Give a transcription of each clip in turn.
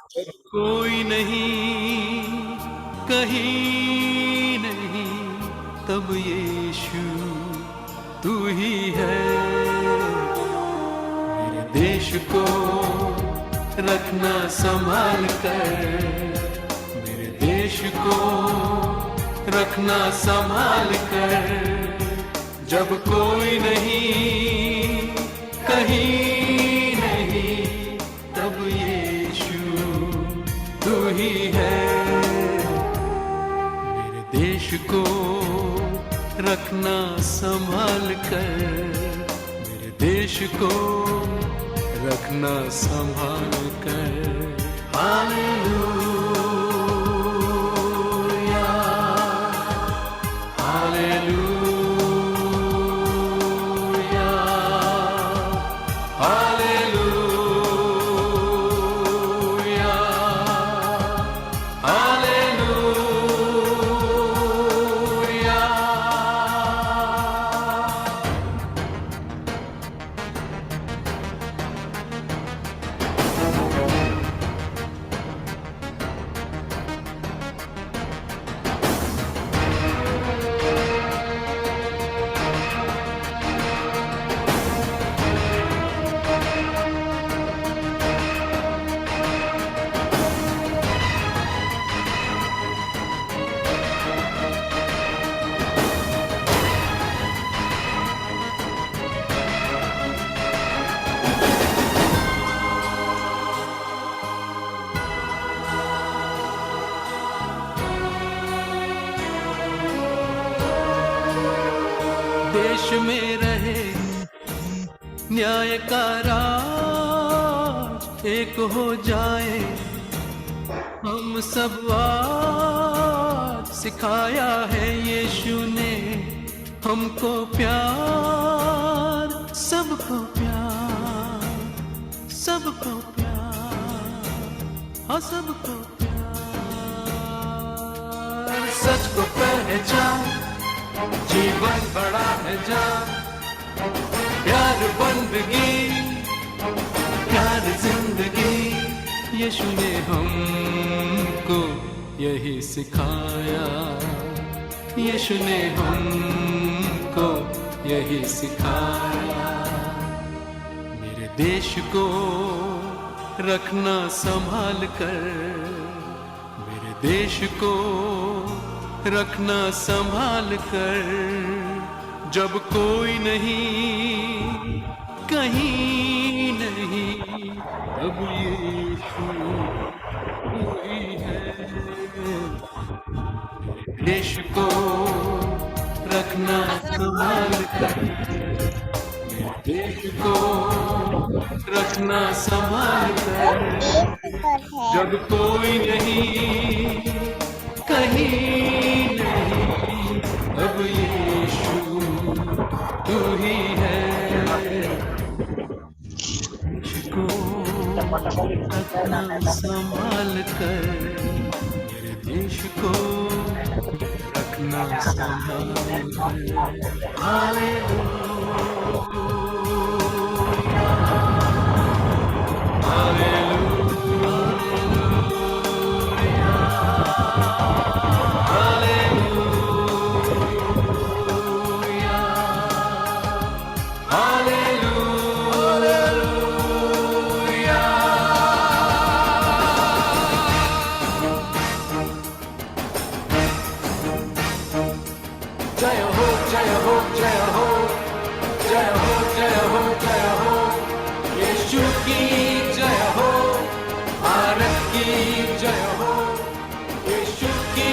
जब कोई नहीं, कहीं नहीं, तब यीशु तू ही है। मेरे देश को रखना संभाल कर, मेरे देश को रखना संभाल कर। जब कोई नहीं, कहीं नहीं, तब यीशु तू ही है। मेरे देश को रखना संभाल कर, मेरे देश को रखना संभाल कर। Hallelujah, hallelujah, hallelujah, hallelujah. देश में रहे न्याय का राज, एक हो जाए हम सब आज। सिखाया है यीशु ने हमको प्यार, सबको प्यार, सबको प्यार, हाँ सबको प्यार। सच को पहचान, जीवन बड़ा है जान, प्यार बंदगी, प्यार जिंदगी। यीशु ने हमको यही सिखाया, यीशु ने हमको यही सिखाया। मेरे देश को रखना संभाल कर, मेरे देश को रखना संभाल कर। जब कोई नहीं, कहीं नहीं, अब यीशु तू ही है। देश को रखना संभाल कर, मेरे देश को रखना संभाल कर। जब कोई नहीं, कहीं नहीं, अब यीशु तू ही है। देश को रखना संभाल कर, मेरे देश को रखना संभाल कर। Hallelujah, hallelujah. जय हो, जय हो, जय हो, जय हो, जय हो, जय हो। यीशु की जय हो, भारत की जय हो, यीशु की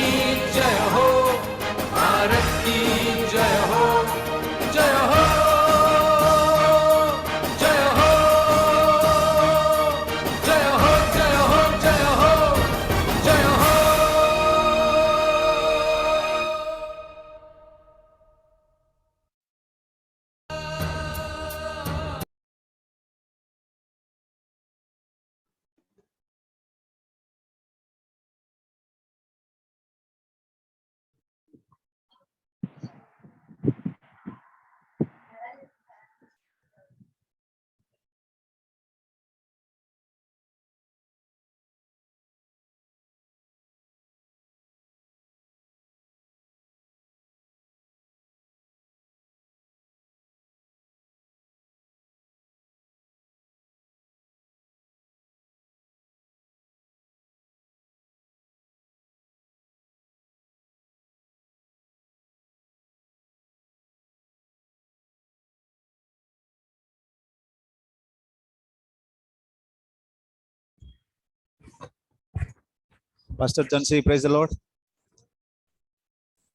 Pastor Jansi, praise the Lord.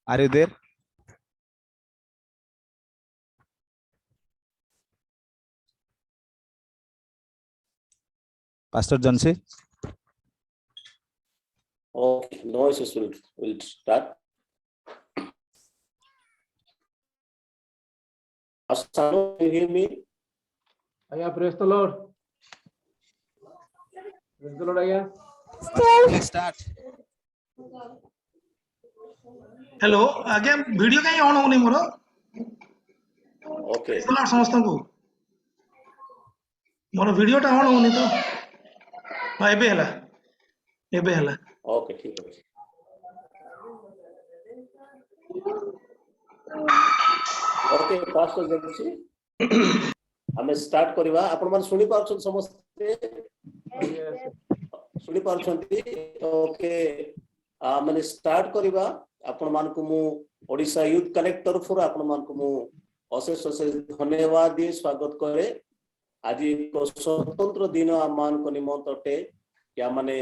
Are you there? Pastor Jansi? Okay, no issues, will start. Asano, you hear me? Aya, praise the Lord. Praise the Lord, Aya. Please start. Hello आगे वीडियो कहीं on होनी मोर Okay. समस्त को मोर video टा on होनी तो हां एबे हला Okay, ठीक है. Okay, Pastor Jansi. हमें स्टार्ट करिवा आपण मन सुनी पाछन समस्त सुनी पाछंती. ओके माने स्टार्ट करिवा आपण मान को मु ओडिसा यूथ कनेक्ट तरफर आपण मान को मु अशेष अशेष धन्यवाद दी स्वागत करे. आज एक स्वतंत्र दिन आमान को निमंत अटे कि माने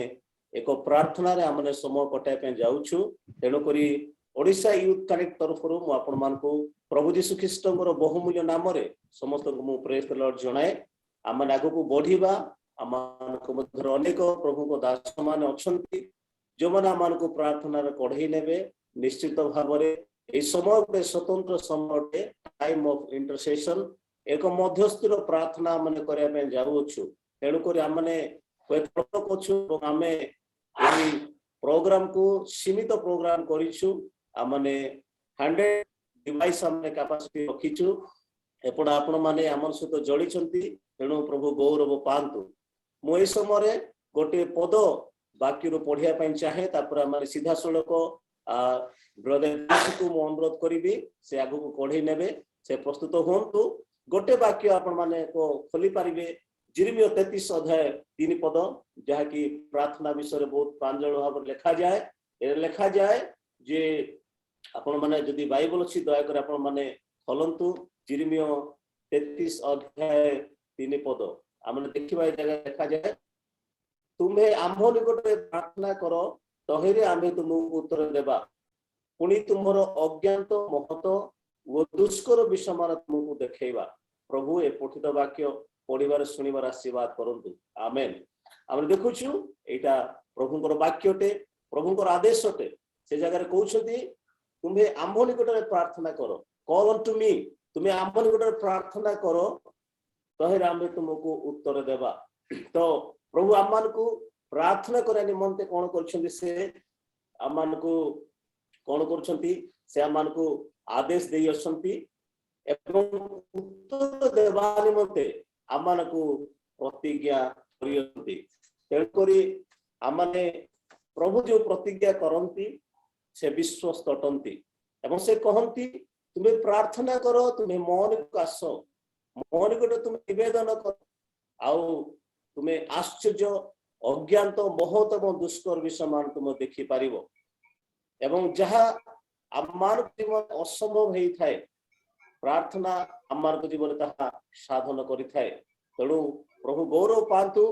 एक प्रार्थना रे हमने समय कटाय पे जाउछु. तेनो करी ओडिसा यूथ कनेक्ट तरफर मु आपण मान को प्रभु यीशु ख्रीष्टଙ୍କର बहुमूल्य नामरे समस्त को मु प्रेज द लॉर्ड जणाए. आमन आगो को बढ़िबा आमान को मध्य अनेक प्रभु को दास मान अछंती जो माने आमान को प्रार्थना रे कढई नेबे. निश्चित भाबरे ए समय पे स्वतंत्र समय टाइम ऑफ इंटरसेशन एक मध्यस्थिर प्रार्थना माने करया पे जाउछु. तेनु करी आमने प्रयत्न करछु. आमे एही प्रोग्राम को सीमित प्रोग्राम करिछु. आमने 100 डिवाइस हमने कैपेसिटी रखिछु. एपड आपण माने हमन सहित जड़ी छंती. तेनु प्रभु गौरव पांतु. मु ए समय रे गोटे पद बाकी रो पढिया पई चाहे तापर माने सीधा सड़क ब्रदर को मु अनुरोध करिबी से आगु को कढई नेबे. से प्रस्तुत होंतु. गोटे वाक्य आपण माने को खोली पारिबे जिरमिया 33 अध्याय 3 पद जहा कि प्रार्थना विषय रे बहुत प्रांजल भाव लिखा जाए. ए लिखा जाए जे आपण माने जदि बाइबल अछि दया कर आपण माने खोलंतु. जिरमिया 33 अध्याय 3 पद हमने देखिबा ए जगह लिखा जाए तुम्हे आम्भ निकट प्रार्थना करो तहेरे आम्भे तुमको उत्तर देबा. पुणी तुमरो अज्ञात महत वो दुष्कर विषय मान तुमको देखैबा. प्रभु ए पठित वाक्य पढ़िबार सुनिबार आशीर्वाद करंतु. आमेन. हम देखुछु एटा प्रभुଙ୍କର वाक्यटे प्रभुଙ୍କର आदेशटे. से जगह रे कहउछथि तुम्हे आम्भ निकट प्रार्थना करो. Call on to me. तुम्हे आम्भ निकट प्रार्थना करो तहेरे आम्भे तुमको उत्तर देबा. तो प्रभु आमान को प्रार्थना करे निमंते कोन करछन्ती से आमान को कोन करछन्ती से आमान को आदेश देई असंती एवं उत्तर देबा निमंते आमान को प्रतिज्ञा करियंती. तेलकरी आमाने प्रभु जो प्रतिज्ञा करंती से विश्वस्त अटंती एवं से कहंती तुम्हें प्रार्थना करो तुम्हें मन को आस मन को तुम निवेदन करो आउ तुम्हें आश्चर्य अज्ञात महत एवं दुष्कर विषय मान तुम देखि पारिबो. एवं जहा आमान जीवन असंभव हेई थाए प्रार्थना आमान जीवन ताहा साधन करि थाए. तेणु प्रभु गौरव पांतु.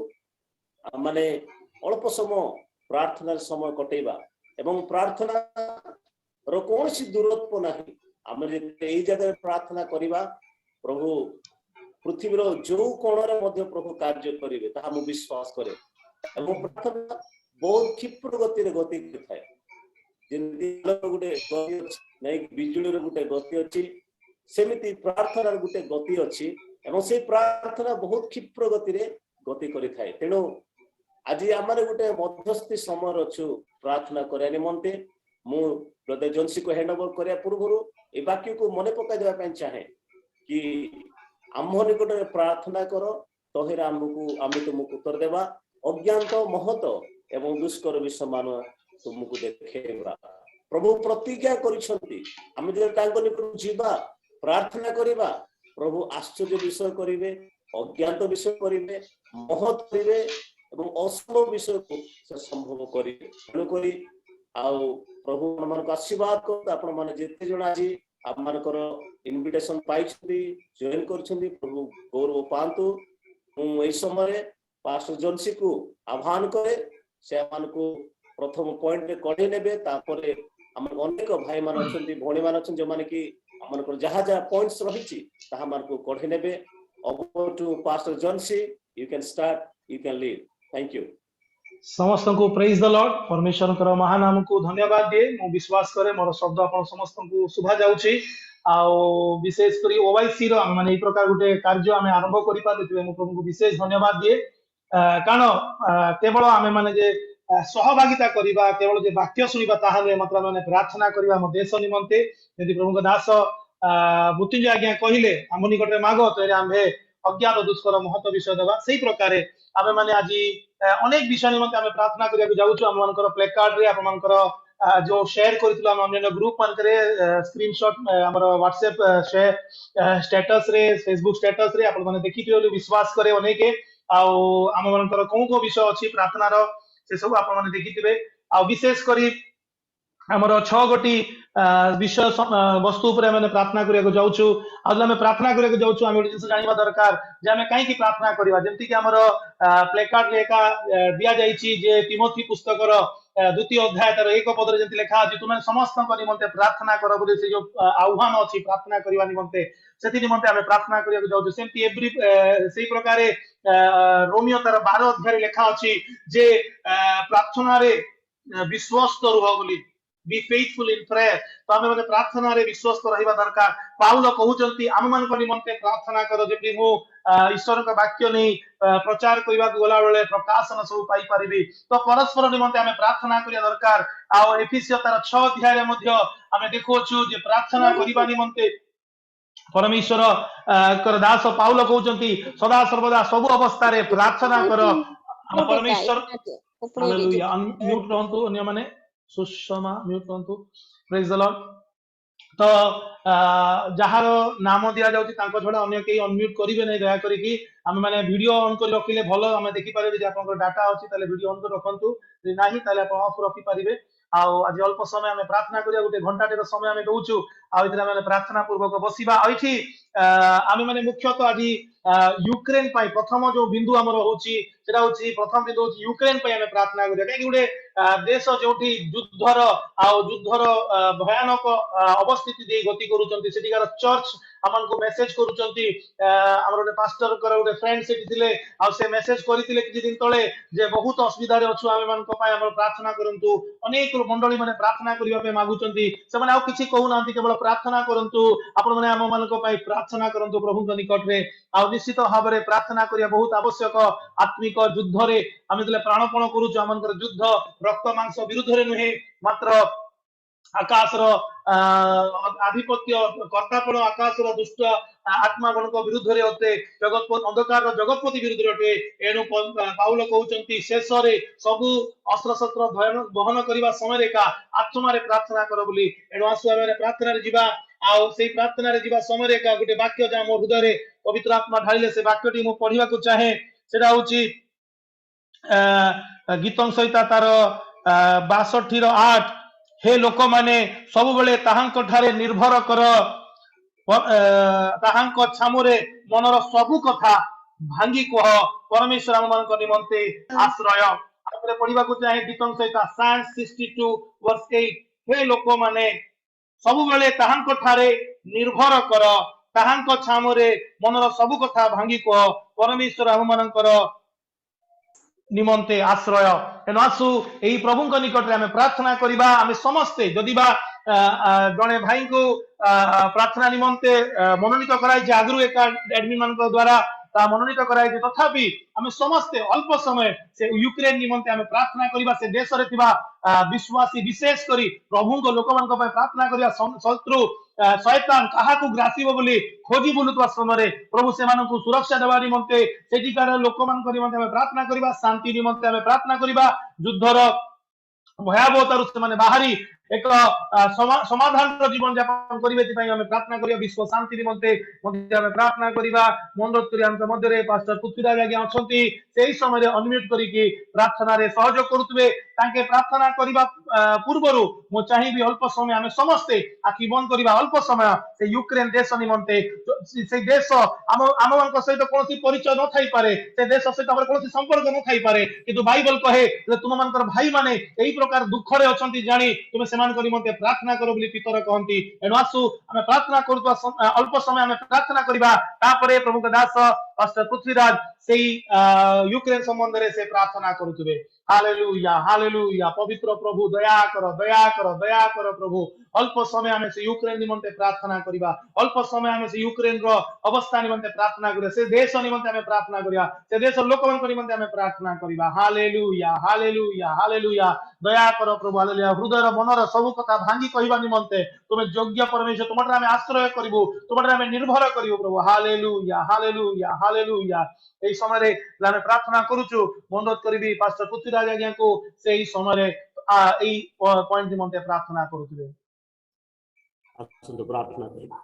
माने अल्प समय प्रार्थना समय कटेबा एवं प्रार्थना रो कोनसी दूरत्व नाही. आमे एई जगह प्रार्थना करिबा प्रभु पृथ्वीर जो कोण रे मध्य प्रभु कार्य करिवे ताहा मु विश्वास करे. एवं प्रार्थना बहुत क्षिप्र गति रे गति थाए. जिंदगी गुटे गति नै बिजुली रे गुटे गति अछि सेमिति प्रार्थना रे गुटे गति अछि एवं से प्रार्थना बहुत क्षिप्र गति रे गति करि थाए. तेणु आज आमारे गुटे मध्यस्थी समय रछु प्रार्थना करे निमंते. मु ब्रदर जोन्सी को हैंड ओवर करिया पूर्वरु ए वाक्य को मने पकाइ देबा पय चाहे कि आम्भ निकट प्रार्थना करो तहेरे आम्भे तुमको उत्तर देबा. अज्ञात महत एवं दुष्कर विषय मान तुमको देखैबा. प्रभु प्रतिज्ञा करिसंती आमे जे तांको निकट जीवा प्रार्थना करिबा प्रभु आश्चर्य विषय करिवे अज्ञात विषय करिवे महत करिवे एवं असंभव विषय को से संभव करिवे. तेणु करी आउ प्रभु मन आशीर्वाद को आपण माने जेते जण आज आमानकर इनविटेशन पाइछथि जॉइन करछथि प्रभु गौरव पांतु. मु एई समय पास्टर जोन्सी को आह्वान करे से आमान को प्रथम पॉइंट रे कढी नेबे तापरे हम अनेक भाई मान अछंती भौणी मान अछन जे माने कि हमन जहा जहा पॉइंट्स रहिछि ताहा मान को कढी नेबे over to pastor Johnsy you can start you can lead thank you समस्त को प्रेज द लॉर्ड परमेश्वर कर महानाम को धन्यवाद दिए मु विश्वास करे मोर शब्द आपण समस्त को शुभा जाउछि आ विशेष करी ओवाईसी रो माने ई प्रकार गुटे कार्य आमे आरंभ करि पालितबे मु प्रभु को विशेष धन्यवाद दिए कारण केवल आमे माने जे सहभागिता करिबा केवल जे वाक्य सुनिबा ताहाले मात्र माने प्रार्थना करिबा हम देश निमंते यदि प्रभु को दास मृत्युंजय आज्ञा कहिले हम निकटरे मागो तो आम्भे अज्ञात दुष्कर महत्व विषय देवा सेही प्रकारे आमे माने आज अनेक विषय निमंते आमे प्रार्थना करिया जाउछु हम मानकर प्ले कार्ड रे आप मानकर जो शेयर करथिला हम अन्य ग्रुप मान करे स्क्रीनशॉट हमर व्हाट्सएप शेयर स्टेटस रे फेसबुक स्टेटस रे आप माने देखिथियो विश्वास करे अनेके आ हम मानकर को विषय अछि प्रार्थना रो से सब आप माने देखिथिबे आ विशेष करी हमर 6 गोटी विषय वस्तु ऊपर हम प्रार्थना करिया जाउछु आज हम प्रार्थना करिया जाउछु हम जिंस जानिबा दरकार जे हम काई की प्रार्थना करिवा जेंति कि हमर प्ले कार्ड लेका दिया जाईची जे तिमोथी पुस्तक रो द्वितीय अध्याय तर एक पद रे जेंति लिखा अछि तुमे समस्त को निमंते प्रार्थना करो बोले से जो आह्वान अछि प्रार्थना करिवा निमंते सेति निमंते हम प्रार्थना करिया जाउछु सेंति एवरी सेही प्रकारे रोमियो तर 12 अध्याय लिखा अछि जे प्रार्थना रे विश्वस्त रहो बोली बी फेथफुल इन प्रेयर तो आमे माने प्रार्थना रे विश्वस्त रहिबा दरकार पाउल कहउचंती आम मान को निमंते प्रार्थना करो जे प्रभु ईश्वर का वाक्य नै प्रचार करिबा गोला बेले प्रकाशन सब पाई परिबी तो परस्पर निमंते आमे प्रार्थना करिया दरकार आ एफिसियो तार 6 अध्याय रे मध्ये आमे देखोछु जे प्रार्थना करिबा निमंते परमेश्वर कर दास पाउल कहउचंती सदा सर्वदा सब अवस्था रे प्रार्थना करो हम परमेश्वर हालेलुया अनम्यूट रहंतु अन्य माने सुषमा म्यूट करंतु प्रेज द लॉर्ड तो जहार नाम दिया जाउची तांको छोडा अन्य केही अनम्यूट करिवे नै दया करी कि हम माने वीडियो ऑन कर रखिले भलो हम देखि पारे जे आपन डाटा अछि ताले वीडियो ऑन कर रखंतु जे नाही ताले आपन ऑफ रखि पारिबे आ आज अल्प समय हम प्रार्थना करिया गुटे घंटा टेर समय हम दउचु आ इतरा माने प्रार्थना पूर्वक बसिबा आइठी आमे माने मुख्यतः आज यूक्रेन पाई प्रथम जो बिंदु हमर होची सेटा होची प्रथम बिंदु होची यूक्रेन पाई हम प्रार्थना करिया कि गुटे देश जोठी युद्धर आ युद्धर भयानक अवस्थिति दे गति करूचंती सेटिकार चर्च हमन को मेसेज करूचंती हमर गोटे पास्टर कर गोटे फ्रेंड सेठी थिले आ से मेसेज करिथिले कि दिन तळे जे बहुत असुविधा रे अछु आमे मान को पाई हमर प्रार्थना करंतु अनेक मंडली माने प्रार्थना करिवा पे मागुचंती से माने आ किछि कहू नांती केवल प्रार्थना करंतु आपण माने हम मान को पाई प्रार्थना करंतु प्रभु के निकट रे आ निश्चित भाव रे प्रार्थना करिया बहुत आवश्यक आत्मिक युद्ध रे आमे तले प्राणपण करूछु हमनकर युद्ध रक्त मांस विरुद्ध रे नहे मात्र आकाश रो आधिपत्य कर्तापण आकाश रो दुष्ट आत्मा गण को विरुद्ध रे होते जगतपति अंधकार रो जगतपति विरुद्ध रे एनु पाउल कहउचंती शेष रे सबु अस्त्र शस्त्र वहन करिवा समय रे का आत्मा रे प्रार्थना करो बोली एनु आसु रे प्रार्थना रे जीवा आ सेही प्रार्थना रे जीवा समय रे का गुटे वाक्य जा मोर हृदय रे पवित्र आत्मा ढालिले से वाक्यटी मु पढिबा को चाहे सेटा होची गीतम सहिता तार 62 रो 8 हे लोक माने सब बेले ताहांक ठारे निर्भर कर ताहांक छामुरे मनर सबु कथा भांगी कह परमेश्वर हम मान निमंते आश्रय आपरे पढिबा को चाहे गीतम सहिता साइंस 62 वर्स 8 हे लोक माने सब बेले ताहांक ठारे निर्भर कर ताहांक छामुरे मनर सबु कथा भांगी कह परमेश्वर हम मानकर निमंते आश्रय एनु आसु एही प्रभु को निकट रे हमें प्रार्थना करिबा हमें समस्ते जदि बा जने भाई को प्रार्थना निमंते मनोनीत कराई जे आगरु एक एडमिन मान द्वारा ता मनोनीत कराई जे तथापि हमें समस्ते अल्प समय से यूक्रेन निमंते हमें प्रार्थना करिबा से देश रे थिबा विश्वासी विशेष करी प्रभु को लोक मान को प्रार्थना करिया शत्रु शैतान काहा को ग्रासीबो बोली खोजी बुलुतवा समय प्रभु से मान को सुरक्षा देवा निमंते सेटिकार लोक मान को निमंते हमें प्रार्थना करिबा शांति निमंते हमें प्रार्थना करिबा युद्धर भयावहतारु से माने बाहरी एक समाधान जीवन यापन करिवे तिपाई हमें प्रार्थना करिया विश्व शांति निमंते हमें प्रार्थना करिबा मनोरथ करिया हम मध्य रे पास्टर पृथ्वीराज आज्ञा अछंती सेही समय रे अनम्यूट करी कि प्रार्थना रे सहयोग करूतबे ताके प्रार्थना करिबा पूर्वरु मु चाहिबी अल्प समय आमे समस्ते आखि बंद करिबा अल्प समय से यूक्रेन देश निमंते से देश आम आम सहित कोनोसी परिचय न थाई पारे से देश सहित हमर कोनोसी संपर्क न थाई पारे किंतु बाइबल कहे जे तुम मानकर भाई माने एई प्रकार दुख रे अछंती जानी तुमे सेमान करी मते प्रार्थना करो बोली पितर कहंती एनु आसु आमे प्रार्थना करतुवा अल्प समय आमे प्रार्थना करिबा तापरे प्रभु के दास पास्टर पृथ्वीराज सेई यूक्रेन संबंध रे से प्रार्थना करूतबे हालेलुया हालेलुया पवित्र प्रभु दया कर दया कर दया कर प्रभु अल्प समय आमे से यूक्रेन निमंते प्रार्थना करिबा अल्प समय आमे से यूक्रेन रो अवस्था निमंते प्रार्थना करिया से देश निमंते आमे प्रार्थना करिया से देश लोकमान को निमंते आमे प्रार्थना करिबा हालेलुया हालेलुया हालेलुया दया कर प्रभु हालेलुया हृदय मनर सब कथा भांगी कहिबा निमंते तुमे योग्य परमेश्वर तुमरे आमे आश्रय करिवो तुमरे आमे निर्भर करिवो प्रभु हालेलुया हालेलुया हालेलुया एई समय रे आमे प्रार्थना करूछु अनुरोध करिबी पास्टर पृथ्वीराज आज्ञा को सेई समय रे एई पॉइंट निमंते प्रार्थना करूथिबे आसंतु प्रार्थना करिबा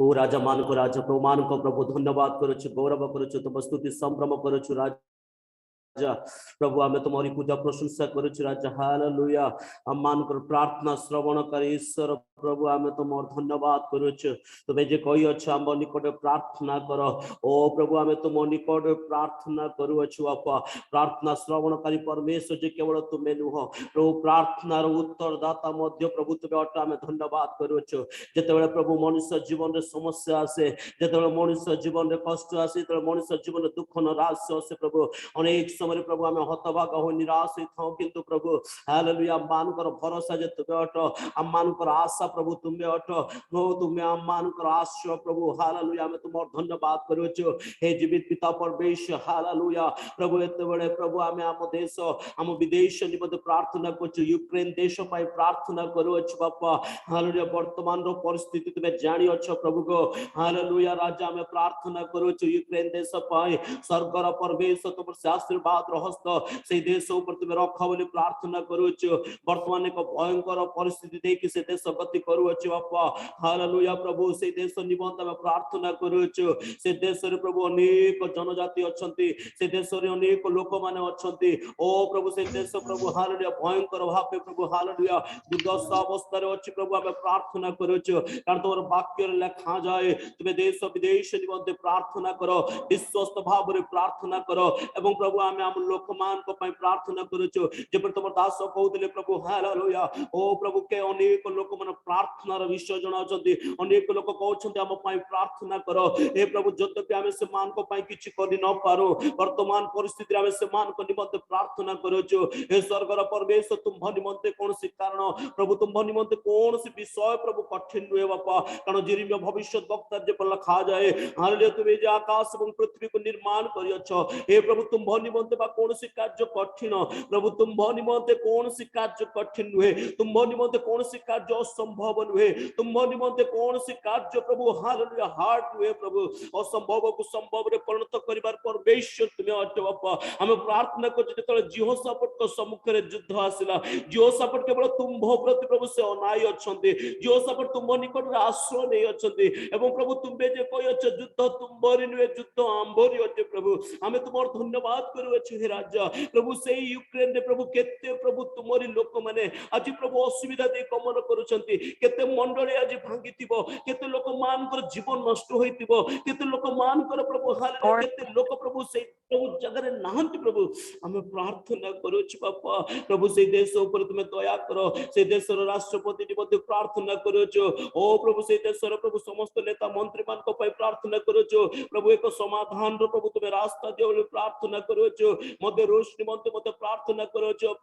ओ राजा मान को राजा प्रभु मान को प्रभु धन्यवाद करूछु गौरव करूछु तुम स्तुति संभ्रम करूछु राजा प्रभु आमे तुम्हारी पूजा प्रशंसा करूछु राजा हालेलुया हम मान कर प्रार्थना श्रवण कर ईश्वर प्रभु आमे तुमर धन्यवाद करूछु तुमे जे कहि अछि हम निकट प्रार्थना कर ओ प्रभु आमे तुम निकट प्रार्थना करूछु अपा प्रार्थना श्रवणकारी परमेश्वर जे केवल तुमे नुह प्रभु प्रार्थना रो उत्तरदाता मध्य प्रभु तुमे अट आमे धन्यवाद करूछु जेतेबेले प्रभु मनुष्य जीवन रे समस्या आसे जेतेबेले मनुष्य जीवन रे कष्ट आसे जेतेबेले मनुष्य जीवन रे दुख निराश आसे प्रभु अनेक समय प्रभु आमे हतभाग हो निराश थाउ किंतु प्रभु हालेलुया मान कर भरोसा जे तुमे अट हम मान कर आशा प्रभु तुमे अट हो तुमे हम मान कर आश्रय प्रभु हालेलुया आमे तुमर धन्यवाद करूछु हे जीवित पिता परमेश्वर हालेलुया प्रभु एतेबेले प्रभु आमे हम देश हम विदेश निमित्त प्रार्थना करछु यूक्रेन देश पय प्रार्थना करूछु बापा हालेलुया वर्तमान रो परिस्थिति तुमे जानि अछ प्रभु को हालेलुया राजा आमे प्रार्थना करूछु यूक्रेन देश पय स्वर्गर परमेश्वर तुमर से आशीर्वाद हस्त से देश ऊपर तुम रख बोली प्रार्थना करूछु वर्तमान एक भयंकर परिस्थिति देखि से देश गति करूछु बापा हालेलुया प्रभु से देश निमंत में प्रार्थना करूछु से देश रे प्रभु अनेक जनजाति अछंती से देश रे अनेक लोक माने अछंती ओ प्रभु से देश प्रभु हालेलुया भयंकर भावे प्रभु हालेलुया दुर्दशा अवस्था रे अछि प्रभु आमे प्रार्थना करूछु कारण तोर वाक्य रे लिखा जाए तुमे देश विदेश निमंत प्रार्थना करो विश्वस्त भाव रे प्रार्थना करो एवं प्रभु आमे हम लोक मान को पय प्रार्थना करूछु जे पर तुम दास कहउतले प्रभु हालेलुया ओ प्रभु के अनेक लोक मन प्रार्थना रो विषय जणाउछंती अनेक लोक कहउछंती हम पय प्रार्थना करो हे प्रभु जतके आमे से मान को पय किछि करि न पारो वर्तमान परिस्थिति आमे से मान को निमंत प्रार्थना करूछु हे स्वर्गर परमेश्वर तुम निमंते कोनसी कारण प्रभु तुम निमंते कोनसी विषय प्रभु कठिन हुए बापा कारण जिरिम्या भविष्य वक्ता जे पर लिखा जाए हालेलुया तुमे जे आकाश एवं पृथ्वी को निर्माण करियछ हे प्रभु तुम निमंते बा कोनसी कार्य कठिन प्रभु तुम निमंते कोनसी कार्य कठिन हुए तुम निमंते कोनसी कार्य असंभव हुए तुम निमंते कोनसी कार्य प्रभु हालेलुया हार्ड हुए प्रभु असंभव को संभव रे परिणत करिबार परमेश्वर तुमे अट बापा हम प्रार्थना करछ जेतले जिहोशाफाट को सम्मुख रे युद्ध आसिला जिहोशाफाट केवल तुम प्रति प्रभु से अनाई अछंती जिहोशाफाट तुम निकट रे आश्रय नै अछंती एवं प्रभु तुमे जे कहयछ युद्ध तुमरी नुए युद्ध आंबरी अटे प्रभु हमें तुमर धन्यवाद करूछु हे राजा प्रभु से यूक्रेन रे प्रभु केते प्रभु तुमरी लोक माने आज प्रभु असुविधा दे गमन करूछंती केते मंडली आज भांगीतिबो केते लोक मानकर जीवन नष्ट होइतिबो केते लोक मानकर प्रभु हालेलुया केते लोक प्रभु से प्रभु जगह रे नाहंती प्रभु हमें प्रार्थना करूछु बापा प्रभु से देश ऊपर तुमे दया करो से देश रो राष्ट्रपति निमंते प्रार्थना करूछु ओ प्रभु से देश रो प्रभु समस्त नेता मंत्री मान को पय प्रार्थना करूछु प्रभु एक समाधान रो प्रभु तुमे रास्ता दियो बोली प्रार्थना करूछु मध्य रोश निमंते मते प्रार्थना करूछु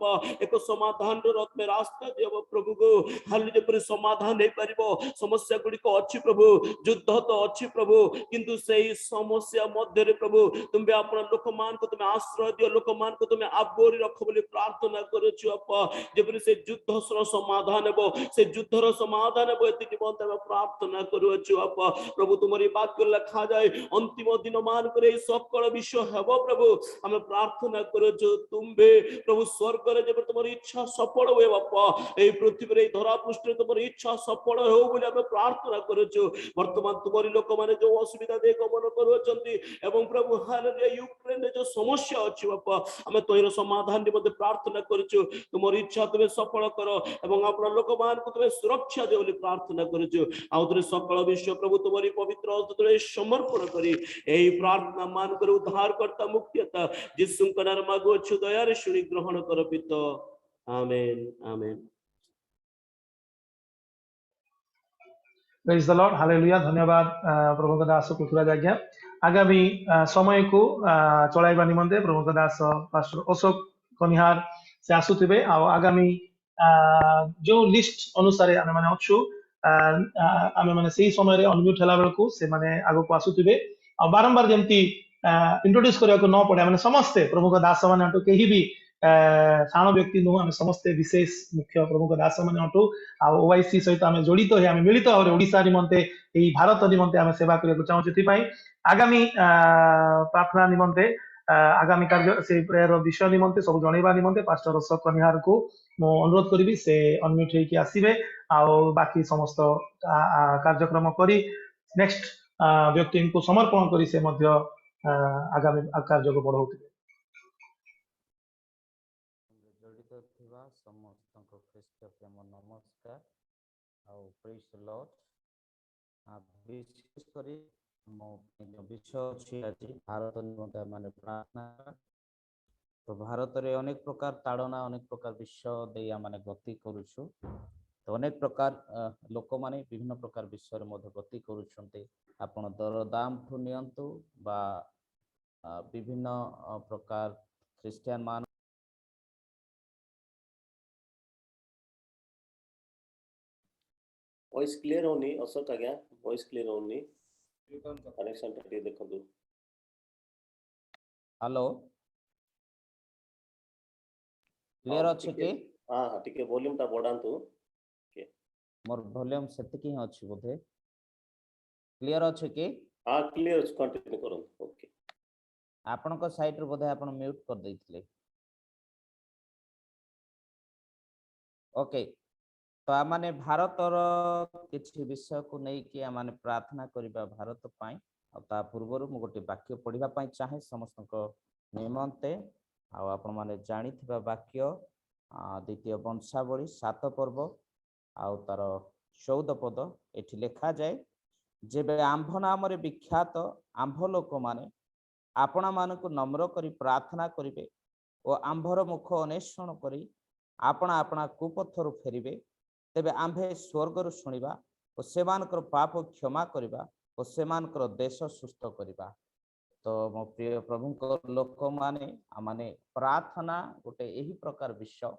एक समाधान रो रथ में रास्ता दियो प्रभु को हालेलुया पर समाधान हे परिबो समस्या गुडी को अछि प्रभु युद्ध तो अछि प्रभु किंतु सेही समस्या मध्य रे प्रभु तुमे अपन लोक मान को तुमे आश्रय दियो लोक मान को तुमे आबोरी रखो बोली प्रार्थना करूछु अपा जेपरि से युद्ध रो समाधान हेबो से युद्ध रो समाधान हेबो एति निमंते हम प्रार्थना करूछु अपा प्रभु तुमरी बात को लिखा जाए अंतिम दिन मान करे सकल विषय हेबो प्रभु हम प्रार्थना करुछु तुम्बे प्रभु स्वर्ग रे जब तुमरी इच्छा सफल हुए बापा ए पृथ्वी रे धरा पृष्ठ तुमरी इच्छा सफल हो बोली हम प्रार्थना करुछु वर्तमान तुमरी लोक माने जो असुविधा दे गमन करूछंती एवं प्रभु हालेलुया यूक्रेन रे जो समस्या अछि बापा हम तोहिर समाधान निमंते प्रार्थना करुछु तुमरी इच्छा तुमे सफल करो एवं अपना लोक मान को तुमे सुरक्षा दे बोली प्रार्थना करुछु आउतरे सकल विश्व प्रभु तुमरी पवित्र हस्ते समर्पण करी एही प्रार्थना मान कर उद्धार करता मुक्तिता जिसु कनार मागो छु दया रे शुणी ग्रहण कर पिता amen amen praise the Lord hallelujah धन्यवाद प्रभु दास पृथ्वीराज आज्ञा आगामी समय को चलाइबा निमंते प्रभु दास पास्टर अशोक कनिहार से आसुथिबे आ आगामी जो लिस्ट अनुसार आमे माने अछु आमे माने सेही समय रे अनम्यूट हला बेलको से माने आगो को आसुथिबे आ बारंबार जेमती इंट्रोड्यूस करिया को न पड़े माने समस्त प्रभु दास माने अटो केही भी सानो व्यक्ति नु आमे समस्त विशेष मुख्य प्रभु दास माने अटो आ ओवाईसी सहित आमे जड़ित हे आमे मिलित भाव ओडिसा निमंते एही भारत निमंते आमे सेवा करिया को चाहू जति पई आगामी प्रार्थना निमंते आगामी कार्य से प्रेयर विषय निमंते सब जणैबा निमंते पास्टर अशोक कनिहार को मो अनुरोध करिवि से अनम्यूट हे कि आसीबे आ बाकी समस्त कार्यक्रम करी नेक्स्ट व्यक्ति को समर्पण करी से मध्य आगामी कार्य को बढ़ाउथिबे जड़ित थिबा समस्त ख्रीष्ट प्रेम नमस्कार आउ प्रेज द लॉर्ड विशेष करी मो विषय अछि आज भारत निमंते माने प्रार्थना तो भारत रे अनेक प्रकार ताड़ना अनेक प्रकार विषय दे माने गति करूछु तो अनेक प्रकार लोक माने विभिन्न प्रकार विषय रे मध्य गति करूछन्ते आपण दरदाम ठु नियंतु बा विभिन्न प्रकार क्रिश्चियन मान वॉइस क्लियर होनी अशोक आज्ञा वॉइस क्लियर होनी कनेक्शन टे देखो दो हेलो क्लियर अछि के हां हां ठीक है वॉल्यूम ता बढ़ांतु मोर वॉल्यूम सेतिकी ही अछि बोधे क्लियर अछि के हां क्लियर कंटिन्यू करो ओके आपण को साइट रे बोधे आपण म्यूट कर दैथिले ओके तो माने भारतर किछि विषय को नै कि माने प्रार्थना करिबा भारत पई आ ता पूर्वरु मु गोटे वाक्य पढिबा पई चाहे समस्त को निमंते आ आपण माने जानिथिबा वाक्य द्वितीय वंशावली 7 पर्व आ तार 14 पद एठी लिखा जाय जेबे आंभ नाम रे विख्यात आंभ लोक माने आपना मान को नम्र करी प्रार्थना करिवे ओ आंभर मुख अन्वेषण करी आपना आपना कुपथरु फेरिवे तेबे आंभे स्वर्गरु शुणिबा ओ सेमानकर पाप क्षमा करिबा ओ सेमानकर देश सुस्थ करिबा तो मो प्रिय प्रभु लोक माने प्रार्थना गोटे एही प्रकार विषय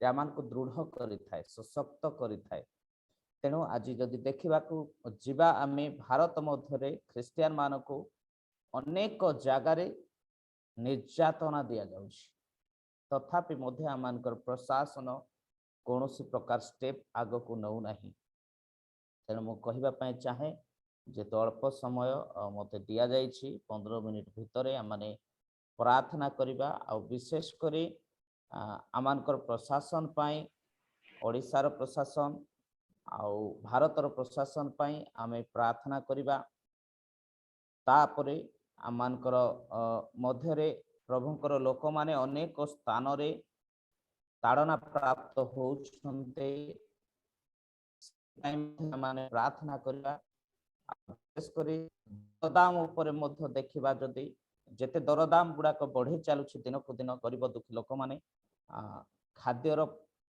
जे आमान को दृढ़ करि थाए सशक्त करि थाए तेणु आज जदि देखा जीवा आमे भारत मध्य ख्रीस्टियान मान को अनेक जगार निर्यातना दि जाउछि तथापि मध्य आमानकर प्रशासन कौन प्रकार स्टेप आग को नौ नहीं तेणु मु कहवाई चाहे जे तो अल्प समय मते दिया जाइछि 15 मिनिट भितर आमाने प्रार्थना करिबा आ विशेष करी आमानकर प्रशासन पाई ओडिशार प्रशासन आउ भारतर प्रशासन पाई आमे प्रार्थना करिबा तापरे आमानकर मध्यरे प्रभुंकर लोक माने अनेक स्थान रे ताड़ना प्राप्त होउछन्ते माने प्रार्थना करिबा विशेष करी दरदाम ऊपर मध्य देखिबा जदि जेते दरदाम गुड़ाक बढ़ी चलुछि दिन को दिन गरीब दुखी लोक माने खाद्यर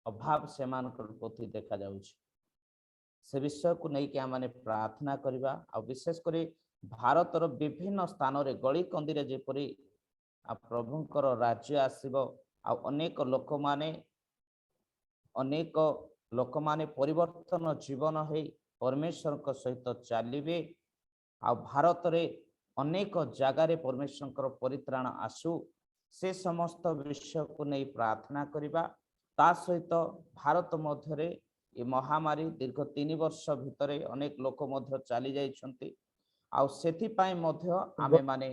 अभाव सेमानकर प्रति देखा जाउछि से विषय को नहीं कि माने प्रार्थना करिबा आ विशेष करी भारतर विभिन्न स्थान रे गली कंदी रे जेपरी प्रभुंकर राज्य आसीबो आ अनेक लोक माने परिवर्तन जीवन है परमेश्वर को सहित चलिए आ भारत रे अनेक जगार परमेश्वर परित्राण आसु से समस्त विषय को नहीं प्रार्थना करिबा ता सहित भारत मध्य ये महामारी दीर्घ 3 वर्ष भितर अनेक लोक मध्य चली जाइछन्ति आ सेथि पई मध्य आमे माने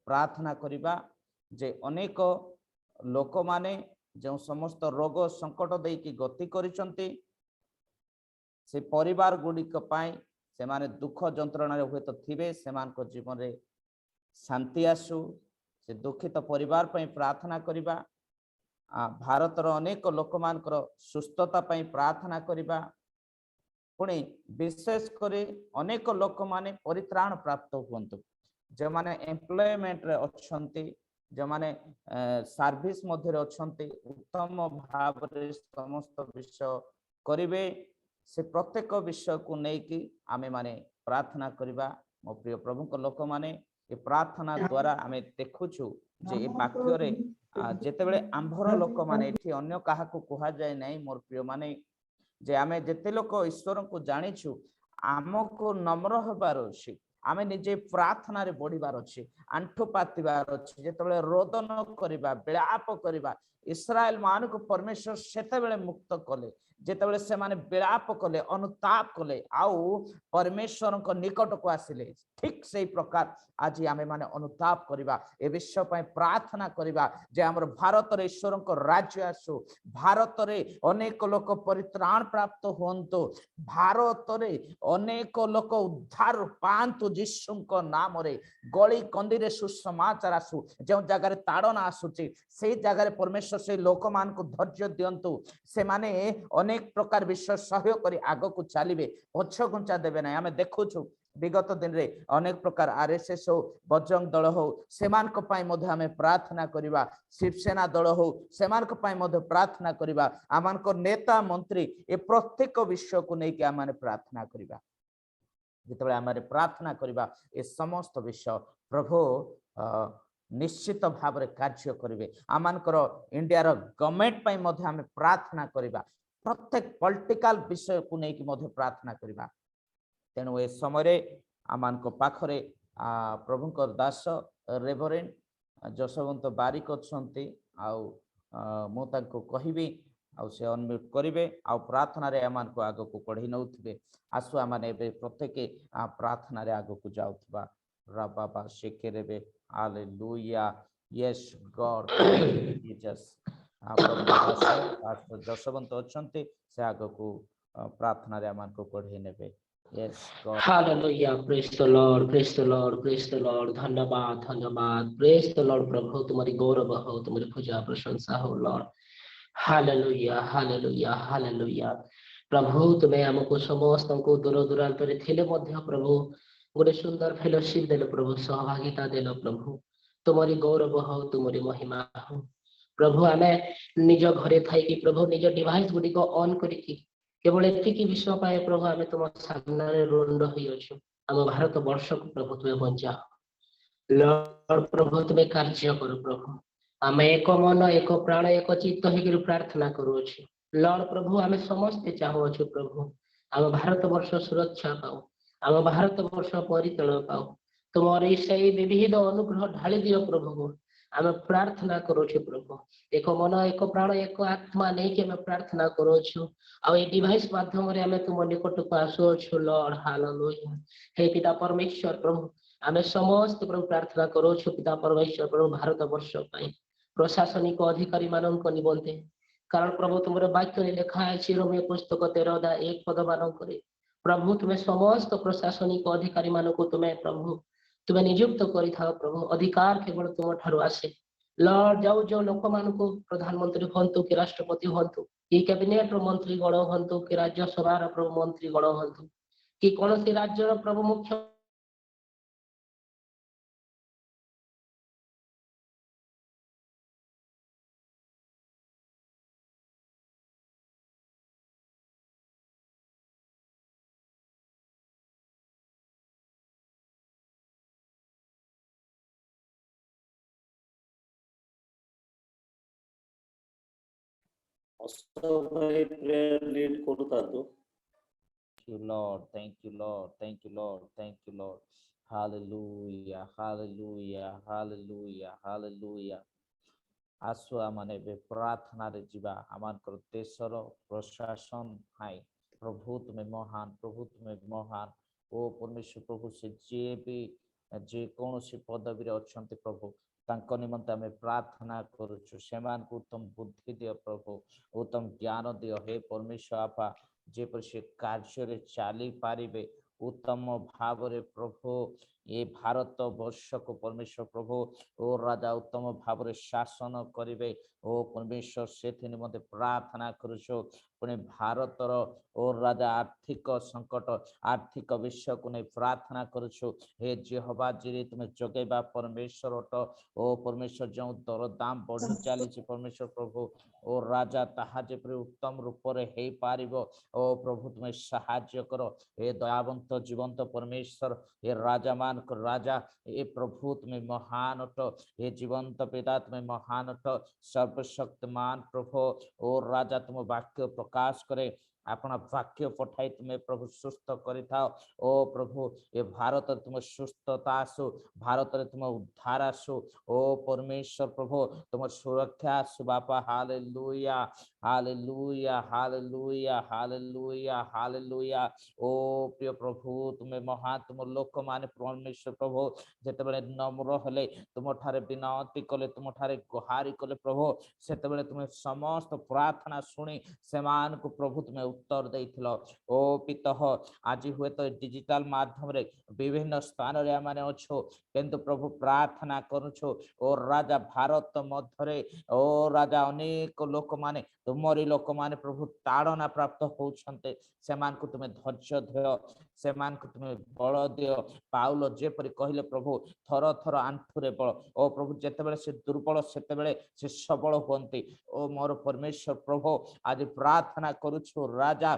प्रार्थना करिबा जे अनेक लोक माने जो समस्त रोग संकट देकी गति करिसंती से परिवार गुड़िक से माने दुख जंत्रणा हुए तो थिबे सेमान को जीवन रे शांति आसु से दुखित परिवार पई प्रार्थना करिबा भारतर अनेक लोक मानकर सुस्थता पई प्रार्थना करिबा पुणी विशेष करे अनेक लोक माने परित्राण प्राप्त हुंतु जो माने एम्प्लॉयमेंट रे अछंती जो माने सर्विस मध्य रे अछंती उत्तम भाव रे समस्त विषय करिवे से प्रत्येक विषय को लेकिन आमे माने प्रार्थना करिबा मो प्रिय प्रभु को लोक माने ये प्रार्थना द्वारा आमे देखुछु जे ए वाक्य रे जेतेबेले आंभर लोक माने एठी अन्य काहा को कहा जाय नै मोर प्रिय माने जे आमे जेते लोक ईश्वर को जानिछु आमको नम्र होबार अछि आमे निजे प्रार्थना रे बढ़िबार अछि आंठो पातिबार अछि जेतेबेले रोदन करिबा विलाप करिबा इस्राएल मान को परमेश्वर सेतेबेले मुक्त कले जेतेबेले से माने विलाप कले अनुताप कले आउ परमेश्वर को निकट को आसिले ठीक से प्रकार आज आमे माने अनुताप करिबा ए विश्व पय प्रार्थना करिबा जे हमर भारत रे ईश्वर को राज्य आसु भारत रे अनेक लोक परित्राण प्राप्त होंतो भारत रे अनेक लोक उद्धार पांतु यीशु को नाम रे गली कंदी रे सुसमाचार आसु जे जगह रे ताड़ना आसुची से जगह रे परमेश्वर से लोक मान को धैर्य दियंतु से माने अनेक प्रकार विश्व सहयोग करी आगो को चलिबे पछ घुंचा देबे ना आमे देखुछु विगत दिन रे अनेक प्रकार आरएसएस हो बजरंग दल हो सेमान को पाई मध्य हमें प्रार्थना करिबा शिवसेना दल हो सेमान को पाई मध्य प्रार्थना करिबा आमान को नेता मंत्री ए प्रत्येक विषय को नै कि आमाने प्रार्थना करिबा जेतेबेले आमारे प्रार्थना करिबा ए समस्त विषय प्रभु निश्चित भाव रे कार्य करिवे आमानकर इंडिया रो गवर्नमेंट पाई मध्य हमें प्रार्थना करिबा प्रत्येक पॉलिटिकल विषय को नै कि मध्य प्रार्थना करिबा तेणु ए समय आमान को पाखरे प्रभु को दास रेवरेंड जशवंत बारिक अच्छी मु तांको कहिबी आउ से अनम्यूट करिवे आउ प्रार्थना रे आमान को आगो को पढ़ी नउथिबे आसु आमान एबे प्रत्येक प्रार्थना रे आगो को जाउथबा Rubaba शेकेरेबे hallelujah yes God Jesus प्रभु दास पास्टर जशवंत अच्छी से आगो को प्रार्थना रे आमान को पढ़ी नेबे Yes, God. Hallelujah. Praise the Lord. Praise the Lord. Praise the Lord. धन्यवाद धन्यवाद. Praise the Lord. प्रभु तुम्हारी गौरव हो तुम्हारी पूजा प्रशंसा हो Lord. Hallelujah. Hallelujah. Hallelujah. प्रभु तुम्हें हमको समस्त को दूर दूरांत रे थिले मध्य प्रभु गोटे सुंदर फेलोशिप देलो प्रभु सहभागिता देलो प्रभु तुम्हारी गौरव हो तुम्हारी महिमा हो प्रभु हमें निज घरे थाई कि प्रभु निज डिवाइस गुडी को ऑन करी केवल एतिकी विषय पाए प्रभु आमे तुम सामने रुंड होई अछि हम भारत वर्ष को प्रभु तुम्हें बंचा लॉर्ड प्रभु तुम्हें कार्य करो प्रभु आमे एक मन एक प्राण एक चित्त होकर प्रार्थना करू अछि लॉर्ड प्रभु आमे समस्त चाहू अछि प्रभु हम भारत वर्ष सुरक्षा पाऊ हम भारत वर्ष परितळ पाऊ तुम्हारी सही विविध अनुग्रह ढाली दियो प्रभु आमे प्रार्थना करू छी प्रभु एक मन एक प्राण एक आत्मा नहीं कि हमें प्रार्थना करू छी आ ए डिवाइस माध्यम रे हमें तुम निकट को आसो छी लॉर्ड हालेलुया हे पिता परमेश्वर प्रभु आमे समस्त प्रभु प्रार्थना करू छी पिता परमेश्वर प्रभु भारत वर्ष पई प्रशासनिक अधिकारी मानन को निबंधे कारण प्रभु तुमरे वाक्य रे लिखा है रोमियो पुस्तक 13:1 पद मानन करे प्रभु तुम्हें समस्त प्रशासनिक अधिकारी मानन को तुम्हें प्रभु तुम्हें नियुक्त करी था प्रभु अधिकार केवल तुम ठारो आसे लॉर्ड जाऊ जो लोक मान को प्रधानमंत्री हंतु कि राष्ट्रपति हंतु कि कैबिनेट रो मंत्री गण हंतु कि राज्यसभा रो प्रभु मंत्री गण हंतु कि कौन सी राज्य रो प्रभु मुख्य प्रेयर लीड करतातो you, Lord. Thank you, Lord. Thank you, Lord. Thank you, Lord. Hallelujah. Hallelujah. Hallelujah. Hallelujah. आसु आमाने बे प्रार्थना रे जीवा आमानकर देशर प्रशासन हाय प्रभु तुम्हें महान प्रभु तुम्हें महान ओ परमेश्वर प्रभु से जे भी जे कौन सी पदवी रे अछंती प्रभु तांको निमंते आमे प्रार्थना करूछु सेमान को उत्तम बुद्धि दियो प्रभु उत्तम ज्ञान दियो हे परमेश्वर आपा जेपर से कार्य रे चाली पारिबे उत्तम भाव रे प्रभु ये भारत वर्ष को परमेश्वर प्रभु ओ राजा उत्तम भाव रे शासन करिवे ओ परमेश्वर से निमंते प्रार्थना करूछु पुणे भारतर ओ राजा आर्थिक संकट आर्थिक विषय को नहीं प्रार्थना करूछु हे जेहोवा जिरे तुम जगेबा परमेश्वर अट ओ परमेश्वर जो दर दाम बढ़ी चली परमेश्वर प्रभु ओ राजा ताहा जेपरि उत्तम रूप रे हे पारिबो ओ प्रभु तुम्हें साहाय्य करो हे दयावंत जीवंत परमेश्वर हे राजा मान को राजा हे प्रभु तुम्हें महान अट हे जीवंत पिता तुम्हें महान अट सर्वशक्तिमान प्रभु ओ राजा तुम वाक्य प्रकाश करे आपण वाक्य पठाई तुम्हें प्रभु सुस्थ करिथाओ ओ प्रभु ये भारत तुम सुस्थता आसु भारत रे तुम उद्धार आसु ओ परमेश्वर प्रभु तुम सुरक्षा आसु बापा hallelujah hallelujah hallelujah hallelujah hallelujah ओ प्रिय प्रभु तुम्हें महान तुम लोक माने परमेश्वर प्रभु जेते बेले नम्र हले तुम ठारे विनती कले तुम ठारे गुहारी कले प्रभु सेते बेले तुम्हें समस्त प्रार्थना सुनी सेमान को प्रभु तुम्हें उत्तर देइथिलो ओ पितः आज हुए तो डिजिटल माध्यम रे विभिन्न स्थान रे माने अछो किंतु प्रभु प्रार्थना करूछो ओ राजा भारत मध्य रे ओ राजा अनेक लोक माने तुमरी लोक माने प्रभु ताड़ना प्राप्त होछन्ते सेमान को तुम्हें धैर्य दियो सेमान को तुम्हें बल दियो पाउल जेपरि कहिले प्रभु थर थर आंठुरे बल ओ प्रभु जेते बेले से दुर्बल सेते बेले से सबल होंती ओ मोर परमेश्वर प्रभु आज प्रार्थना करूछु राजा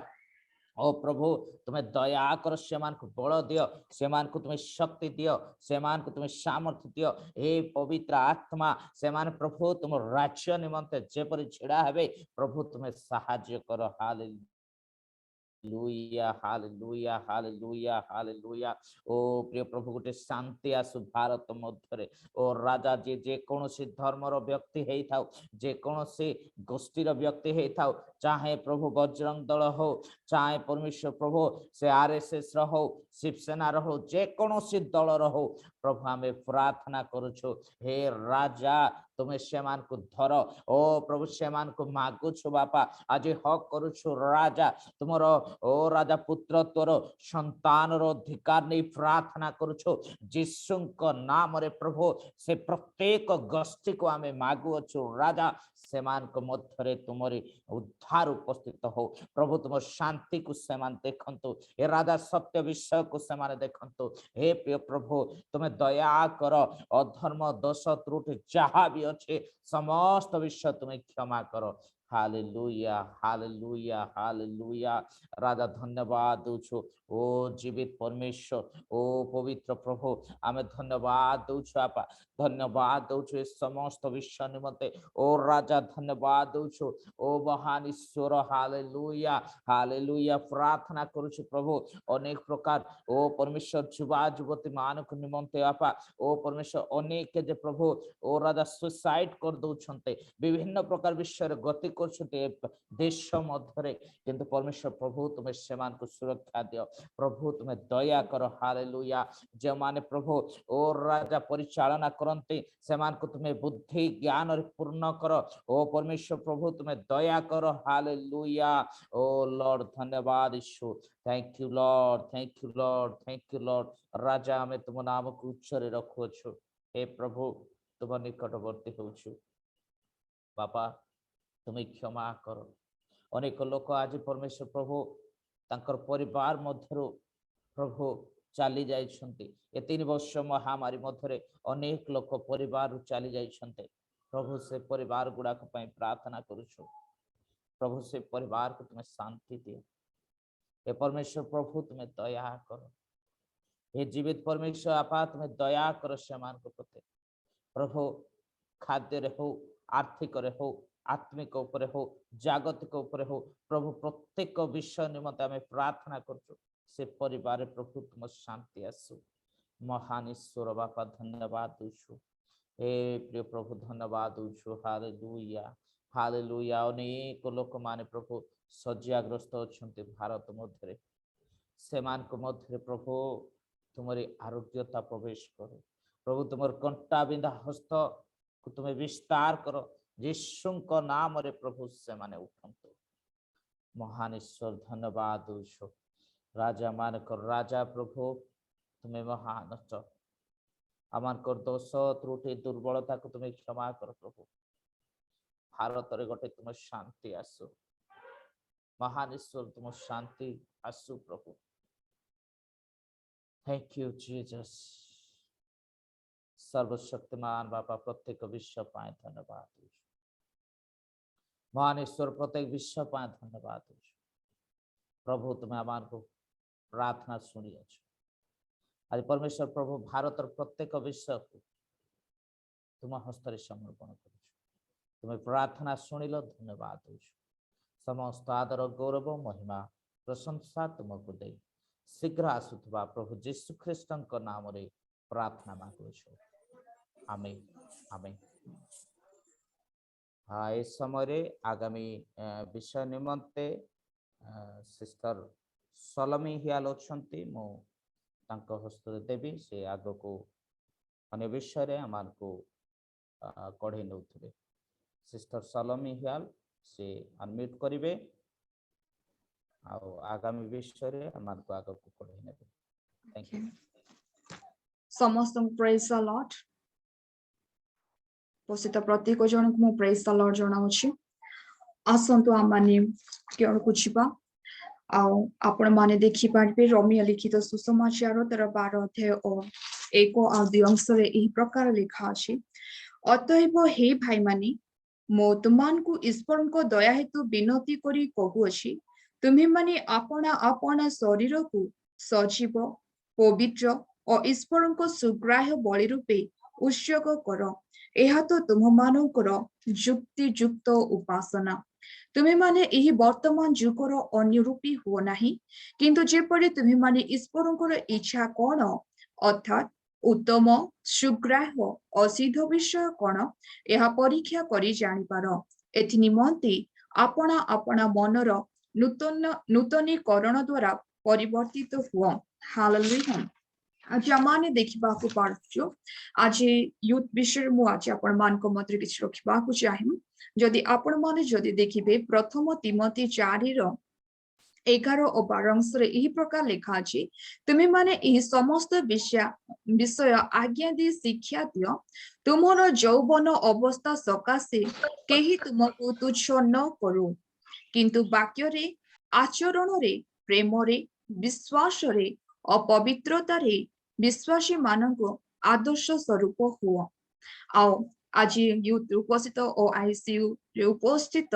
ओ प्रभु तुम्हें दया कर सेमान को बल दियो सेमान को तुम्हें शक्ति दियो सेमान को तुम्हें सामर्थ्य दियो हे पवित्र आत्मा सेमान प्रभु तुम राज्य निमंते जेपरि छिड़ा हेबे प्रभु तुम्हें सहाय्य करो हालेलुया हालेलुया हालेलुया हालेलुया ओ प्रिय प्रभु गोटे शांति आसु भारत मध्य रे ओ राजा जे कौन सी धर्मर व्यक्ति हेई थाउ जे कौन सी गोष्ठीर व्यक्ति हेई थाउ चाहे प्रभु बजरंग दल हो चाहे परमेश्वर प्रभु से आरएसएस रहो शिवसेना रहो जे कौन सी दल रहो प्रभु हमें प्रार्थना करूछु हे राजा तुम्हें सेमान को धर ओ प्रभु सेमान को मागुछु बापा आज हक करूछु राजा तुमर ओ राजा पुत्र तोर संतान रो अधिकार नहीं प्रार्थना करूछु यीशुଙ୍କ नाम रे प्रभु से प्रत्येक गोष्ठी को हमें मागुछु राजा सेमान को मध्य रे तुमरी उद्धार उपस्थित हो प्रभु तुम शांति को सेमान देखंतु हे राजा सत्य विषय को सेमान देखंतु हे प्रिय प्रभु तुम्हें दया कर अधर्म दोष त्रुटि जहाँ भी अच्छे समस्त विषय तुम्हें क्षमा करो हालेलुया हालेलुया हालेलुया राजा धन्यवाद दूछु ओ जीवित परमेश्वर ओ पवित्र प्रभु आमे धन्यवाद दूछु आपा धन्यवाद दूछु समस्त विश्व निमंते ओ राजा धन्यवाद दूछु ओ महान ईश्वर हालेलुया हालेलुया प्रार्थना करूछु प्रभु अनेक प्रकार ओ परमेश्वर युवा युवती मान को निमंते आपा ओ परमेश्वर अनेक जे प्रभु ओ राजा सुसाइड कर दउछन्ते विभिन्न प्रकार विषय गति देश मध्य किंतु परमेश्वर प्रभु तुम्हें सेमान को सुरक्षा दियो प्रभु तुम्हें दया करो हालेलुया जो माने प्रभु ओ राजा परिचालना करते सेमान को तुम्हें बुद्धि ज्ञान और पूर्ण करो ओ परमेश्वर प्रभु तुम्हें दया करो हालेलुया ओ लॉर्ड धन्यवाद यीशु thank you Lord thank you Lord thank you Lord राजा हमें तुम नाम को उच्चरे रखुछु हे प्रभु तुम निकटवर्ती होछु बापा तुम्हें क्षमा करो अनेक लोक आज परमेश्वर प्रभु तांकर परिवार मध्य प्रभु चली जाइछन्ते ए 3 वर्ष महामारी मध्य अनेक लोक परिवार चली जाइछन्ते प्रभु से परिवार गुड़ा को पई प्रार्थना करूछु प्रभु से परिवार को तुम्हें शांति दियो हे परमेश्वर प्रभु तुम्हें दया करो हे जीवित परमेश्वर आपा तुम्हें दया करो सेमान को प्रति प्रभु खाद्य रे हो आर्थिक रे हो आत्मिक उपरे हो जागतिक उपरे हो प्रभु प्रत्येक विषय निमंते आमे प्रार्थना करछु से परिवार प्रभु तुम शांति आसु महान ईश्वर बापा धन्यवाद दूछु हे प्रिय प्रभु धन्यवाद दूछु हालेलुया हालेलुया अनेक लोक माने प्रभु शଯ୍ୟାग्रस्त अछन्ते भारत मध्य सेमान को मध्य प्रभु तुम्हारी आरोग्यता प्रवेश करो प्रभु तुमर कंटा बिंदा हस्त को तुम्हें विस्तार करो यीशु को नाम रे प्रभु से माने उठंतु महान ईश्वर धन्यवाद दउछु राजा मान कर राजा प्रभु तुम्हें महान अछ आमान कर दोष त्रुटि दुर्बलता को तुम्हें क्षमा करो प्रभु भारत रे गोटे तुम शांति आसु महान ईश्वर तुम शांति आसु प्रभु थैंक यू जीसस सर्वशक्तिमान बापा प्रत्येक विश्व पाए धन्यवाद महान ईश्वर प्रत्येक विश्व पाए धन्यवाद प्रभु तुम्हें आमान को प्रार्थना सुनी अच्छ आज परमेश्वर प्रभु भारत प्रत्येक विषय को तुम हस्तर समर्पण कर तुम्हें प्रार्थना शुणिल धन्यवाद समस्त आदर गौरव महिमा प्रशंसा तुमको दे शीघ्र आसुवा प्रभु जीशु ख्रीष्ट नाम रे प्रार्थना मांगु आमेन आमेन हाँ इस समय आगामी विषय निमंते सिस्टर सलोमी हियाल अच्छी मु हस्त देवी से आग को अन्य विषय आम को कढ़े नौ सिस्टर सलोमी हियाल से अनम्यूट करेंगे आगामी विषय आम को आग को कढ़े ने थैंक यू समस्त प्रेज द लॉर्ड उपस्थित प्रत्येक जन को प्रेज द लॉर्ड जनाउछि आसंतु आम माने केण को छिबा आपण माने देखि पारबे रोमियो लिखित सुसमाचार 12 अध्याय और 1 और 2 अंश रे एही प्रकार लिखा अछि अतएव हे भाई माने मो तुमान को ईश्वर को दया हेतु विनती करी कहू अछि तुम्ही माने आपना आपना शरीर को सजीव पवित्र और ईश्वर को सुग्राह्य बलि रूपे उत्सर्ग कर एहा तो तुम मानकर जुक्ति युक्त उपासना तुम्हें माने यही वर्तमान जुगर अनुरूपी हो नहीं किंतु जेपरि तुम्हें माने ईश्वर इच्छा कौन अर्थात उत्तम सुग्राह्य असिद्ध विषय कौन यह परीक्षा करी जानिपार एथि निमंते आपना आपना मनर नूतनीकरण द्वारा परिवर्तित हुआ हालेलुया आज आम देखा पार्छु आज यूथ विषय मुझे आपण मान मध्य किसी रखा चाहे जदि आपण माने जदि देखिबे प्रथम तिमोथी 4:11 और 12 अंश रे एही प्रकार लिखा अछि तुमे माने एही समस्त विषय आज्ञा दे शिक्षा दियो तुमरो यौवन अवस्था सकाशे केही तुमको तुच्छ न करू किंतु वाक्य रे आचरण रे प्रेम रे विश्वास रे अपवित्रता रे विश्वासी माननको आदर्श स्वरूप हुआ आओ आज यूथ उपस्थित और आईसीयू उपस्थित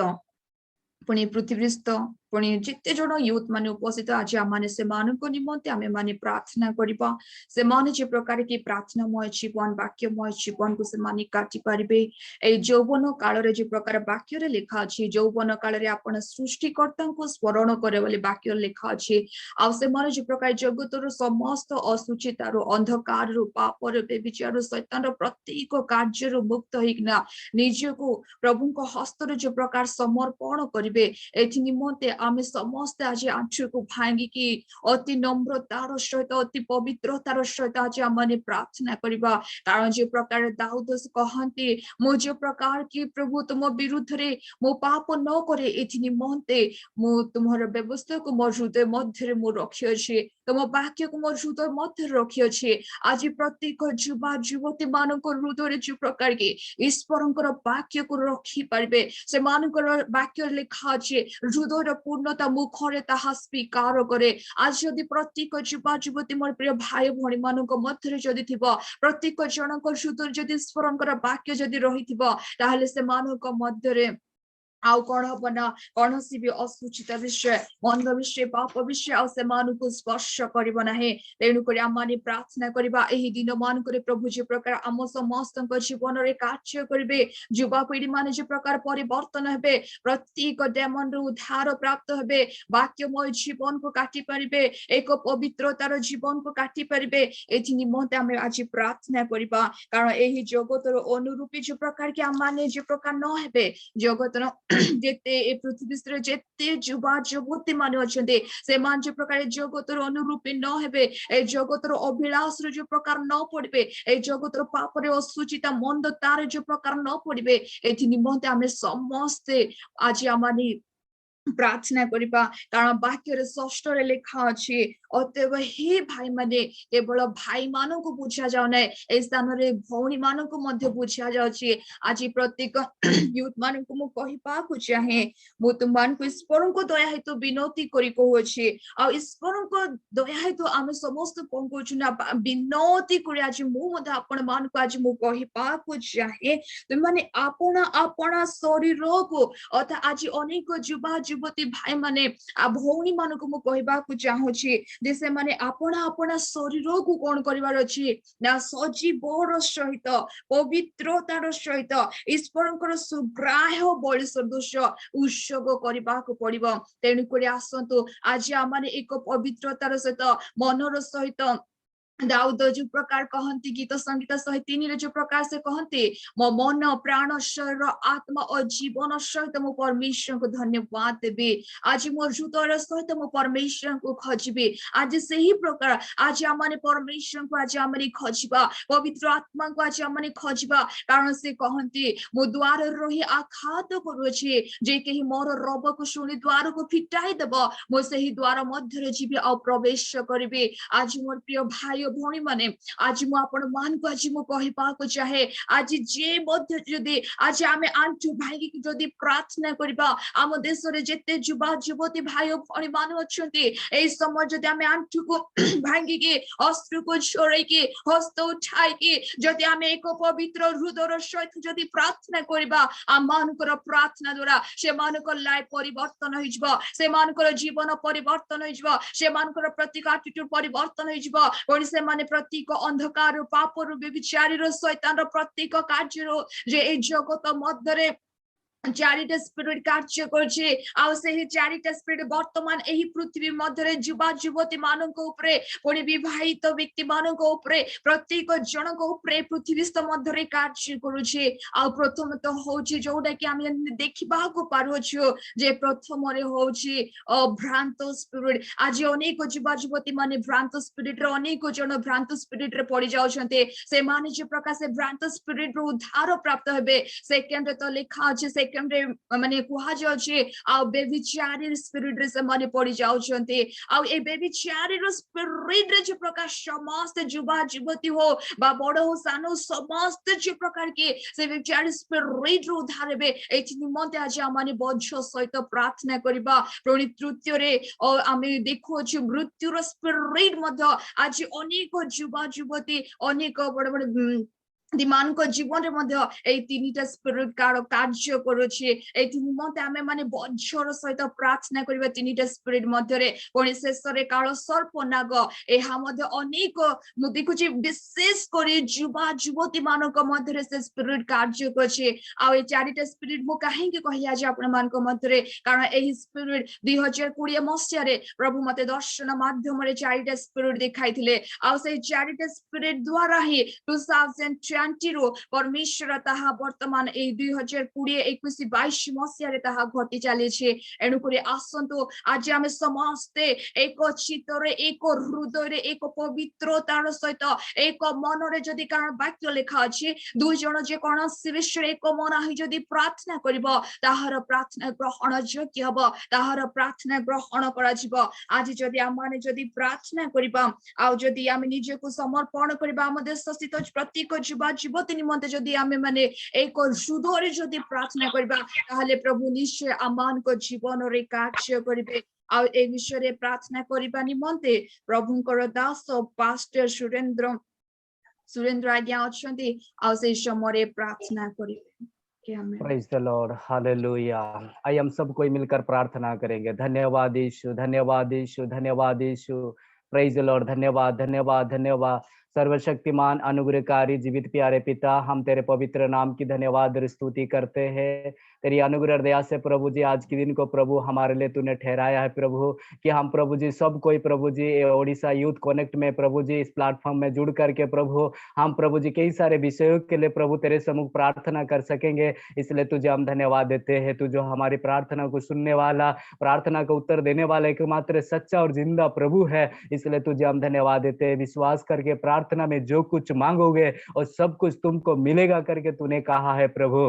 पुणी पृथ्वीस्थ पुणी जिते जन यूथ माने उपस्थित आज आम से निमंते आमे माने प्रार्थना करिबा से माने जे प्रकार की प्रार्थनामय जीवन वाक्यमय जीवन को से माने काटी पारिबे ए यौवन काल रे जे प्रकार वाक्य रे लिखा अछि यौवन काल रे आपण सृष्टिकर्ता को स्मरण करे बोली वाक्य लिखा अछि आ से माने जे प्रकार जगत रो समस्त असुचिता रो अंधकार रो पाप रो बेविचार रो शैतान रो प्रत्येक कार्य रो मुक्त होइना निज को प्रभु को हस्त रे जे प्रकार समर्पण करिबे एथि निमंते आमे समस्त आज आंचु को भांगी की अति नम्रतार सहित अति पवित्रतार सहित आज आमने प्रार्थना करिबा कारण जे प्रकार दाऊद कहंती मो जे प्रकार की प्रभु तुम विरुद्ध रे मो पाप न करे एथि निमंते मो तुमर व्यवस्था को मोर हृदय मध्य रे मो रखि अछि तुम वाक्य को मोर हृदय मध्य रखि अछि आज प्रत्येक युवा युवती मानक हृदय रे जे प्रकार की ईश्वरंकर वाक्य को रखि पारबे से मानकर वाक्य लिखा अछि हृदय पूर्णता मुखरे ताहा स्वीकार करे आज जदि प्रत्येक युवा युवती मोर प्रिय भाई भणी मानक मध्य जदि थिबो प्रत्येक जनक हृदय जदि ईश्वरंकर वाक्य जदि रहिथिबो ताहले से मानक मध्य रे आउ कौन हम ना कौन सी भी असुचित विषय मंद विषय पाप विषय आ से मानक स्पर्श करिबो नाही तेणुक आम प्रार्थना करबा एही दिन मानक प्रभु जे प्रकार आम समस्त जीवन रे कार्य करिबे युवा पीढ़ी माने जे प्रकार परिवर्तन हेबे प्रत्येक डेमन रो उद्धार प्राप्त हेबे वाक्यमय जीवन को काटी परिबे एक पवित्रतार जीवन को काटी परिबे एथि निमंते आमे आज प्रार्थना करबा कारण एही जगतर अनुरूपी जे प्रकार के आम माने जे प्रकार न हेबे जगतर जेते ए पृथ्वी स्तर जेते जुबा जुबती माने अछंते से मान जो प्रकार जगतर अनुरूपी न हेबे ए जगतर अभिलाष जो प्रकार न पड़बे ए जगतर पाप रे असुचिता मंद तार जो प्रकार न पड़बे एथि निमंते आमे समस्ते आज आमानी प्रार्थना करिबा कारण वाक्य रे षष्ठ रे लिखा अछि अतएव हे भाई माने केवल भाई मानन को बुझा जाउ नै ए स्थान रे भौणी मानन को मध्य बुझा जाउ छी आज प्रत्येक यूथ मानन को मु कहिबा को चाहे मु तुमान को ईश्वर को दया हेतु विनती करी कहू अछि आ ईश्वर को दया हेतु आमे समस्त कोन को छुना विनती करी आज मु मध्य आपण मान को आज मु कहिबा को चाहे तुम माने आपण शरीर को अथा आज अनेक जुबा युवती भाई माने आ भौणी मान को मु कहबा को चाहू छी जे से माने आपण शरीर को कोन करिवार अछि ना सजीवर सहित पवित्रतार सहित ईश्वरकर सुग्राह्य बलि सदृश उत्सर्ग करबा को पड़िबो तेनु करी आसंतु आज आमाने एक पवित्रतार सहित मनर सहित दाऊद जो प्रकार कहती गीत संगीत 103 रे जो प्रकार से कहते मो मन प्राण शरीर आत्मा और जीवन सहित मो परमेश्वर को धन्यवाद देबे आज मोर हृदय सहित मो परमेश्वर को खोजबे आज सही प्रकार आज आमाने परमेश्वर को आज आमाने खोजबा पवित्र आत्मा को आज आमाने खोजबा कारण से कहते मो द्वार रही आघात करूछे जे केही मोर रब को सुनी द्वार को फिटाई देब मो सही द्वार मध्य रे जीवे आ प्रवेश करिवे आज मोर प्रिय भाई भौणी माने आज मु आपण मान को आज मु कहिबा को चाहे आज जे मध्य जदी आज आमे आंटू भाई की जदी प्रार्थना करबा आम देश रे जेते जुबा जुवती भाई भौणी मान अछंती ए समय जदी आमे आंटू को भांगी के अस्त्र को छोड़े के हस्त उठाई के जदी आमे एक पवित्र हृदय सहित जदी प्रार्थना करबा आमानकर प्रार्थना द्वारा से मानकर लाइफ परिवर्तन होई जबो से मानकर जीवन परिवर्तन होई जबो से मानकर प्रत्येक एटीट्यूड परिवर्तन होई जबो से माने प्रत्येक अंधकार पाप व्यभिचारी शैतान प्रत्येक कार्य जे ए जगत मध्य चारिटा स्पिरिट कार्य करछे आ सेही चारिटा स्पिरिट वर्तमान एही पृथ्वी मध्य युवा युवती मानक उपरे पुणी विवाहित व्यक्ति मानक उपरे प्रत्येक जनक उपरे पृथ्वीस्थ मध्य कार्य करूछे आ प्रथम तो होछि जोडा कि आमे देखिबा को पारुछु जे प्रथम रे होछि भ्रांत स्पिरिट आज अनेक युवा युवती माने भ्रांत स्पिरिट रे अनेक जन भ्रांत स्पिरिट रे पड़ी जाउछन्ते से माने जे प्रकार से भ्रांत स्पिरिट रो उद्धार प्राप्त हेबे सेकंड तो लिखा अछि माने कुहा जाउछे आ बेविचारी स्पिरिट रे से माने पड़ी जाउछन्ते आ ए बेविचारी रो स्पिरिट रे जे प्रकार समस्त युवा युवती हो बा बड़ हो सानो समस्त जे प्रकार के से बेविचारी स्पिरिट रो उद्धार हेबे एथि निमंते आज आमाने बज्झ सहित प्रार्थना करबा प्रणि तृतीय रे आमे देखो छु मृत्यु रो स्पिरिट मध्य आज अनेक युवा युवती अनेक बड़ बड़ दिमान को जीवन रे मध्य ए तीनटा स्पिरिट कार्य करूछे एथि निमंते आमे माने बज्झर सहित प्रार्थना करबा तीनटा स्पिरिट मध्य रे पुणी शेष रे काल सर्प नाग एहा मध्य अनेक मु देखुची विशेष करे युवा युवती मानक मध्य रे से स्पिरिट कार्य करछे आ ए चारिटा स्पिरिट मु काहे के कहिया जे आपण मानक मध्य रे कारण एही स्पिरिट 2020 मसिया रे प्रभु मते दर्शन माध्यम रे चारिटा स्पिरिट देखाइथिले आ से चारिटा स्पिरिट द्वारा ही 2020 रो परमेश्वर ताहा वर्तमान ए 2020 21 22 मसिया रे ताहा घटी चले छे एनु करे आसंतो आज आमे समस्ते एक चित्त रे एक हृदय रे एक पवित्रतार सहित एक मन रे जदी कारण वाक्य लेखा अछि दुई जण जे कोन शिवेश्वर एक मन आहि जदी प्रार्थना करबो ताहार प्रार्थना ग्रहण योग्य हबो ताहार प्रार्थना ग्रहण करा जिवो आज जदी आमाने जदी प्रार्थना करबा आ जदी आमे निजे को समर्पण करबा हम देश स्थित प्रत्येक युवा युवती निमंते जदी आमे माने एक हृदय जदी प्रार्थना करबा ताहले प्रभु निश्चय आमान को जीवन रे कार्य करिवे आ ए विषय रे प्रार्थना करबा निमंते प्रभुंकर दास पास्टर सुरेंद्र आज्ञा अछंती आ से समय प्रार्थना करिवे। Praise the Lord, Hallelujah. आइए हम सब कोई मिलकर प्रार्थना करेंगे। धन्यवाद यीशु, धन्यवाद यीशु, धन्यवाद यीशु। Praise the Lord, धन्यवाद धन्यवाद धन्यवाद। सर्वशक्तिमान अनुग्रहकारी जीवित प्यारे पिता, हम तेरे पवित्र नाम की धन्यवाद और स्तुति करते हैं। तेरी अनुग्रह दया से प्रभु जी आज के दिन को प्रभु हमारे लिए तूने ठहराया है प्रभु, कि हम प्रभु जी सब कोई प्रभु जी ओडिशा यूथ कनेक्ट में प्रभु जी इस प्लेटफॉर्म में जुड़ करके प्रभु हम प्रभु जी कई सारे विषयों के लिए प्रभु तेरे सम्मुख प्रार्थना कर सकेंगे। इसलिए तुझे हम धन्यवाद देते हैं, तू जो हमारी प्रार्थना को सुनने वाला, प्रार्थना का उत्तर देने वाला एकमात्र सच्चा और जिंदा प्रभु है। इसलिए तुझे हम धन्यवाद देते हैं। विश्वास करके प्रार्थना में जो कुछ मांगोगे और सब कुछ तुमको मिलेगा करके तूने कहा है प्रभु।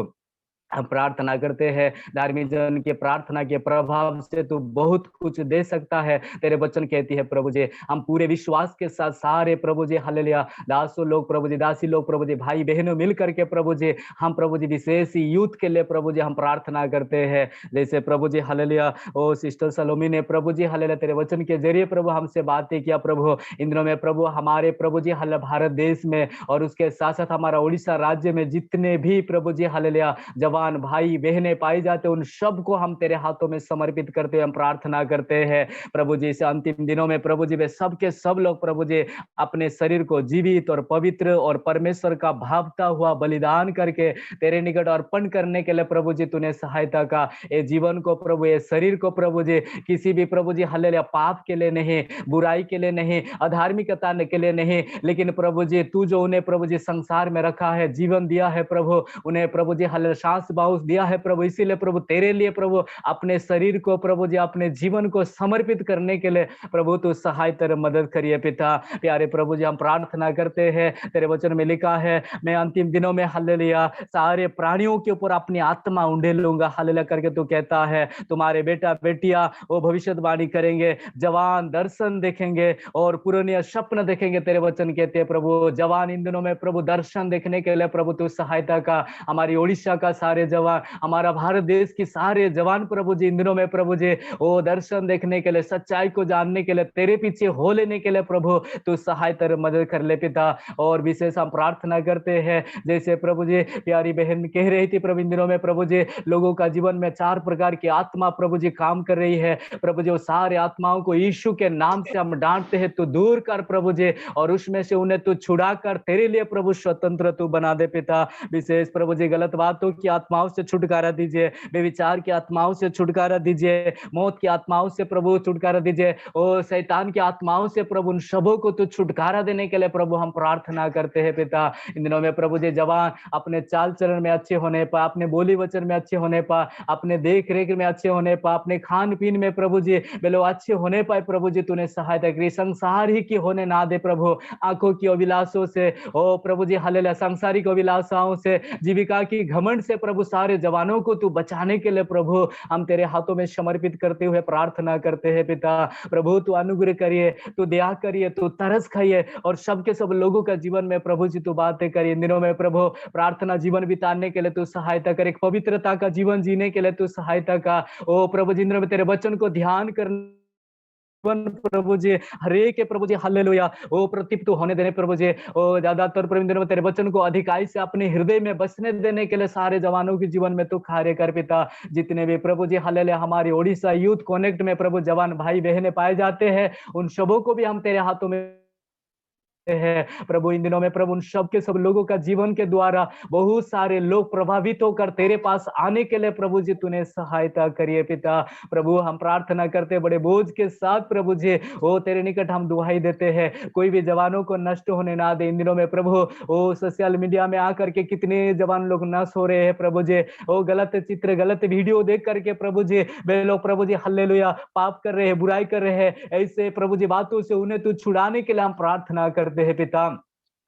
हम प्रार्थना करते हैं धार्मिक जन के प्रार्थना के प्रभाव से तू बहुत कुछ दे सकता है। तेरे वचन कहती है प्रभु जी, हम पूरे विश्वास के साथ सारे प्रभु जी हालेलुया दासों लोग प्रभु जी, दासी लोग प्रभु जी, भाई बहनों मिल करके प्रभु जी हम प्रभु जी विशेष यूथ के लिए प्रभु जी हम प्रार्थना करते हैं। जैसे प्रभु जी हालेलुया ओ सिस्टर सलोमी ने प्रभु जी हालेलुया तेरे वचन के जरिए प्रभु हमसे बातें किया प्रभु। इन दिनों में प्रभु हमारे प्रभु जी हालेलुया भारत देश में और उसके साथ साथ हमारा उड़ीसा राज्य में जितने भी प्रभु जी हालेलुया जवान भाई बहनें पाई जाते उन सब को हम तेरे हाथों में समर्पित करते हुए हम प्रार्थना करते हैं प्रभु जी। इस अंतिम दिनों में प्रभु जी वे सब के सब लोग प्रभु जी अपने शरीर को जीवित और पवित्र और परमेश्वर का भावता हुआ बलिदान करके तेरे निकट अर्पण करने के लिए प्रभु जी तूने सहायता का। ये जीवन को प्रभु, ये शरीर को प्रभु जी किसी भी प्रभु जी हालेलुया पाप के लिए नहीं, बुराई के लिए नहीं, अधार्मिकता के लिए नहीं, लेकिन प्रभु जी तू जो उन्हें प्रभु जी संसार में रखा है, जीवन दिया है प्रभु, उन्हें प्रभु जी हालेलुया सांस बाउस दिया है प्रभु। इसीलिए प्रभु तेरे लिए प्रभु अपने शरीर को प्रभु जी अपने जीवन को समर्पित करने के लिए प्रभु तू सहायता मदद करिए पिता। प्यारे प्रभु जी हम प्रार्थना करते हैं, तेरे वचन में लिखा है मैं अंतिम दिनों में हालेलुया सारे प्राणियों के ऊपर अपनी आत्मा उंडेलूंगा हालेलुया करके तू कहता है। तुम्हारे बेटा बेटियां वो भविष्यवाणी करेंगे, जवान दर्शन देखेंगे और पुराने स्वप्न देखेंगे। तेरे वचन कहते हैं प्रभु जवान इन दिनों में प्रभु दर्शन देखने के लिए प्रभु तू सहायता का। हमारी ओडिशा का सारे जवान, हमारा भारत देश की सारे जवान प्रभु जी इन दिनों में प्रभु जी वो दर्शन देखने के लिए, सच्चाई को जानने के लिए, तेरे पीछे हो लेने के लिए प्रभु तू सहायता मदद कर ले पिता। और विशेष हम प्रार्थना करते हैं जैसे प्रभु जी प्यारी बहन कह रही थी प्रभु इन दिनों में प्रभु जी लोगों का जीवन में 4 प्रकार की आत्मा प्रभु जी काम कर रही है प्रभु जी। वो सारे आत्माओं को यीशु के नाम से हम डांटते हैं, तू दूर कर प्रभु जी और उसमें से उन्हें तू छुड़ा कर तेरे लिए प्रभु स्वतंत्र तू बना दे पिता। विशेष प्रभु जी गलत बातों की आत्माओं से छुटकारा दीजिए, बेविचार की आत्माओं से छुटकारा दीजिए, मौत की आत्माओं से प्रभु छुटकारा दीजिए और शैतान की आत्माओं से प्रभु उन सबों को तू छुटकारा देने के लिए प्रभु हम प्रार्थना करते हैं पिता। इन दिनों में प्रभु जी जवान अपने चाल चलन में अच्छे होने पा, अपने बोली वचन में अच्छे होने पा, अपने देख रेख में अच्छे होने पा, अपने खान पीन में प्रभु जी वे लोग अच्छे होने पाए प्रभु जी तूने सहायता करी। संसार ही की होने ना दे प्रभु, आंखों की अभिलाषों से ओ प्रभु जी हालेलुया सांसारिक अभिलाषाओं से, जीविका की घमंड से प्रभु सारे जवानों को तू बचाने के लिए प्रभु हम तेरे हाथों में समर्पित करते हुए प्रार्थना करते हैं पिता। प्रभु तू अनुग्रह करिए, तू दया करिए, तू तरस खाइए और सबके सब लोगों का जीवन में प्रभु जी तू बातें करिए। इन दिनों में प्रभु प्रार्थना जीवन बिताने के लिए तू सहायता कर, एक पवित्रता का जीवन जीने के लिए तू सहायता का। ओ प्रभु जी इन दिनों में तेरे वचन को ध्यान करने प्रभु जी हरे के प्रभु जी हालेलुया ओ प्रतिप्त होने देने प्रभु जी ओ ज्यादातर प्रभु इन दिनों में तेरे वचन को अधिकाई से अपने हृदय में बसने देने के लिए सारे जवानों के जीवन में तू कार्य कर पिता। जितने भी प्रभु जी हालेलुया हमारी ओडिशा यूथ कनेक्ट में प्रभु जवान भाई बहनें पाए जाते हैं उन सबों को भी हम तेरे हाथों में है प्रभु। इन दिनों में प्रभु उन सब के सब लोगों का जीवन के द्वारा बहुत सारे लोग प्रभावित होकर तेरे पास आने के लिए प्रभु जी तूने सहायता करिए पिता। प्रभु हम प्रार्थना करते बड़े बोझ के साथ प्रभु जी ओ तेरे निकट हम दुहाई देते हैं, कोई भी जवानों को नष्ट होने ना दे। इन दिनों में प्रभु ओ सोशल मीडिया में आकर के कितने जवान लोग नष्ट हो रहे हैं प्रभु जी, ओ गलत चित्र गलत वीडियो देख करके प्रभु जी वे लोग प्रभु जी हालेलुया पाप कर रहे हैं, बुराई कर रहे हैं। ऐसे प्रभु जी बातों से उन्हें तू छुड़ाने के लिए हम प्रार्थना करते है पिता।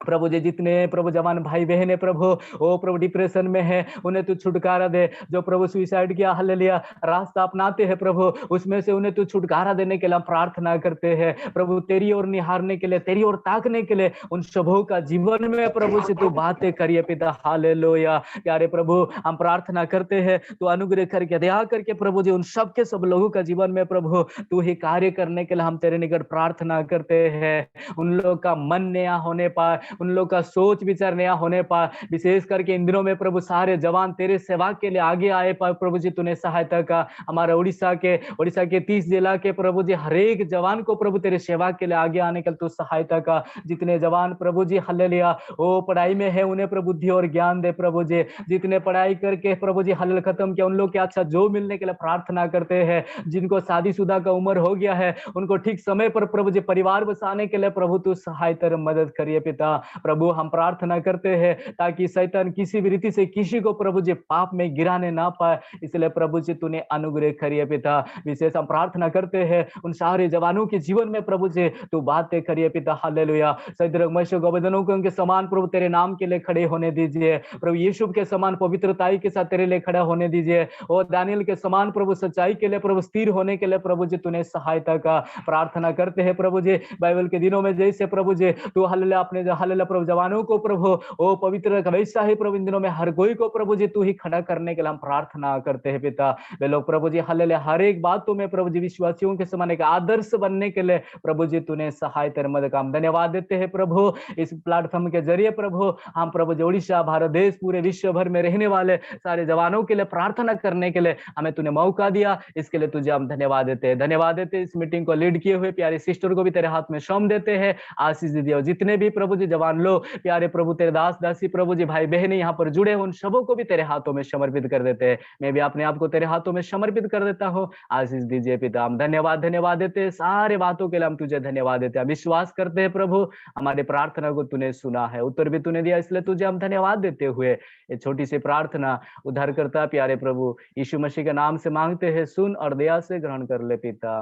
प्रभु जी जितने प्रभु जवान भाई बहन है प्रभु ओ प्रभु डिप्रेशन में है उन्हें तू छुटकारा दे, जो प्रभु सुसाइड किया हालेलुया रास्ता अपनाते हैं प्रभु उसमें से उन्हें तू छुटकारा देने के लिए हम प्रार्थना करते हैं प्रभु। तेरी ओर निहारने के लिए, तेरी ओर ताकने के लिए उन सबों का जीवन में प्रभु से तू बातें करिए पिता हालेलुया। प्यारे प्रभु हम प्रार्थना करते हैं तू अनुग्रह करके दया करके प्रभु जी उन सब के सब लोगों का जीवन में प्रभु तू ही कार्य करने के लिए हम तेरे निकट प्रार्थना करते हैं। उन लोगों का मन नया होने पाए, उन लोग का सोच विचार नया होने पाए। विशेष करके इन दिनों में प्रभु सारे जवान तेरे सेवा के लिए आगे आए पाए प्रभु जी, तूने सहायता का। हमारे उड़ीसा के 30 जिला के प्रभु जी हर एक जवान को प्रभु तेरे सेवा के लिए आगे आने के लिए तू सहायता का। जितने जवान प्रभु जी हालेलुया वो पढ़ाई में है उन्हें प्रभु बुद्धि और ज्ञान दे प्रभु जी। जितने पढ़ाई करके प्रभु जी हालेलुया खत्म किया उन लोग के अच्छा जो मिलने के लिए प्रार्थना करते हैं। जिनको शादीशुदा का उम्र हो गया है उनको ठीक समय पर प्रभु जी परिवार बसाने के लिए प्रभु तू सहायता मदद करिए पिता। प्रभु हम प्रार्थना करते हैं ताकि शैतान किसी भी रीति से किसी को प्रभु जी पाप में गिराने ना पाए, इसलिए प्रभु जी तूने अनुग्रह करिए पिता। विशेष हम प्रार्थना करते हैं उन सारे जवानों के जीवन में प्रभु जी तू बातें करिए पिता। हालेलुया सैद्रक मेशक अबेदनगो के समान प्रभु तेरे नाम के लिए खड़े होने दीजिए प्रभु। यीशु के समान पवित्रताई के साथ तेरे लिए खड़ा होने दीजिए और दानियल के समान प्रभु सच्चाई के लिए प्रभु स्थिर होने के लिए प्रभु जी तूने सहायता का। प्रार्थना करते हैं प्रभु जी बाइबल के दिनों में जैसे प्रभु जी तू हालेलुया अपने हालेलुया प्रभु जवानों को प्रभु ओ पवित्र वैसा ही प्रभु इन दिनों में हर कोई को प्रभु जी तू ही खड़ा करने के लिए हम प्रार्थना करते हैं पिता। वे लोग प्रभु जी हालेलुया हर एक बातों में प्रभु जी विश्वासियों के समान एक आदर्श बनने के लिए प्रभु जी तूने सहायता मदद का हम धन्यवाद देते हैं प्रभु। इस प्लेटफॉर्म के जरिए प्रभु हम प्रभु जी उड़ीसा भारत देश पूरे विश्व भर में रहने वाले सारे जवानों के लिए प्रार्थना करने के लिए हमें तूने मौका दिया, इसके लिए तुझे हम धन्यवाद देते हैं। धन्यवाद देते हैं इस मीटिंग को लीड किए हुए प्यारे सिस्टर को भी तेरे हाथ में सौंप देते हैं। आशीष दीजिए और जितने भी प्रभु जी जवान लोग प्यारे प्रभु तेरे दास दासी प्रभु जी भाई बहन यहाँ पर जुड़े उन सबों को भी तेरे हाथों में समर्पित कर देते हैं। मैं भी अपने आप को तेरे हाथों में समर्पित कर देता हूँ। आशीष दीजिए पिता। हम धन्यवाद देते हैं सारे बातों के लिए हम तुझे धन्यवाद देते हैं। विश्वास करते हैं प्रभु हमारे प्रार्थना को तूने सुना है, उत्तर भी तूने दिया, इसलिए तुझे हम धन्यवाद देते हुए ये छोटी सी प्रार्थना उद्धारकर्ता प्यारे प्रभु यीशु मसीह के नाम से मांगते हैं, सुन और दया से ग्रहण कर ले पिता।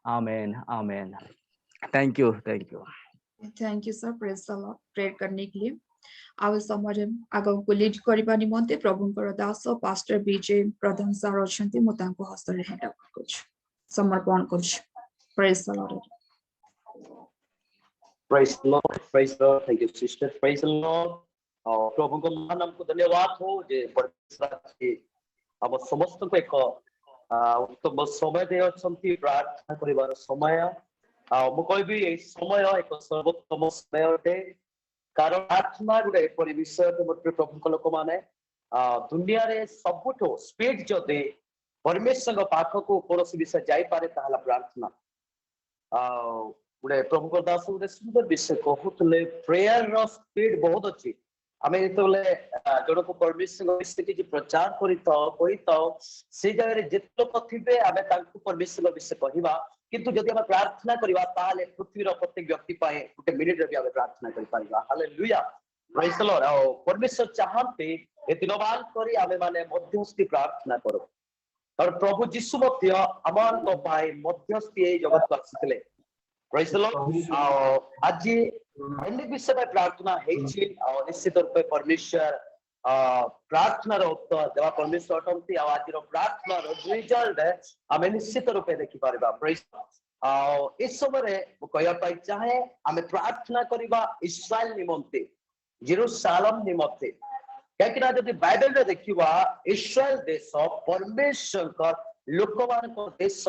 Amen amen. Thank you thank you sir. Praise the Lord. Prayer करने के लिए आव समय आगम को लीड करबा निमंते प्रभुंकर दास पास्टर विजय प्रधान सर अछंती मु तांको हस्ତରେ हैंड अप करूछ समर्पण करूछ। Praise the Lord. Praise the Lord, praise the Lord. Thank you sister, praise the Lord. प्रभु को महान हमको धन्यवाद हो जे परमेश्वर के हम समस्त को एक उत्तम समय दे अछंती प्रार्थना करिवार समय। मु कहबी ए समय एक सर्वोत्तम समय अटे, कारण प्रार्थना गुडे एपरि विषय मते प्रभु को लोक माने दुनिया रे सबुठो स्पीड जदे परमेश्वर पाख को कोनोसी विषय जाई पारे ताला प्रार्थना। गुडे प्रभु को दास गुडे सुंदर विषय कहूतले प्रेयर रो स्पीड बहुत अछि। आमे जेतले जण को परमेश्वर विषय की प्रचार करिताओ से जगह रे जेतो कथिबे आमे तांको परमेश्वर विषय कहिबा, किंतु जदि हम प्रार्थना करिबा ताले पृथ्वी रो प्रत्येक व्यक्ति पाए गुटे मिनिट रे भी आमे प्रार्थना करि Paribas. Hallelujah praise the Lord. परमेश्वर चाहते ए दिनवान करी आमे माने मध्यस्थी प्रार्थना करो और प्रभु यीशु मध्य अमान को पाए मध्यस्थी ए जगत को आसीले। Praise the Lord. आज अनेक विषय में प्रार्थना हेछि और निश्चित रूप से परमेश्वर प्रार्थना रो उत्तर देवा परमेश्वर अटंती आज रो प्रार्थना रो रिजल्ट हमें निश्चित रूप से देखि पारिबा। प्रेज इस समय रे कहया पाई चाहे हमें प्रार्थना करिबा इस्राएल निमंते जेरूशलेम निमंते, काहे कि जदि बाइबल रे देखिबा इस्राएल देश परमेश्वर का लोकमान को देश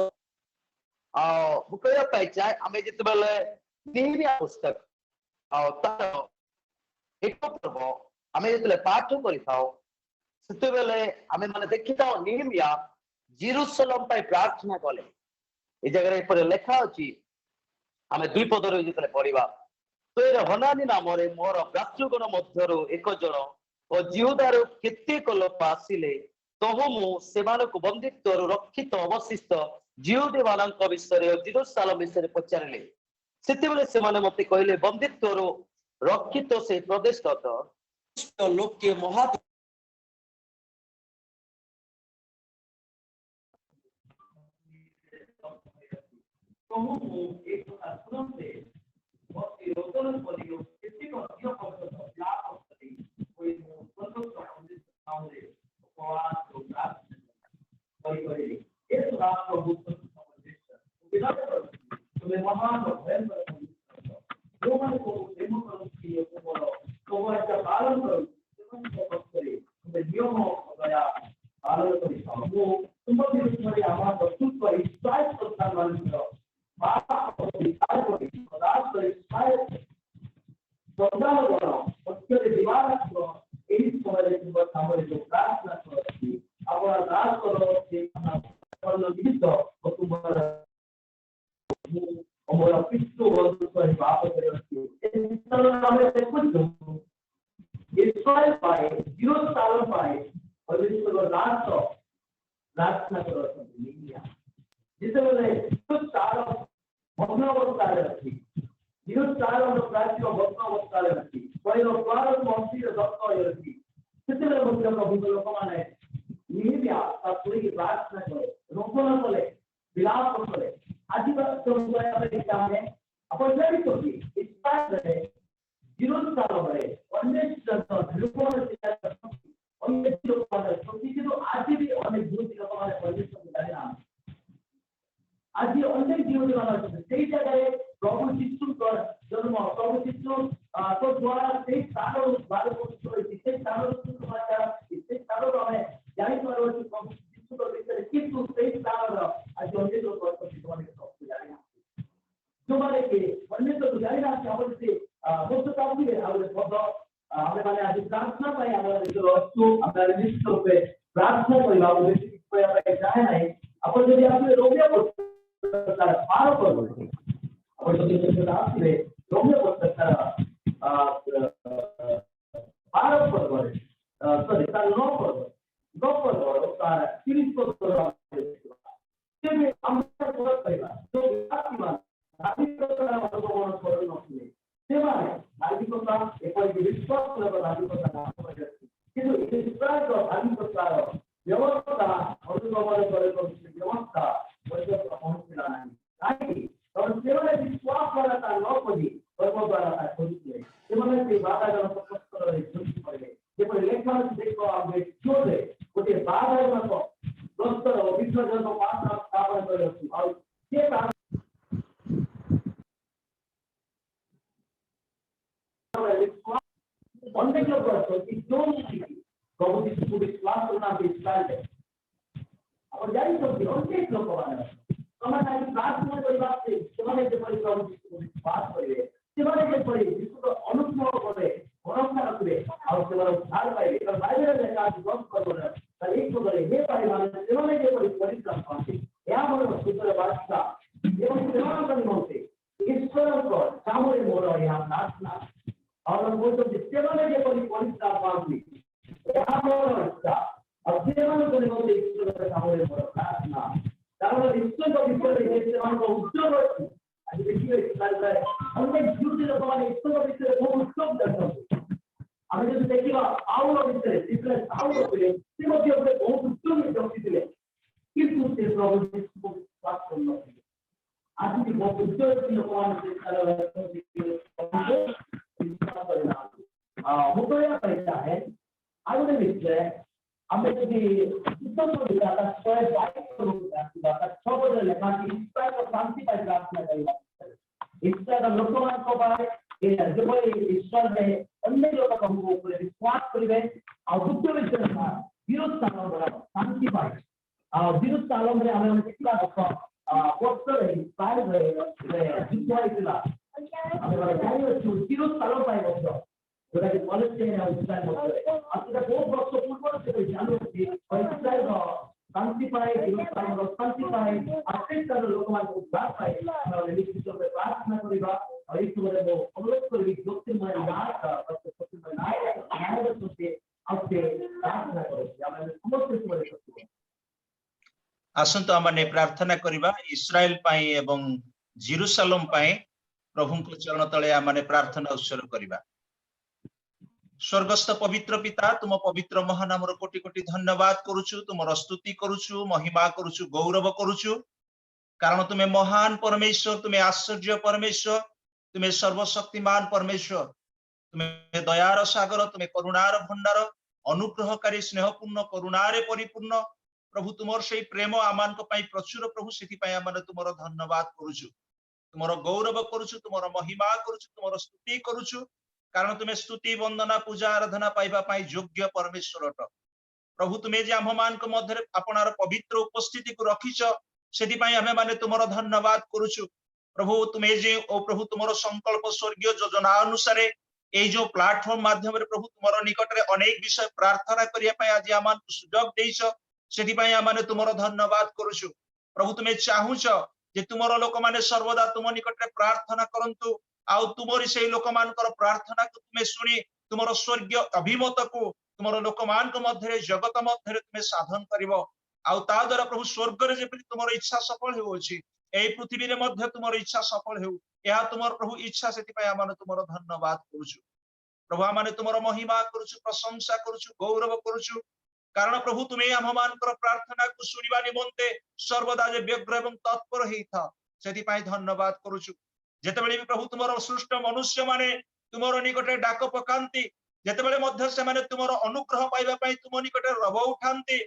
कहया पाई चाहे हमें जितबेले नेहमिया पुस्तक एक पर्व आमे जेतले पाठ करिताओ सेते बेले आमे माने देखिताओ नेहमिया जेरूशलेम पाई प्रार्थना कले। ए जगह रे पर लेखा अछि आमे दुई पद रे जेतले पढिबा तोर हनानी नाम रे मोर भ्रातृगण मध्यरु एक जण ओ जिहुदारु केतेक लोक आसिले तहु मु सेमानकु बंदित्वरु रक्षित अवशिष्ट जिहुदी मानक विषय जेरूशलेम विषय पचारिले। सेते बेले से माने मते कहले बंदित्वरु रक्षित से प्रदेश लोक के महा हमें देखो इस्राएल पाए जेरूशलेम पाए और इसको प्रार्थना करो जिसमें कुछ सालों भग्नावस्था रखी जेरूशलेम प्राचीन भग्नावस्था रखी कोई द्वार मंदिर दत्त रखी कितने लोग माने निहित्या तत्व की प्रार्थना करे रोपण करे विलाप करे आदिवासी समुदाय में अपन जारी करी इस्राएल रे जेरूशलेम रे अन्य लोगों से अन्य लोगों ने तो आज भी अनेक दूसरे लोगों ने परमेश्वर को जाना आज अन्य जीवन में सही जगह प्रभु यीशु का जन्म प्रभु यीशु तो द्वारा से सारों बारे को इससे सारों समाचार इससे सारों हमें जाने वालों की प्रभु यीशु को विषय किंतु से सारों आज अन्य लोग को सिखाने का जाना जो माने कि अन्य तो जाना कि हम से बहुत काफी है और बहुत हमें माने आज प्रार्थना पाए हमारे जो वस्तु हमारे निश्चित पे प्रार्थना परिवार में कोई हमें चाहे नहीं अपन यदि आपने रोमियो को पार कर और जो कि आपने रोमियो को पार कर सॉरी तार नो कर तार सीरीज को जब हम बात करेगा तो आपकी बात आपकी तो वो छोड़ नहीं सेवा है धार्मिकता एक विश्वास लेवल धार्मिकता किंतु इस्राएल का धार्मिकता व्यवस्था और व्यवस्था पहुंचना नहीं और केवल विश्वास वाला था लोग कर्म द्वारा था खोजिए केवल से बाधा का स्पष्ट करे झूठ पड़े केवल लेखन देखो आप क्यों दे कोई बाधा का तो दोस्तों विश्वास का पात्र स्थापन करे और ये अनेक लोग कि जो प्रभु यीशु को विश्वास करना विश्वास है और जारी करते अनेक लोग माने समाज की प्रार्थना करबा से ସେମାନେ ଯେପରି ପ୍ରଭୁ ଯୀଶୁକୁ ବିଶ୍ୱାସ କରିବେ ସେମାନେ ଯେପରି ଯୀଶୁର ଅନୁଭବ କରିବେ ଭରସା ରଖିବେ ଆଉ ସେମାନେ ଉଦ୍ଧାର ପାଇବେ ଏବଂ ବାଇବେଲରେ ଲେଖା ଅଛି ଗପ କରିବେ ତାହେଲେ ଏଇ ପ୍ରକାରେ हे ପରିମାଣ ସେମାନେ ଯେପରି ପରିଶ୍ରମ କରନ୍ତି ଏହା ଆମର ସୁନ୍ଦର ବାର୍ତ୍ତା ଏବଂ ସେମାନଙ୍କ ନିମନ୍ତେ ଈଶ୍ୱରଙ୍କ ନାମରେ ମୋର ଏହା ପ୍ରାର୍ଥନା और वो तो जिससे जेपरी परिश्रम पाती ଏହା ମୋର ଇଚ୍ଛା ଆଉ ସେମାନଙ୍କ ନିମନ୍ତେ ଈଶ୍ୱରଙ୍କ ନାମରେ ମୋର ପ୍ରାର୍ଥନା କାରଣ ଈଶ୍ୱରଙ୍କ ବିଷୟରେ ସେମାନଙ୍କ ଉତ୍ସବ ଅଛି ଆଜି ଦେଖିବେ ଇସ୍ରାଏଲରେ ଅନେକ ଯୁଦ୍ଧ ଲୋକମାନେ ଈଶ୍ୱର ବିଷୟରେ ବହୁତ ଉତ୍ସବ ଦେଖନ୍ତି ଆମେ ଯଦି ଦେଖିବା ପାଉଲ ବିଷୟରେ ଇସ୍ରାଏଲ ପାଉଲ ଥିଲେ ସେ ମଧ୍ୟ ଗୋଟେ ବହୁତ ଉତ୍ସବ ବ୍ୟକ୍ତି ଥିଲେ କିନ୍ତୁ ସେ ପ୍ରଭୁ ଯୀଶୁକୁ ବିଶ୍ୱାସ କରୁନଥିଲେ ଆଜି ବି ବହୁତ ଉତ୍ସବ ଲୋକମାନେ मुद्दा पैसा है आगे विषय हमें यदि उत्तर को दिखाता स्वयं बात छह बजे लेखा की इस्राएल को शांति पर प्रार्थना करेगा इस्राएल लोकमान को बारे ये जब इस्राएल में अन्य लोग को हमको ऊपर विश्वास करिवे और दूसरे विषय था जेरूशलेम बड़ा शांति पाए और जेरूशलेम में हमें कितना पोस्टर है इस्राएल में जितना इतना हमें बताइए जेरूशलेम पाए बच्चों जोटा कि पॉलिस्टाइन और इस्राएल मध्य आज बहुत वर्ष पूर्व से जानू कि इस्राएल का शांति पाए जेरूशलेम का शांति पाए अत्यंत लोकमान को उद्धार पाए हमें निश्चित रूप से प्रार्थना करिबा और इस बारे में अनुरोध करी ज्योतिर्मय न्याय का ज्योतिर्मय न्याय से आपसे प्रार्थना करो हमें समस्त बारे में आसंतो हमने प्रार्थना करिबा इस्राएल पाए एवं जेरूशलेम पाए प्रभु को चरण तले हमने प्रार्थना उत्सर्ग करिबा स्वर्गस्थ पवित्र पिता तुम पवित्र महानाम कोटि कोटि धन्यवाद करुछु तुम स्तुति करुछु महिमा करुछु गौरव करुछु कारण तुम्हें महान परमेश्वर तुम्हें आश्चर्य परमेश्वर तुम्हें सर्वशक्तिमान परमेश्वर तुम्हें दयार सागर तुम्हें करुणार भंडार अनुग्रहकारी स्नेहपूर्ण करुणारे परिपूर्ण प्रभु तुमर से प्रेम आमान प्रचुर प्रभु से तुमर धन्यवाद करुछु तुमर गौरव करुछु तुमर महिमा करुछु तुमर स्तुति करुछु कारण तुम्हें स्तुति वंदना पूजा आराधना पाइबा योग्य परमेश्वर अट प्रभु तुम्हें जे आम मान मध्य आपणार पवित्र उपस्थिति को रखिच से आमे माने तुमर धन्यवाद करुछु प्रभु तुम्हें जे ओ प्रभु तुमर संकल्प स्वर्गीय योजना अनुसार ये जो प्लाटफॉर्म माध्यम प्रभु तुमर निकट में अनेक विषय प्रार्थना करने आज आम सुजोग देइछ से आमे तुमर धन्यवाद करुछु प्रभु तुम्हें चाहूच जे तुमर लोक माने सर्वदा तुम निकट में प्रार्थना करंतु आउ तुमरी से लोक मानकर प्रार्थना को तुम्हें सुनी तुमर स्वर्गीय अभिमत को तुमर लोक मान मध्य जगत मध्य तुम्हें साधन करिवो आउ ता द्वारा प्रभु स्वर्ग रे जेपरि तुमर इच्छा सफल होउछि एई पृथ्वी रे मध्य तुमर इच्छा सफल हेउ या तुमर प्रभु इच्छा सेति पय आमान तुमर धन्यवाद करूछु प्रभु आमाने तुमर महिमा करूछु प्रशंसा करूछु गौरव करूछु कारण प्रभु तुम्हें आम मानकर प्रार्थना को सुनिबा निमंते सर्वदा जे व्यग्र एवं तत्पर हेइथा सेति पय धन्यवाद करूछु जेतेबेले भी प्रभु तुमर सृष्ट मनुष्य माने तुमर निकटे डाक पकांती जेतेबेले मध्य से माने तुमर अनुग्रह पाइबा पय तुम निकटे रब उठांती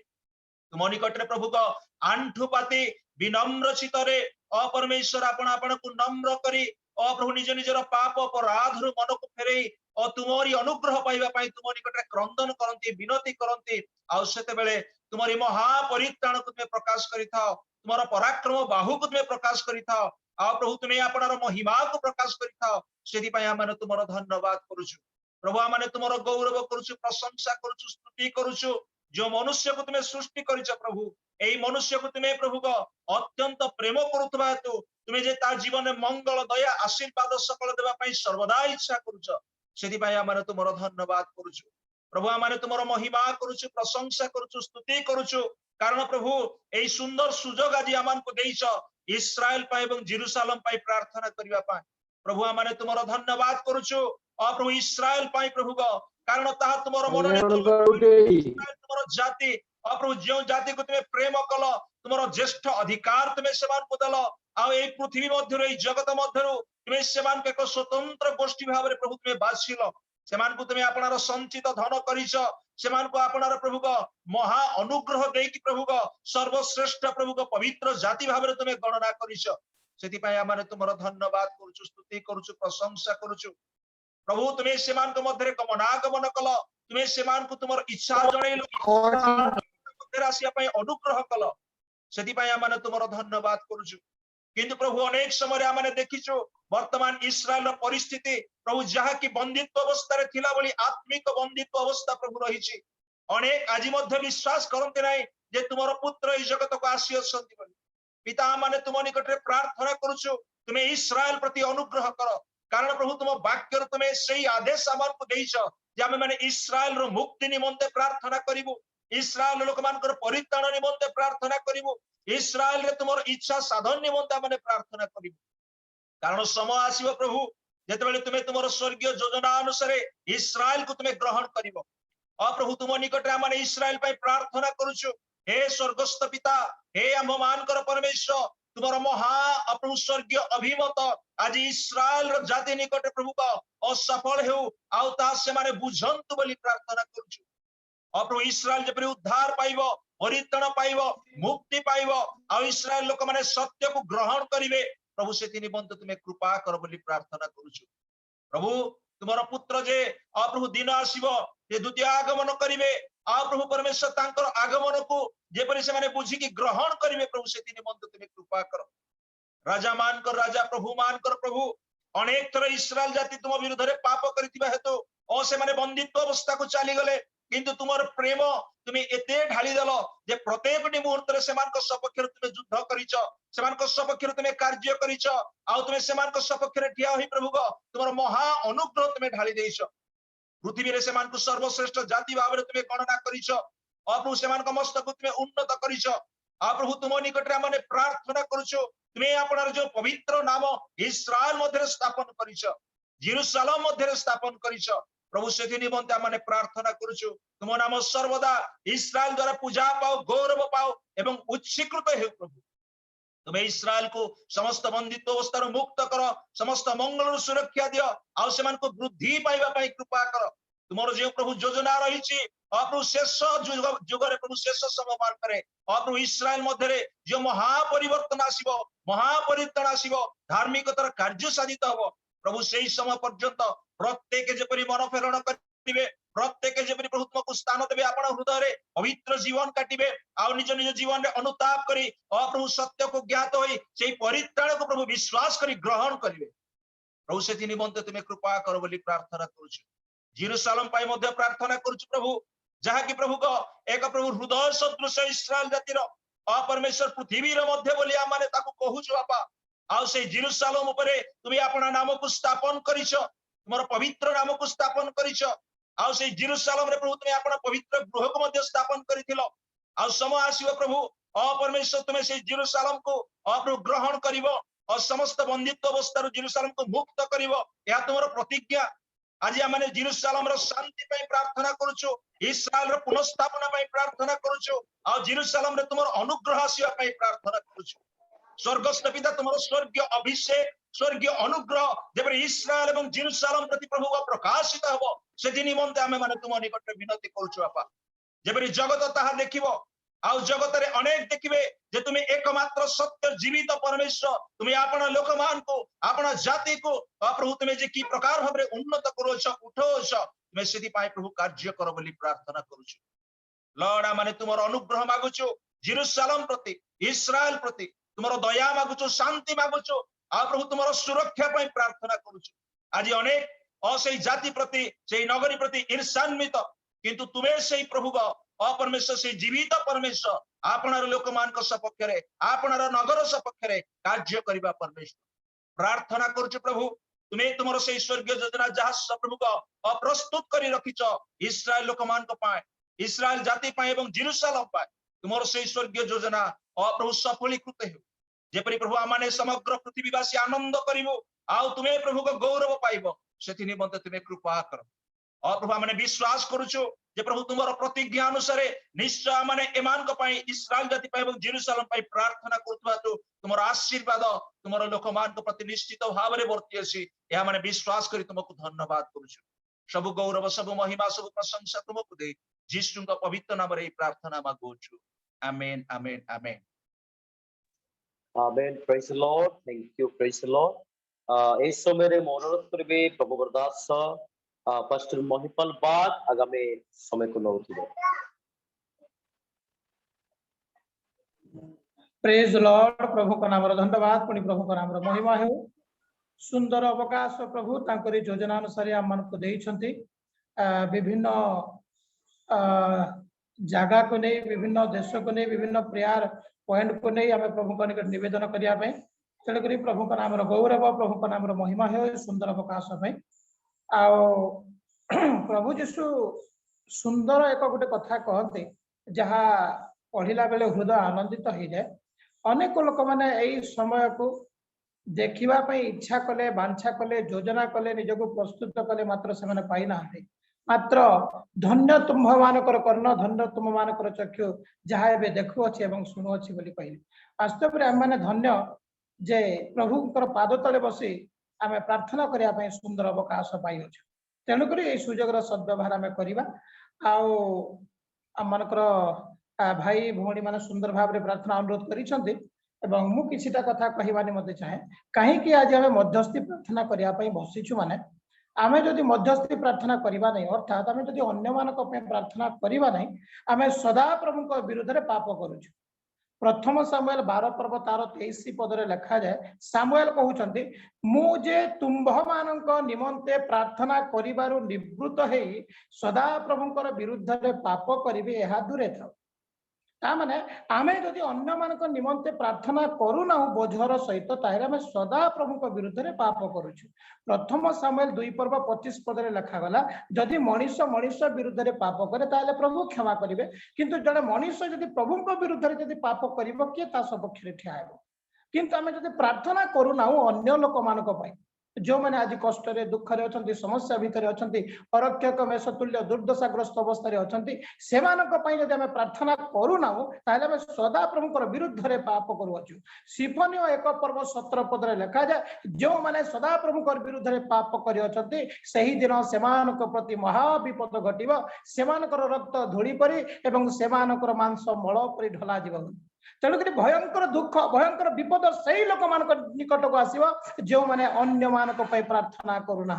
तुम निकटरे प्रभु को आंठु पाती विनम्र चित्तरे अपरमेश्वर आपण आपण को नम्र करी प्रभु निज निजर पाप अपराध मन को फेरई और तुमरी अनुग्रह पाइबा पय तुम निकटरे क्रंदन करंती विनती करंती आ सेते बेले तुमरी महापरित्राण को तुम्हें प्रकाश करिथाओ तुमर पराक्रम बाहु को तुम्हें प्रकाश करिथाओ आ प्रभु तुम्हें आपणार महिमा को प्रकाश करिथाओ सेति पय आमाने तुमर धन्यवाद करूछु प्रभु आमाने तुमर गौरव करूछु प्रशंसा करूछु स्तुति करूछु जो मनुष्य को तुम्हें सृष्टि करिछ प्रभु एई मनुष्य को तुम्हें प्रभु को अत्यंत प्रेम करुथबा हेतु तुम्हें जे तार जीवन में मंगल दया आशीर्वाद सकल देबा पय सर्वदा इच्छा करूछ सेति पय आमाने तुमर धन्यवाद करूछु प्रभु आमाने तुमर महिमा करूछु प्रशंसा करूछु स्तुति करूछु कारण प्रभु एई सुंदर सुजोग आज आमान को देइछ इस्राएल पय एवं जेरूशलेम पय प्रार्थना करिबा पय प्रभु आमाने तुमर धन्यवाद करूछु आ प्रभु इस्राएल पय प्रभु को कारण ताहा तुमर मनोनीत तुमर जाति प्रभु जो जाति को तुम्हें प्रेम कल तुमर ज्येष्ठ अधिकार तुम्हें सेमान को दल आ एई पृथ्वी मध्य जगत मध्य तुम्हें सेमान के एक स्वतंत्र गोष्ठी भाव प्रभु तुम्हें बाछिल सेमान को तुम्हें आपणार संचित धन करिछ सेमान को आपणार प्रभु को महा अनुग्रह देकी प्रभु को सर्वश्रेष्ठ प्रभु को पवित्र जाति भाव तुम्हें गणना करिछ सेति पय आमाने तुमर धन्यवाद करूछु स्तुति करूछु प्रशंसा करूछु प्रभु तुम्हें सेमान को मध्य गमनागमन कल तुम्हें सेमान को तुमर इच्छा जणैल अनुग्रह कल सेति पय आमाने तुमर धन्यवाद करूछु किंतु प्रभु अनेक समय आमाने देखिछु वर्तमान इस्राएल परिस्थिति प्रभु जहा कि बंदित्व अवस्था रे थिला बोली आत्मिक बंदित्व अवस्था प्रभु रहिछि अनेक आज मध्य विश्वास करते नाही जे तुमर पुत्र ई जगत को आसी असंति बोली पिता माने तुम निकट रे प्रार्थना करूछु तुम्हें इस्राएल प्रति अनुग्रह कर कारण प्रभु तुम वाक्य तुम्हें सही आदेश आमान को देइछ जे आमे माने इस्राएल रो मुक्ति निमंते प्रार्थना करिवु इस्राएल लोक मानकर परित्राण निमंते प्रार्थना करिवु इस्राएल रे तुमर इच्छा साधन निमंते माने प्रार्थना करिवु कारण समय आसीबो प्रभु जेतेबेले तुम्हें तुमर स्वर्गीय योजना अनुसार इस्राएल को तुम्हें ग्रहण करिवो आ प्रभु तुम निकट रे माने इस्राएल पय प्रार्थना करूछु हे स्वर्गस्थ पिता हे आम मानकर परमेश्वर तुमर महा प्रभु स्वर्गीय अभिमत आज इस्राएल रो जाति निकट प्रभु का असफल हेउ आउ ता से माने बुझंतु बोली प्रार्थना करूछु आ प्रभु इस्राएल जेपरि उद्धार पाइबो परित्राण पाइबो मुक्ति पाइबो आ इस्राएल लोक माने सत्य को ग्रहण करिवे प्रभु सेति निमंते तुम्हें कृपा कर बोली प्रार्थना करूछु प्रभु तुमर पुत्र जे प्रभु दिन आसीबो जे द्वितीय आगमन करिवे आ प्रभु परमेश्वर तांकर आगमन को जेपरि से माने बुझी कि ग्रहण करिवे प्रभु सेति निमंते तुम्हें कृपा कर राजा मानकर राजा प्रभु मानकर प्रभु अनेक थर इस्राएल जाति तुम विरुद्ध रे पाप करितिबा हेतु ओ से माने बंदित्व अवस्था को चली गले किंतु तुमर प्रेम तुम्हें एते ढाली दल जे प्रत्येक मुहूर्त रे सेमानक सपक्ष रे तुम्हें युद्ध करिछ सेमानक सपक्ष रे तुम्हें कार्य करिछ आ तुम्हें सेमानक सपक्ष रे ठिया होई प्रभु को तुमर महा अनुग्रह तुम्हें ढाली देइछ पृथ्वी रे सेमानक सर्वश्रेष्ठ जाति भाव रे तुम्हें गणना करिछ आ प्रभु सेमानक मस्तक तुम्हें उन्नत करिछ आ प्रभु तुम निकट रे माने प्रार्थना करूछु तुम्हें आपणार जो पवित्र नाम इस्राएल मध्य स्थापन करिछ जेरूशलेम मध्य स्थापन करिछ प्रभु से निमंते माने प्रार्थना करूछु तुम नाम सर्वदा इस्राएल द्वारा पूजा पाओ गौरव पाओ एवं उच्छीकृत हे प्रभु तुम्हें इस्राएल को समस्त बंदित्व अवस्था मुक्त कर समस्त मंगल सुरक्षा दियो आ सेमान को वृद्धि पाइबा पई कृपा कर तुमर जो प्रभु योजना रही प्रभु शेष जुग रे प्रभु शेष समय मान करे प्रभु इस्राएल मध्य जो महापरिवर्तन आसीबो महापरिवर्तन आसीबो धार्मिकतार कार्य साधित हबो प्रभु से समय पर्यंत प्रत्येक जेपरि मन फेरण करिवे प्रत्येक जेपरि प्रभु तुमको स्थान देबे आपण हृदय रे पवित्र जीवन काटिबे आ निज निज जीवन रे अनुताप करी प्रभु सत्य को ज्ञात होई सेही परित्राण को प्रभु विश्वास करी ग्रहण करिवे प्रभु से निमंते तुम्हें कृपा कर बोली प्रार्थना करूछु जेरूशलेम पाई मध्य प्रार्थना करूछु प्रभु जहा कि प्रभु को एक प्रभु हृदय सदृश इस्राएल जातिर परमेश्वर पृथ्वी रे मध्य बोली आमाने ताको कहूछु बापा आउ से जेरूशलेम उपरे तुमे आपण नाम को स्थापन करिछ तुमर पवित्र नाम को स्थापन करिछ आउ से जेरूशलेम रे प्रभु तुमे आपण पवित्र गृह को मध्य स्थापन करिथिलो आउ समय आसीबो प्रभु परमेश्वर तुमे से जेरूशलेम को प्रभु ग्रहण करिवो और समस्त बंदित्व अवस्था जेरूशलेम को मुक्त करिवो या तुमर प्रतिज्ञा आज आम जेरूशलेम शांति प्रार्थना करुचु इस्राएल पुनर्स्थापना प्रार्थना करुचु आ जेरूशलेम रे तुमर अनुग्रह आसीबा प्रार्थना करुचु स्वर्गस्थ पिता तुमर स्वर्गीय अभिषेक स्वर्गीय अनुग्रह जब इस्राएल एवं जेरूशलेम प्रति प्रभु प्रकाशित हबो सेति निमंते आमे माने तुम निकट विनती करुचु बापा जब जगत ताहा देखिबो आउ जगत रे अनेक देखिबे जे तुमे एकमात्र सत्य जीवित परमेश्वर तुमे आपण लोक मान को आपण जाति को प्रभु तुमे जे की प्रकार भाबरे उन्नत करोछ उठोछ तुमे सेति पाए प्रभु कार्य कर बोली प्रार्थना करूछु लॉर्ड माने तुमर अनुग्रह मागुछु जेरूशलेम प्रति इस्राएल प्रति तुमर दया मागुछु शांति मागुछु आ प्रभु तुमर सुरक्षा पाए प्रार्थना करूछु आज अनेक असई जाति प्रति सेई नगरी प्रति ईर्ष्यान्वित किंतु तुमे सेई प्रभु परमेश्वर से जीवित परमेश्वर आपणार लोक मान सपक्ष रे आपणार नगर सपक्ष रे कार्य करिबा परमेश्वर प्रार्थना करूछु प्रभु तुमे तुमर से स्वर्गीय योजना जहा प्रभु को प्रस्तुत करी रखिछ इस्राएल लोक मान को पाए इस्राएल जाति पाए एवं जेरूशलेम पाए तुमर से स्वर्गीय योजना प्रभु सफलीकृत हो जेपरि प्रभु आमाने समग्र पृथ्वीवासी आनंद करिवो आउ तुमे प्रभु को गौरव पाइबो सेति निमंते तुमे कृपा कर प्रभु आमाने विश्वास करूछु जे प्रभु तुमर प्रतिज्ञा अनुसार निश्चय माने एमान को पाई इस्राएल जाति पाई एवं जेरूशलेम पाई प्रार्थना करथुवा तो तुमर आशीर्वाद तुमर लोक मान को प्रति निश्चित भाव रे वर्ती अछि या माने विश्वास करी तुमको धन्यवाद करूछु सब गौरव सब महिमा सब प्रशंसा तुमको दे यीशु का पवित्र नाम रे प्रार्थना मागुछु amen amen amen amen praise the Lord thank you praise the Lord इस समय रे मनोरथ करबे प्रभु बरदास पास्टर महिपाल बाद आगामी समय को नौथिबे प्रेज लॉर्ड प्रभु का नाम धन्यवाद पुणी प्रभु का नाम महिमा हो सुंदर अवकाश प्रभु तांकरी योजना अनुसार आम मान को देइछंती विभिन्न जगह को नहीं विभिन्न देश को नहीं विभिन्न प्रेयर पॉइंट को नहीं आम प्रभु का निकट निवेदन करिया पे तेणुकरी प्रभु का नाम गौरव प्रभु का नाम महिमा हो सुंदर अवकाश आ प्रभु जीशु सुंदर एक गोटे कथा कहते जहाँ पढ़िला बेले हृदय आनंदित हो जाए अनेक लोक मैंने यही समय को देखा इच्छा कले बांछा कले योजना कले निजक प्रस्तुत कले मात्र से पाई ना मात्र धन्य तुम्भ मानकर कर्ण धन्य तुम मानकर चक्षु जहाँ एवं देखुअछि एवं शुणुअछि बोली कहले वास्तव में आम मैंने धन्य जे प्रभुंकर पाद तले बसी आम प्रार्थना करने सुंदर अवकाश पाई तेणुक सुजोगर सद्व्यवहार आम करवा आमकर भाई भौणी मान सुंदर भाव में प्रार्थना अनुरोध कर मुझा कथा कहवानी मत चाहे कहीं आज आम मध्यस्थी प्रार्थना करने बसीचु माने आम जदि मध्यस्थी प्रार्थना करवा नहीं अर्थात आम जदि अन्य मानक प्रार्थना करवा नहीं आम सदा प्रभु विरुद्ध में पाप करुचु प्रथम सामुएल 12 पर्व तार 23 पदरे लिखा जाए सामुएल कहउछंती मुझे तुम्भ मानक निमंते प्रार्थना करिबारु निवृत्त हे सदा प्रभुंकर विरुद्ध में पाप करिवे एहा दूरे थाउ ता माने आमे जदि अन्य मानक निमंते प्रार्थना करूना बोझर सहित ताहे आमे सदा प्रभुंकर विरुद्ध में पाप करूछु प्रथम सामुएल 2 पर्व 25 पदरे लिखा गला जदि मनुष्य मनुष्य विरुद्ध में पाप करे ताले प्रभु क्षमा करिवे किंतु जड़े मनुष्य जदि प्रभुंकर विरुद्ध में जदि पाप करिवो के ता सपक्ष रे ठिया हेबो किंतु आमे जदि प्रार्थना करूना अन्य लोक मानक पई जो मैंने आज कष्ट दुख अच्छा समस्या भितर अच्छा अरक्षक मेषतुल्य दुर्दशाग्रस्त अवस्था अच्छा से प्रार्थना करूना सदा प्रभुकर विरुद्ध में पाप करुचु सिफनी 1 पर्व 17 पदरे लिखा जाए जो मैंने सदा प्रभुकर विरुद्ध में पाप कर दिन से प्रति महाविपद घटव से रक्त धूली परी एवं से मांस मल परी ढला जीव तेणुक भयंकर दुख भयंकर विपद से ही लोक मान निकट को आसो जो मैंने अन्य मानक प्रार्थना करूना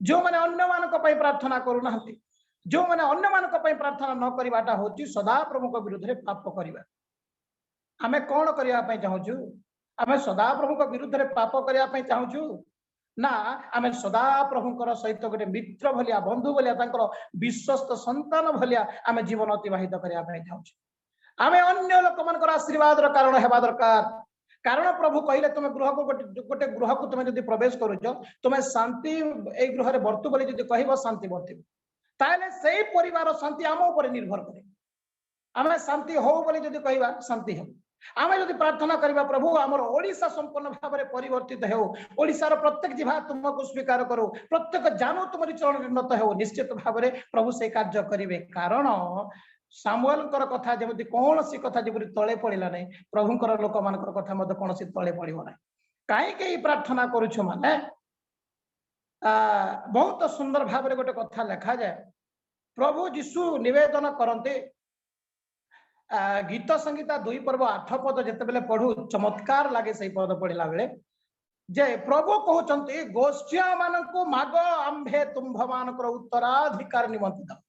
जो मैंने अन्य मानक प्रार्थना करूना जो मैंने अन्य मानक प्रार्थना न करवाटा हूँ सदा प्रभु को विरुद्ध में पाप करवा आम कौन करने चाहूँ आम सदा प्रभु को विरुद्ध में पाप करने चाहूँ ना आम सदा प्रभुंकर सहित गोटे मित्र भलिया बंधु भलिया विश्वस्त संतान भलिया आम जीवन अतिवाहित करने चाहूँ आम अन्य लोक मान आशीर्वाद कारण हेबा दरकार कारण प्रभु कहले तुम गृह को गोटे गृह को तुम जब प्रवेश करुच तुम शांति ए गृह बर्तु बोली जब कह शांति बर्तु ताले से परिवार शांति आम उपर निर्भर करे आम शांति हो बोली जब कह शांति हो आम जब प्रार्थना करवा प्रभु आमर ओडिशा संपूर्ण भाव में परिवर्तित हो ओडिशार प्रत्येक जिभा तुमको स्वीकार करो प्रत्येक जानू तुम चरण उन्नत हो निश्चित भाव में प्रभु से कार्य करेंगे कारण सामुएल कथा जमी कौन सी कथा जमी तले पड़ा ना प्रभुंर लोक मान कथा मत कौन तले पड़ो ना कहीं प्रार्थना करुछु माने बहुत सुंदर भाव में गोटे कथा लिखा जाए प्रभु जीशु निवेदन करते गीत संगीता 2 पर्व 8 पद जिते बेले पढ़ू चमत्कार लगे से पद पढ़ला बेले जे प्रभु कहते गोष्ठिया मानक माग आंभे तुम्भ मानकर उत्तराधिकार निमंत्रित दो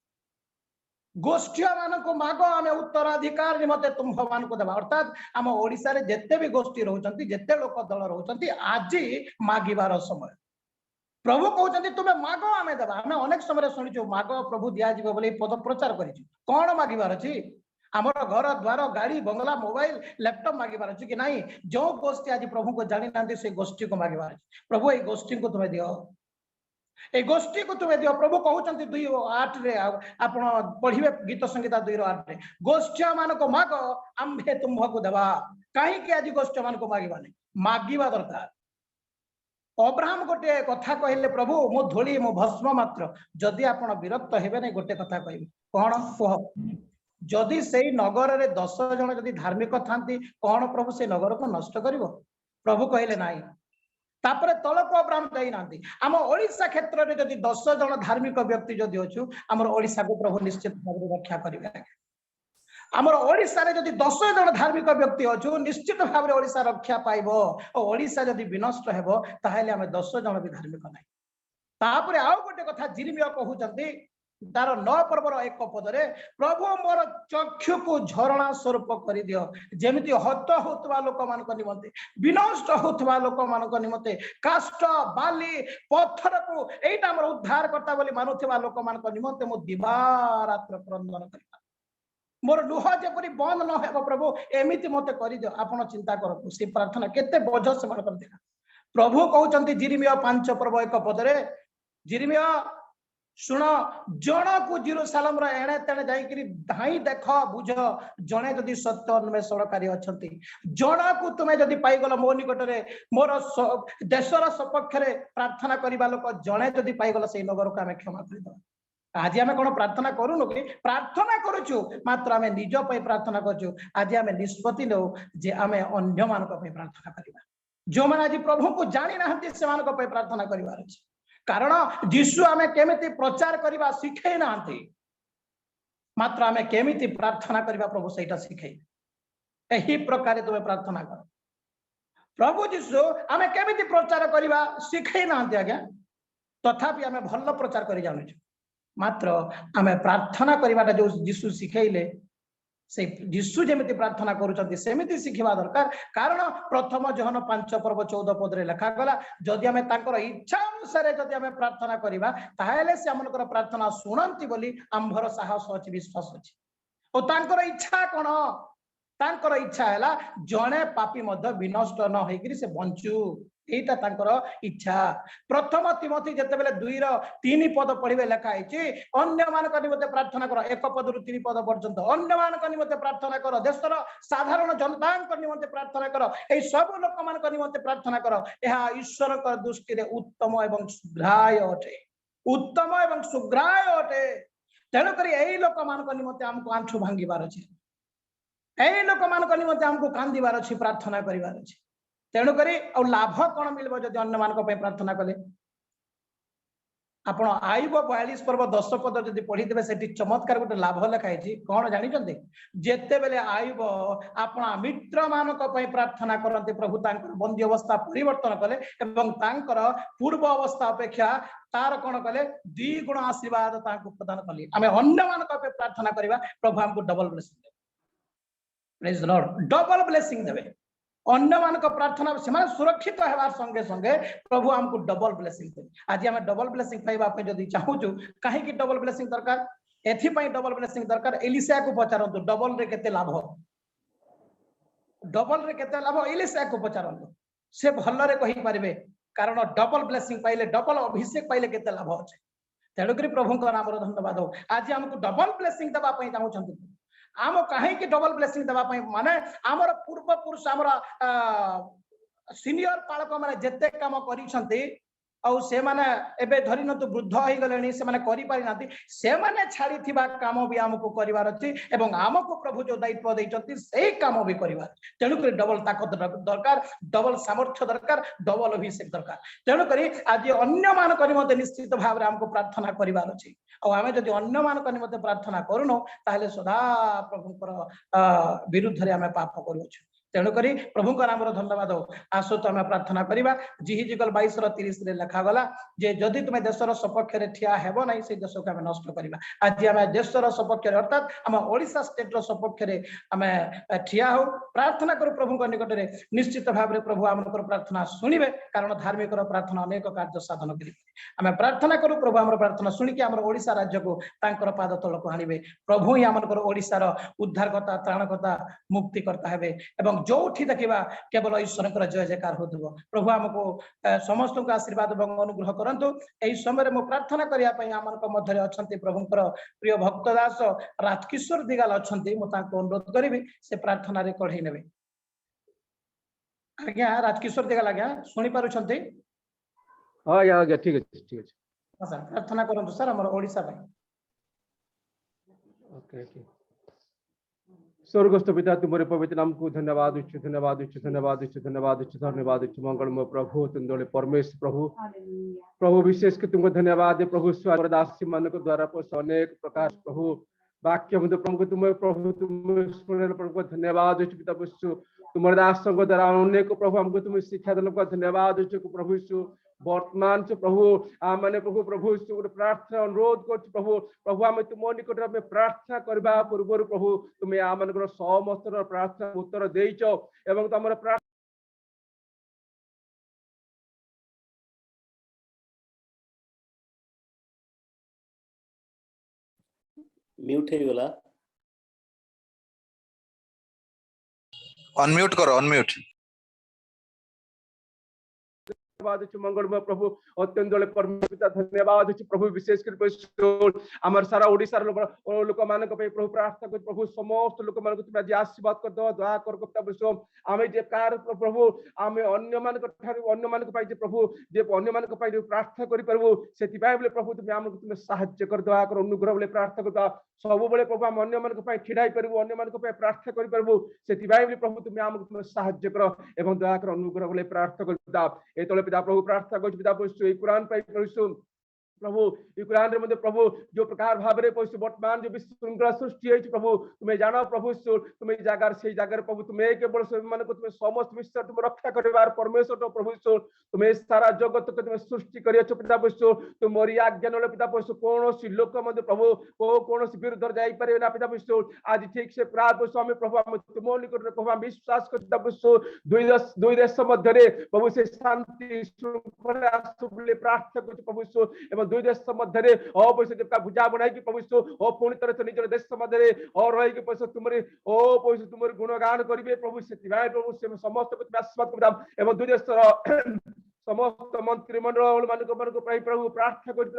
गोष्ठिया मानक माग आम उत्तराधिकार निमंत्रे तुम्भ मानक देवा अर्थात आम ओडिशा रे जेते भी गोष्ठी रहउचंती जेते लोक दल रहउचंती आज मागिबार समय प्रभु कहते तुम्हें माग आम देवा आम अनेक समय शुणिचु माग प्रभु दिया जीव बोले पद प्रचार करिछु कौन मागिबार अछि आमर घर द्वार गाड़ी बंगला मोबाइल लैपटॉप मागिबार अछि कि नहीं जो गोष्ठी आज प्रभु को जानी ना से गोष्ठी को मागिबार अछि प्रभु ए गोष्ठी को तुम्हें दियो ए गोष्ठी को तुम्हें दियो प्रभु कहउचंती 2:8 रे आपण पढ़िबे गीत संगीता 2:8 रे गोष्ठिया मानको माग आंभे तुम्भको देवा काहे कि आज गोष्ठिया मानको मागिबा नहीं मागिबा दरकार अब्राहम गोटे कथा कहले प्रभु मो धूली मो भस्म मात्र जदि आपण विरक्त हेबे नहीं गोटे कथा कहबे कोन कह जदि से नगर रे 10 जन जदि धार्मिक थांती कौन प्रभु से नगर को नष्ट करिवो प्रभु कहले नाही तापरे तलको अब्राहम जाई नांती आम ओडिशा क्षेत्र रे जदि 10 जन धार्मिक व्यक्ति जदि अछु हमर ओडिशा को प्रभु निश्चित भाव रक्षा करिवे हमर ओडिशा रे जदि 10 जन धार्मिक व्यक्ति अछु निश्चित भाव रे ओडिशा रक्षा पाइबो ओ ओडिशा जदि विनष्ट हेबो ताहेले हम 10 जन भी धार्मिक नाही तापरे आउ गोटे कथा जिरमिया कहउचंती तार 9 पर्वर 1 पदरे प्रभु मोर चक्षु को झरणा स्वरूप कर दियो जेमिति हत होतवा लोक मान को निमंते विनष्ट होतवा लोक मान को निमंते काष्ट बाली पत्थर को एटा हमर उद्धार करता बोली मानुथवा लोक मान को निमंते मो दिवा रात्र क्रंदन करता मोर लुह जेपरि बंद न हेबो प्रभु एमिति मते करि दियो आपण चिंता करो से प्रार्थना केते बोझ से मन कर देला प्रभु कहउचंती जिरमिया 5 पर्व 1 पदरे जिरमिया शुण जन को जेरूसालेम रो एणे तेणे जाई धाई देख बुझ जने जदि सत्य अन्वेषणकारी अछंती जन को तुमे जदि पाइगल मो निकट रे मोर देशर सपक्ष रे प्रार्थना करिबा लोक जने जदि पाइगल से नगर को आमे क्षमा करि दो आज आमे कोन प्रार्थना करूनु कि प्रार्थना करूछु मात्र आमे निज पय प्रार्थना करछु आज आमे निष्पत्ति लो जे आमे अन्य मान को पय प्रार्थना करिबा जो माने आज प्रभु को जानि नाहंती से मान को पय प्रार्थना करिवार अछि कारण जीशु आमे केमिति प्रचार करिबा सिखै नाहंती मात्र आमे केमिति प्रार्थना करिबा प्रभु सेटा सिखै एही प्रकार तुमे प्रार्थना कर प्रभु जीशु आमे केमिति प्रचार करिबा सिखै नाहंती आज्ञा तथापि आमे भल प्रचार करि जानु मात्र आमे प्रार्थना करिबाटा जो जीशु सिखैले से जीशु जेमिति प्रार्थना करूचंती सेमिति सिखिबा दरकार कारण प्रथम जोहन 5 पर्व 14 पद रे लिखा गला जदि हमें तांकर इच्छा अनुसार जदि हमें प्रार्थना करिबा ताहेले से हमनकर प्रार्थना सुनंती बोली आंभर साहस अछि विश्वास अछि ओ तांकर इच्छा कोन तांकर इच्छा हैला जणे पापी मध्य विनष्ट न होइकरी से बंचू एटा तांकर इच्छा प्रथम तिमोथी जते बेले 2:3 पद पढिबे लिखा आइछि अन्य मानक निमते प्रार्थना कर 1 पद रु 3 पद पर्यंत अन्य मानक निमते प्रार्थना कर देशर साधारण जनतांक निमते प्रार्थना कर ए सब लोक मानक निमते प्रार्थना कर एहा ईश्वर का दृष्टि रे उत्तम एवं सुग्राय अटे उत्तम एवं सुग्राय अटे तेणु करी एही लोक मानक निमते हमको आंठु भांगीबार अछि एही लोक मानक निमते हमको कांदीबार अछि प्रार्थना करिबार अछि तेणु करी और लाभ कौन मिलबो जदि अन्य मानक पे प्रार्थना कले आपण आयुब 42 पर्व 10 पद जदि पढ़ी देबे सेठी चमत्कार गोटे लाभ लिखाई छी कोन जानि चंती जेते बेले आयुब आपण मित्र मानक पे प्रार्थना करते प्रभु तांकर बंदी अवस्था परिवर्तन कले एवं तांकर पूर्व अवस्था अपेक्षा तार कोन कले 2 गुण आशीर्वाद तांको प्रदान कले हमें अन्य मानक पे प्रार्थना करिबा प्रभु हमको डबल ब्लेसिंग देबे praise the Lord double blessing देबे अन्य मान प्रार्थना से सुरक्षित होवार संगे संगे प्रभु हमको डबल ब्लेसिंग दे आज आम डबल ब्लेसिंग पाइबा जदि चाहूँ कहीं डबल ब्लेसिंग दरकार एथि डबल ब्लेसिंग दरकार एलिशा को पचारंतु डबल रे केते लाभ डबल रे केते लाभ इलिशा को पचारंतु से भल्लरे कहि परिबे कारण डबल ब्लेसिंग पाइले डबल अभिषेक पाइले केते लाभ अछि तेणुकरी प्रभु नाम धन्यवाद हो आज आमको डबल ब्लेसिंग देवा चाहूँ आम कहीं डबल ब्लेसिंग देवा माने आमर पूर्व पुरुष आमर सीनियर पालक माने जेते काम करिसंती आउ से माने एबे धरि न तो वृद्ध होई गलेनी से माने करि पारि नाती से माने छाड़ी थिबा काम भी हमको करिवार अछि एवं हमको प्रभु जो दायित्व दैछंती सेही काम भी करिवार तेणु करी डबल ताकत दरकार डबल सामर्थ्य दरकार डबल अभिषेक दरकार तेणु करी आज अन्य मान करी मते निश्चित भाव रे हमको प्रार्थना करिवार अछि और आमे जदि अन्य मान करी मते प्रार्थना करूनो ताले सदा प्रभुकर विरुद्ध रे आमे पाप करूछु तेणुकरी प्रभु नाम धन्यवाद हो आसो तो आम प्रार्थना करवा जिहिजिकल 22:30 लिखा गला जे जदि तुम देशर सपक्ष ठिया हेब ना से देश को आम नष्ट करवा आज आम देशर सपक्ष अर्थात आम ओडिशा स्टेट सपक्ष आम ठिया हो प्रार्थना करूँ प्रभु निकट में निश्चित भाव में प्रभु आम प्रार्थना शुणे कारण धार्मिक प्रार्थना अनेक कार्य साधन करें आम प्रार्थना करूँ प्रभु आम प्रार्थना शुणिकी आम ओडिशा राज्य को पाद तल को आने प्रभु ही आमर ओडिशार उद्धारकर्ता त्राणकर्ता मुक्तिकर्ता हेबे एवं जो देखा केवल ईश्वर जय जयकार हो प्रभु आमको समस्त को आशीर्वाद और अनुग्रह करंतु एई समय मो प्रार्थना करने मध्य अच्छा प्रभुंकर प्रिय भक्त दास राजकिशोर दिगाल अच्छा अनुरोध करी से प्रार्थना रे कढ़ई ने आज्ञा राजकिशोर दिगाल आज्ञा शुणी पारुछंती हाँ आज्ञा ठीक है ठीक है सर प्रार्थना करंतु सर हमर ओडिसा भाई ओके ओके स्वर्गस्थ पिता तुम्हारे पवित्र नाम को धन्यवाद उच्च धन्यवाद उच्च धन्यवाद उच्च धन्यवाद उच्च धन्यवाद उच्च मंगलमय प्रभु तुंदोले परमेश्वर प्रभु प्रभु विशेष के तुमको धन्यवाद प्रभु दासी मान द्वारा अनेक प्रकार प्रभु वाक्य प्रभु तुम प्रभु धन्यवाद उच्च पिता पुष्प तुम्हारे दास द्वारा अनेक प्रभु हमको तुम शिक्षा देने को धन्यवाद उच्च प्रभु वर्तमान से प्रभु मैंने प्रभु प्रभु प्रार्थना अनुरोध कर प्रभु प्रभु आम तुम निकट में प्रार्थना करबा पूर्व प्रभु तुम्हें आम समस्त प्रार्थना उत्तर देच एवं तुम म्यूट हो गला अनम्यूट करो अनम्यूट मंगलमय प्रभु अत्यंत पिता धन्यवाद प्रभु विशेष कर आमर सारा ओडिशा लोक मान प्रभु प्रार्थना कर प्रभु समस्त लोक मान तुम आज आशीर्वाद कर दो दया कर आम जे कार प्रभु आम अन्य मान प्रभु जे अन्य मान प्रार्थना करूँ से प्रभु तुम आम तुम साहाय्य कर दया कर अनुग्रह बोले प्रार्थना कर सब प्रभु आम अन्य मान छिड़ा पारू अन्य मान प्रार्थना करूँ से प्रभु तुम आम तुम साहाय्य कर एवं दया कर अनुग्रह बोले प्रार्थना कर पिता प्रभु प्रार्थना कर पिता प्रभु कुरान प्रभु प्रभु कुरान रे प्रभु जो प्रकार भाव में वर्तमान जो विश्रृंखला सृष्टि है प्रभु तुम्हें जान प्रभु तुम्हें जगार से जगार प्रभु तुम्हें केवल मान को तुम्हें समस्त विश्व तुम रक्षा कर परमेश्वर प्रभु तुम्हें सारा जगत को तुम्हें सृष्टि कर पिता प्रभु तुम आज्ञा न पिता प्रभु कौन लोक प्रभु कौन विरुद्ध जापर ना पिता प्रभु आज ठीक से प्रार्थना आम प्रभु तुम निकट प्रभु विश्वास कर पिता प्रभु दुई देश मध्य प्रभु से शांति श्रृंखला प्रार्थना कर प्रभु दुई देश मध्य बुझा बनाई प्रभु पुणी तरह निज देश मध्य और रही तुम तुम गुणगान करेंगे प्रभु से प्रभु से समस्त आशीर्वाद एवं दुई देश समस्त मंत्रिमंडल मान प्रभु प्रार्थना कर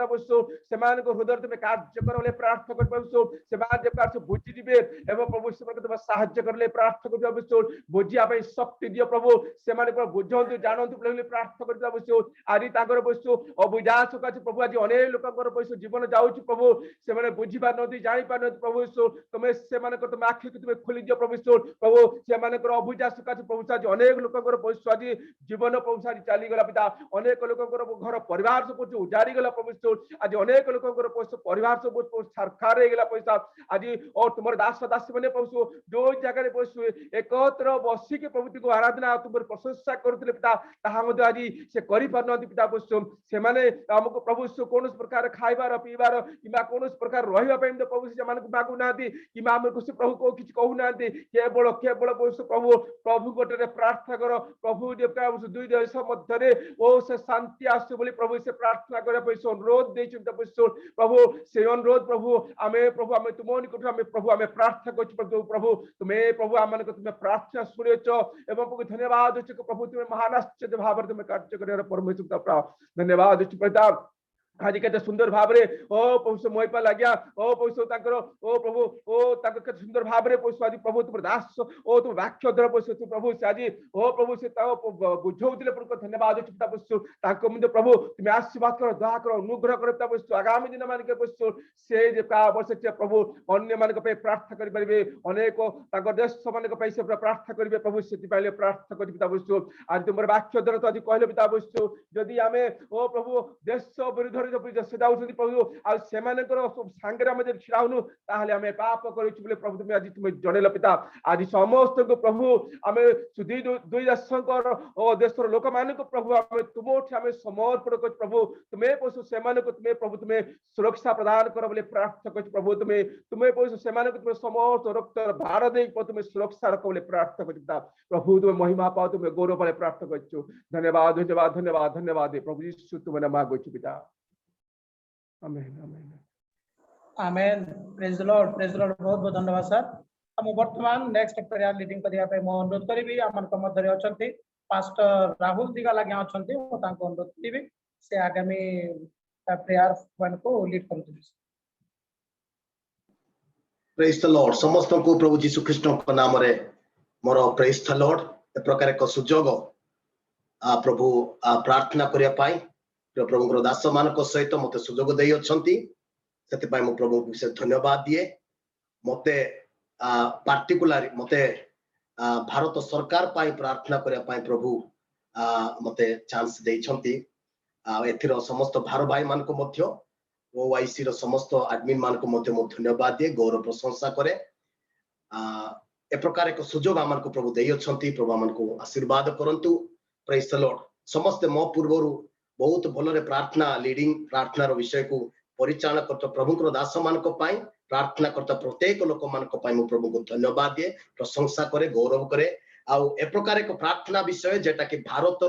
हृदय तुम कार्य कर प्रार्थना कर प्रभु बुझी प्रभु से साहाय्य कर प्रार्थना कर प्रभु बुझा शक्ति दियो प्रभु से बुझंतु जानतु प्रार्थना कर प्रभु आज अबुझा सकाश प्रभु आज अनेक लोक जीवन जाऊँ प्रभु से बुझी पार जानी पार प्रभु तुम्हें से तुम आखि को तुम्हें खोली दियो प्रभु प्रभु से अबुझा सकाश प्रभु आज अनेक लोक आज जीवन प्रभु आज चलीगला अनेक लोक घर परिवार सब उजाड़ी गला प्रभु आज अनेक लोक परिवार सब छारखार हो पैसा आज और तुम दास दासी मैंने प्रभु जो जगह प्रभु एकत्र बसिक प्रभु को आराधना तुम प्रशंसा करते पिता आज से कर पिता प्रभु से आमको प्रभु कौन प्रकार खाइबार पीबार कि कौन प्रकार रहा प्रभु से मांगुना कि प्रभु को किसी कहूना केवल केवल प्रभु प्रभु गोटे प्रार्थना कर प्रभु दुई देश मध्य ओ से शांति आसु बोली प्रभु से प्रार्थना करे पैसे अनुरोध दे प्रभु से अनुरोध प्रभु आमे प्रभु आमे तुम निकट आमे प्रभु आमे प्रार्थना कर प्रभु तुम्हें प्रभु आम तुम्हें प्रार्थना शुणुच एवं प्रभु धन्यवाद प्रभु तुम्हें महान आश्चर्य भाव तुम्हें कार्य कर परमेश्वर धन्यवाद पिता आज के सुंदर भाव रे ओ प्रभु मोहिपा लाग्या ओ प्रभु ओ प्रभु ओ के सुंदर भाव रे प्रभु तुम दास ओ तुम वाक्य द्वारा प्रभु से आज ओ प्रभु से बुझौले प्रभु धन्यवाद मुझे प्रभु तुम आशीर्वाद कर दया कर अनुग्रह कर आगामी दिन मान के से वर्ष प्रभु अन्य मान प्रार्थना करेंगे अनेक देश मान से प्रार्थना करेंगे प्रभु से प्रार्थना कर आज तुम वाक्य द्वारा तो आज कहले पिता जदि आम ओ प्रभु देश विरुद्ध प्रभु सांगे छिड़ा हूँ तामें पाप कर प्रभु तुम्हें आज तुम्हें जनइल पिता आज समस्त को प्रभु आम दुई देशर लोक मान प्रभु आम तुम समर्पण कर प्रभु तुम्हें पैसा से तुम्हें प्रभु तुम्हें सुरक्षा प्रदान कर बोले प्रार्थना कर प्रभु तुम्हें पैसा से तुम्हें समस्त रक्त भार दे तुम्हें सुरक्षा रख बोले प्रार्थना कर प्रभु तुम्हें महिमा पाओ तुम्हें गौरव बोले प्रार्थना कर धन्यवाद धन्यवाद धन्यवाद धन्यवाद प्रभु यीशु तुम्हें मांगो पिता amen amen amen praise the Lord बहुत बहुत धन्यवाद सर हम वर्तमान नेक्स्ट प्रेयर लीडिंग करिया पे मो अनुरोध करिवि हमन को मध्य अछंती पास्टर राहुल दिगा लागे अछंती ओ तांको अनुरोध करिवि से आगामी प्रेयर वन को लीड करथि प्रेज द लॉर्ड समस्त को प्रभु यीशु ख्रीष्ट को नाम रे मोर प्रेज द लॉर्ड ए प्रकार एक सुजोग प्रभु प्रार्थना करिया पाई प्रभु दास मान सहित मत सुजोग दे से प्रभु विशेष धन्यवाद दिए मते पार्टिकुलर मते भारत सरकार पाई प्रार्थना करने प्रभु मते चांस देइछंती एथिर समस्त भार भाई मान को मध्य ओआईसी रो समस्त एडमिन मान को मध्य मो धन्यवाद दिए गौरव प्रशंसा करे ए प्रकार एक सुजोग आमान को प्रभु देइछंती प्रभु आमान को आशीर्वाद करंतु प्रेज द लॉर्ड समस्त मो पूर्वरु बहुत भल प्रार्थना लीडिंग प्रार्थना विषय को परिचालन करता प्रभु दास मान प्रार्थना करता प्रत्येक लोक मान प्रभु को धन्यवाद दिए प्रशंसा करे गौरव करे आउ ए प्रकार एक प्रार्थना विषय जेटा कि भारत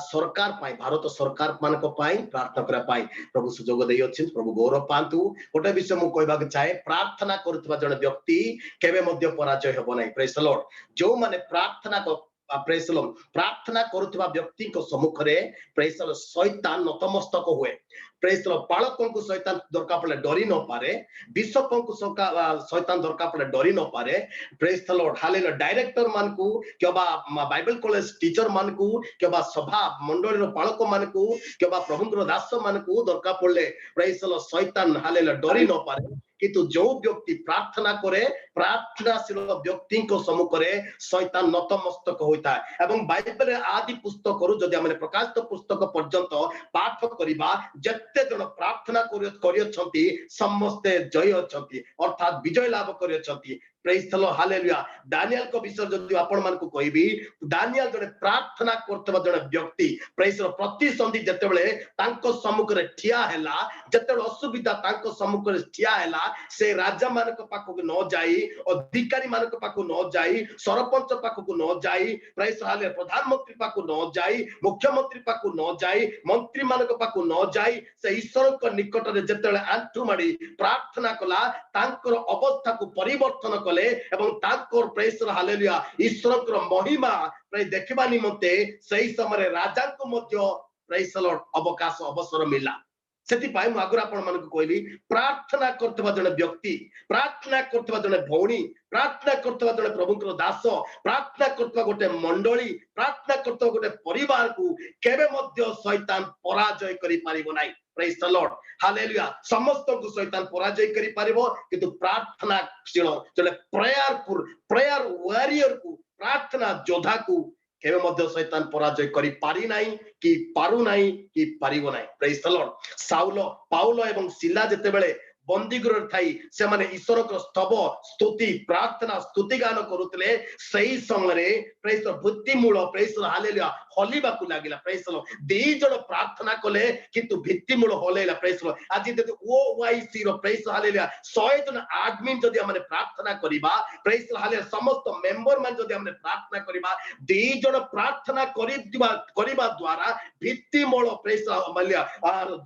सरकार भारत सरकार मान प्रार्थना करने प्रभु सुजोग दे प्रभु गौरव पातु गोटे विषय मुझे कहवाक चाहे प्रार्थना करुवा जड़े व्यक्ति केबे मध्य पराजय हेब ना प्रेज द लॉर्ड जो माने प्रार्थना प्रार्थना करुवा व्यक्ति सम्मुख में प्रेज द लॉर्ड शैतान नतमस्तक हुए प्रेज द लॉर्ड बालकों को शैतान दरकार पड़े डरी न पारे बिशपों को शैतान दरकार पड़े डरी न पारे praise the Lord hallelujah director मान को केबा बाइबल कॉलेज टीचर मान को केबा सभा मंडली रो बालक मान को केबा प्रभुंकर दास मान को दरकार पड़े प्रेज द लॉर्ड शैतान हालेलुया डरी न पारे किंतु जो व्यक्ति प्रार्थना करे प्रार्थनाशील व्यक्ति सम्मुख में शैतान नतमस्तक होता है एवं बाइबल आदि पुस्तक जदि आम प्रकाशित पुस्तक पर्यंत पाठ करवा जते जन प्रार्थना करियछंती समस्ते जय अछंती अर्थात विजय लाभ करियछंती praise the Lord hallelujah Daniel को विषय जदि आपण मान को कहबी दानियल जने प्रार्थना करतबा जने व्यक्ति प्रेज द प्रतिसंधि जतेबेले तांको सम्मुख रे ठिया हैला जतेबेले असुविधा तांको सम्मुख रे ठिया हैला से राजा मान को पाखो न जाई अधिकारी मान को पाखो न जाई सरपंच पाखो को न जाई प्रेज द हाले प्रधानमंत्री पाखो न जाई मुख्यमंत्री पाखो न जाई मंत्री मान को पाखो न जाई से ईश्वर को निकट रे जतेबेले आंठु माडी प्रार्थना कला तांकर अवस्था को परिवर्तन हालेलुया ईश्वर महिमा देखा निमंते सही समय राजा को मध्य अवकाश अवसर मिला से आगुरी आपण मान कहली प्रार्थना करतबा जने व्यक्ति प्रार्थना करतबा जने भौणी प्रार्थना करतबा जने प्रभुंकर दास प्रार्थना करतबा गोटे मंडली प्रार्थना करतबा गोटे परिवार को केबे मध्य शैतान पराजय करि पारिबो नाही प्रेज द लॉर्ड हालेलुया समस्त को शैतान पराजय करि पारिबो किंतु प्रार्थनाशील जने प्रेयर वॉरियर को प्रार्थना योद्धा को केबे मध्य शैतान पराजय करि पारि नाही कि पारु नाही कि पारिबो नाही प्रेज द लॉर्ड साउल पाउल एवं सिला जते बेले बंदीगृह थाई से माने ईश्वर को स्तव स्तुति प्रार्थना स्तुति गान करुतले सही समय प्रेस भित्ति मूल प्रेस हालेलुया हलिबा को लागिला प्रेस दी जण प्रार्थना कले किंतु भित्ति मूल हलेला प्रेस आज जदि ओवाईसी रो प्रेस हालेलुया 100 जन एडमिन जदि हमने प्रार्थना करिबा प्रेस हालेलुया समस्त मेंबर मान जदि हमने प्रार्थना करिबा दी जण प्रार्थना करिबा द्वारा भित्ति मूल प्रेस हालेलुया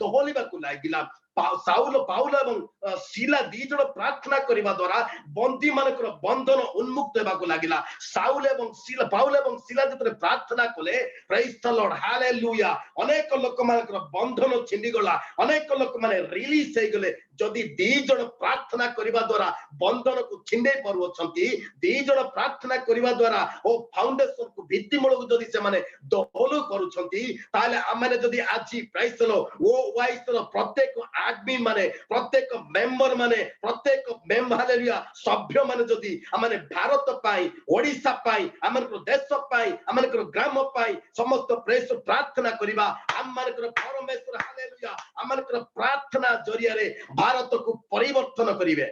दोहलिबा को लागिला साउल पाउल एवं शीला दी जण प्रार्थना करिबा द्वारा बंदी मानकर बंधन उन्मुक्त हेबा को लागिला साउल एवं शीला पाउल एवं शीला जतरे प्रार्थना कले प्रेज द लॉर्ड हालेलुया अनेक लोक मानकर बंधन छिंडी गला अनेक लोक माने रिलीज हे गले जदि दी जण प्रार्थना करिबा द्वारा बंधन को छिंडे परवछंती दी जण प्रार्थना करिबा द्वारा ओ फाउंडेशन को भित्ति मूल को जदि से माने दोहलो करूछंती ताले आमाने जदि आजी प्रेज द लॉर्ड ओ वाइस प्रत्येक एडमिन माने प्रत्येक मेंबर माने प्रत्येक मेंबर हालेलुया सभ्य माने जदि आमाने भारत पाई ओडिसा पाई आमानकर देश पाई आमानकर ग्राम पाई समस्त प्रेस प्रार्थना करिबा आमानकर परमेश्वर हालेलुया आमानकर प्रार्थना जरिया रे भारत को परिवर्तन करिवे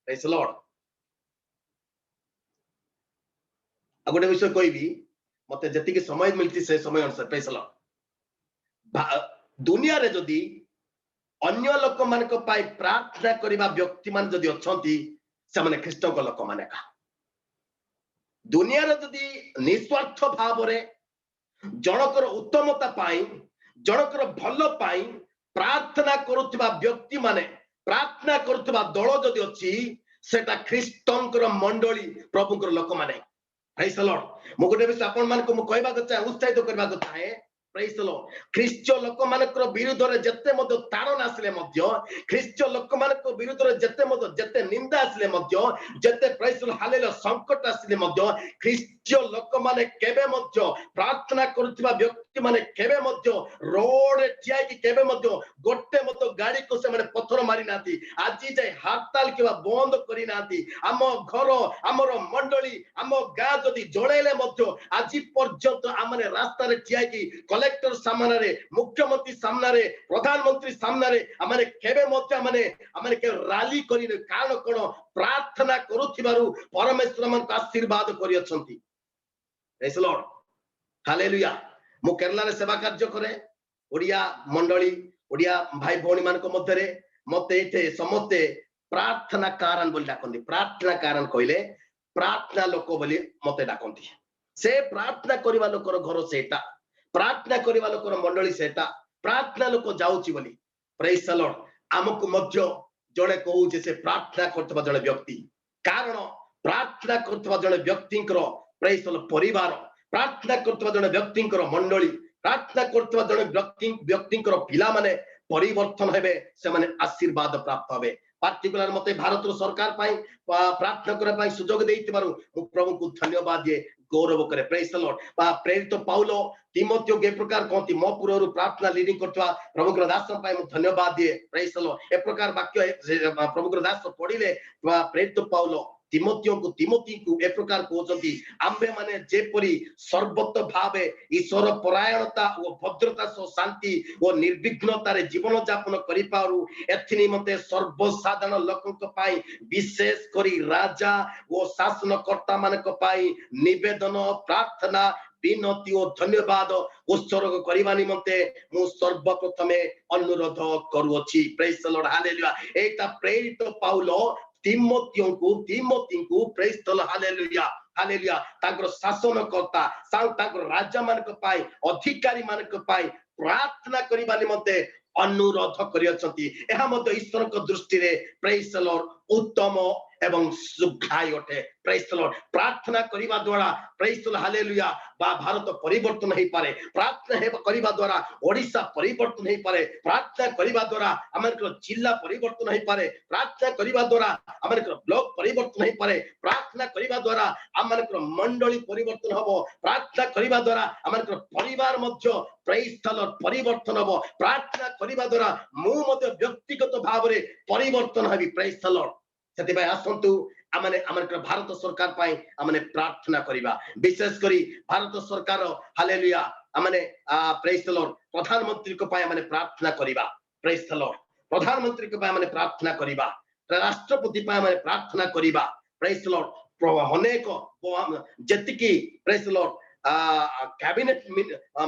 प्रेज द लॉर्ड अगोटे विषय कहबी मते जति के समय मिलती से समय अनुसार प्रेज द लॉर्ड दुनिया रे जदि अन्य लोक मान प्रार्थना करिबा व्यक्ति मान जदि अछंती से माने ख्रीष्ट को लोक माने का दुनिया रे जदि निस्वार्थ भाव रे जनकर उत्तमता पाई जनकर भलो पाई प्रार्थना करुवा व्यक्ति माने प्रार्थना करुवा दल जदि अच्छी सेटा ख्रीष्टंकर मंडली प्रभुकर लोक माने प्रेज द लॉर्ड मो गोटे विषय आपण मान को मु कहबा को चाहे उत्साहित करबा को चाहे प्रेज द लॉर्ड ख्रीष्ट लोक मानकर विरुद्ध रे जते मद तारण आसले मध्य ख्रीष्ट लोक मानकर विरुद्ध रे जते मद जते निंदा आसले मध्य जते प्रेज द हालेलुया संकट आसले मध्य ख्रीष्ट लोक माने केबे मध्य प्रार्थना करुवा व्यक्ति माने केबे मध्य रोड ठिया कि केबे मध्य गोटे मत गाड़ी को से माने पत्थर मारी नाती आजी जाय हड़ताल केबा बंद करी नाती हम घर हमर मंडली हम गा जदी जोड़ेले मध्य आजी पर्यंत आमने रास्ता रे ठिया कि कलेक्टर सामने रे मुख्यमंत्री सामने रे प्रधानमंत्री सामने रे आमने केबे मध्य आमने के रैली करी कारण कोन प्रार्थना करूथिबारु परमेश्वर मन आशीर्वाद करि अछंती प्रेज द लॉर्ड हालेलुया मु केरला रे सेवा कार्य करे ओडिया मंडली ओडिया भाई भौणी मान को मध्य रे मते एथे समते प्रार्थना कारण बोली डाकंती प्रार्थना कारण कहले प्रार्थना लोक बोली मते डाकंती से प्रार्थना करिवा लोकर घर सेटा प्रार्थना करिवा लोकर मंडली सेटा प्रार्थना लोक जाउची बोली प्रेज द लॉर्ड हमकु मध्य जणे कहू जे से प्रार्थना करतबा जणे व्यक्ति कारण प्रार्थना करतबा जणे व्यक्तिंकर प्रेज द लॉर्ड परिवार प्रार्थना करतबा जणे व्यक्तिंकर मंडली प्रार्थना करतबा जणे व्यक्तिंकर पिला माने परिवर्तन हेबे से माने आशीर्वाद प्राप्त हेबे पार्टिकुलर मते भारत सरकार पाई प्रार्थना करे पाई सुजोग देइतिबारु प्रभु को धन्यवाद दिए गौरव करे प्रेज द लॉर्ड प्रेरित पाउल तिमोथियो के प्रकार कहती मो पुरु प्रार्थना लीडिंग करतवा प्रभुकर दास पाई मु धन्यवाद दिए प्रेज द लॉर्ड ए प्रकार वाक्य प्रभुकर दास पढिले प्रेरित पाउल तिमोथियो को ए प्रकार कहउचंती आम्बे माने जेपरी सर्वत भावे ईश्वर परायणता और भद्रता सो शांति और निर्विघ्नता रे जीवन यापन करि पारू एथि निमते सर्वसाधारण लोकक पाई विशेष करी राजा और शासनकर्ता मानक पाई निवेदन प्रार्थना विनती और धन्यवाद उत्सर्ग करबा निमंते मु सर्वप्रथमे अनुरोध करूछि प्रेज द लॉर्ड हालेलुया एटा प्रेरित पाउल तिमोथी को praise the Lord hallelujah hallelujah ताकर शासनकर्ता ताकर राजा मानक पाई अधिकारी मानक पाई प्रार्थना करबा निमंते अनुरोध करियछंती एहा मते ईश्वर को दृष्टि रे प्रेज द लॉर्ड उत्तम एवं सुखाय अटे प्रेज द लॉर्ड प्रार्थना करिबा द्वारा प्रेज द लॉर्ड हालेलुया बा भारत परिवर्तन हे पारे प्रार्थना हे करिबा द्वारा ओडिसा परिवर्तन हे पारे प्रार्थना करिबा द्वारा हमर जिल्ला परिवर्तन हे पारे प्रार्थना करिबा द्वारा हमर ब्लॉक परिवर्तन हे पारे प्रार्थना करिबा द्वारा हमर मंडली परिवर्तन हबो प्रार्थना करिबा द्वारा हमर परिवार मध्य प्रेज द लॉर्ड परिवर्तन हबो प्रार्थना करिबा द्वारा मु मते व्यक्तिगत भाव रे परिवर्तन हबी प्रेज द लॉर्ड सेति भाई आसंतु आमने हमर भारत सरकार पाई आमने प्रार्थना करिबा विशेष करी भारत सरकार हालेलुया आमने प्रेज द लॉर्ड प्रधानमंत्री को पाई आमने प्रार्थना करिबा प्रेज द लॉर्ड प्रधानमंत्री को माने प्रार्थना करिबा राष्ट्रपति माने प्रार्थना करिबा प्रेज द लॉर्ड अनेक जतिकी प्रेज द लॉर्ड कैबिनेट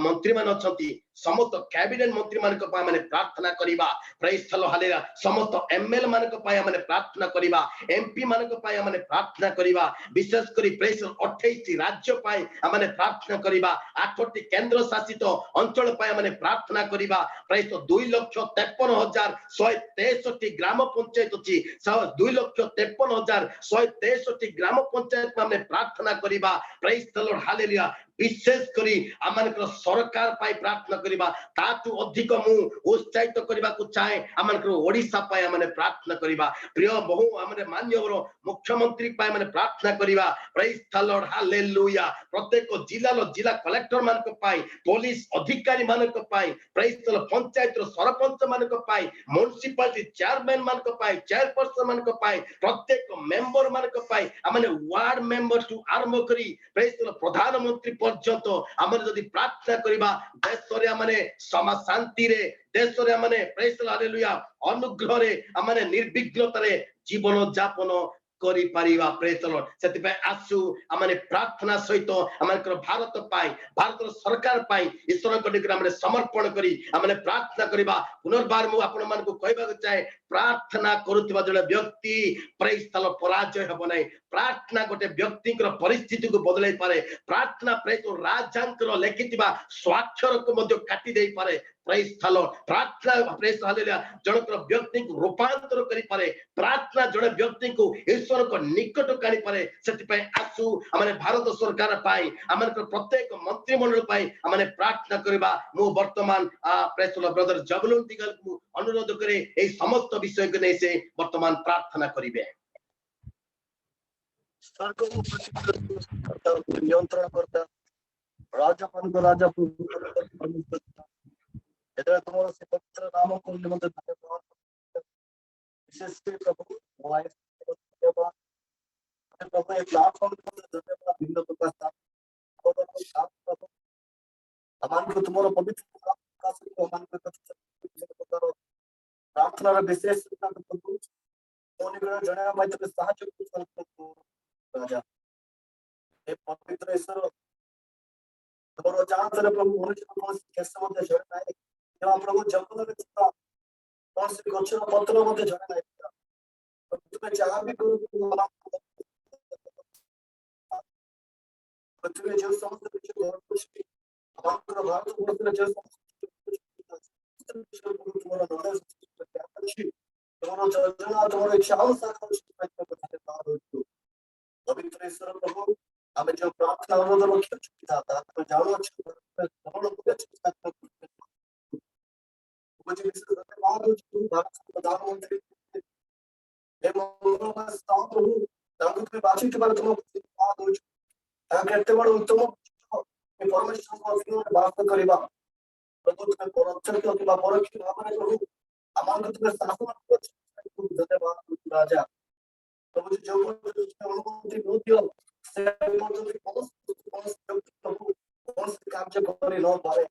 मंत्री मान अछंती समस्त कैबिनेट मंत्री मान माने प्रार्थना करिबा प्रेज द लॉर्ड हालेलुया समस्त एमएल मान माने प्रार्थना करिबा एमपी मान माने प्रार्थना करिबा विशेष करी प्रेज 28 राज्य पाए माने प्रार्थना करिबा 8टी केंद्र शासित अंचल पाए माने प्रार्थना करिबा प्रेज 2,53,163 ग्राम पंचायत अछि 2,53,163 ग्राम पंचायत माने प्रार्थना करिबा प्रेज द लॉर्ड हालेलुया विशेष करी आमनकर सरकार पाई प्रार्थना करिबा तातु अधिक मु उत्साहित करिबा को चाहे आमनकर ओडिसा पाई माने प्रार्थना करिबा प्रिय बहु हमरे माननीय मुख्यमंत्री पाई माने प्रार्थना करिबा प्रेज द लॉर्ड हालेलुया प्रत्येक जिला कलेक्टर मान को पाई पुलिस अधिकारी मान को पाई प्रेज द लॉर्ड पंचायत रो सरपंच मान को पाई म्युनिसिपलिटी चेयरमैन मान को पाई चेयरपर्सन मान को पाई प्रत्येक मेंबर मान को पाई माने वार्ड मेंबर टू आरंभ करी प्रेज द लॉर्ड प्रधानमंत्री पर्यंत आमर जदि प्रार्थना करिबा देश रे माने समा शांति रे देश रे माने प्रेज द लॉर्ड हालेलुया अनुग्रह रे माने निर्विघ्नता रे जीवन यापन करी पारिबा प्रेज द लॉर्ड सेति पे आसु आमाने प्रार्थना सहित आमानकर भारत पाई भारत सरकार पाई ईश्वर को निकट हमरे समर्पण करी आमाने प्रार्थना करिबा पुनर्बार मु आपण मान को कहबा चाहे प्रार्थना करूतिबा जले व्यक्ति प्रेज द लॉर्ड पराजय हबो नै प्रार्थना गोटे व्यक्ति परिस्थिति को बदलाई पारे प्रार्थना प्रेज राजांकर लिखितिबा स्वाक्षर को मध्य काटी देई पारे प्रेज द लॉर्ड प्रार्थना प्रेज हालेलुया जनकर व्यक्ति को रूपांतर करि पारे प्रार्थना जने व्यक्ति को ईश्वर को निकट काढी पारे सेति पे आसु हमने भारत सरकार पाई हमन प्रत्येक मंत्रिमंडल पाई हमने प्रार्थना करबा मु वर्तमान प्रेज द लॉर्ड ब्रदर जबलुन दिगल को अनुरोध करे ए समस्त विषय को नै से वर्तमान प्रार्थना करिवे नियंत्रण करता राजा को राजा तुम्हारा से पवित्र नाम को निमंत्र धन्यवाद विशेष प्रभु धन्यवाद प्रभु एक प्लेटफॉर्म को धन्यवाद भिन्न प्रकार हमान को तुम्हारा पवित्र नाम का से हमान को प्रार्थना रे विशेष प्रभु कोनी को जणा मात्र सहायता को राजा हे पवित्र ईश्वर तुम्हारा जान से प्रभु मनुष्य को कैसे मत जड़ना है जब प्रभु जंगल में था कौन से गच्छ पत्र मत जड़ना है तुम्हें जहां भी करो पृथ्वी जो समस्त कुछ और कुछ हमारा भारत वर्ष में जो तुम्हारा नॉलेज तुम्हारा योजना तुम्हारा इच्छाओं से पवित्र ईश्वर प्रभु हमें जो प्रार्थना अनुरोध रखी था तो जानो मुझे विशेष धन्यवाद भारत प्रधानमंत्री प्रभु तांको तुम्हें बातचीत बारे तुम धन्यवाद हो केते बड़ उत्तम परमेश्वर को अधीन बात करबा प्रभु तुम्हें परोक्ष किबा परोक्ष भावना प्रभु अमान को तुम्हें शासन को धन्यवाद राजा प्रभु जो अनुमति होतियो से कौन से कार्य करे न पारे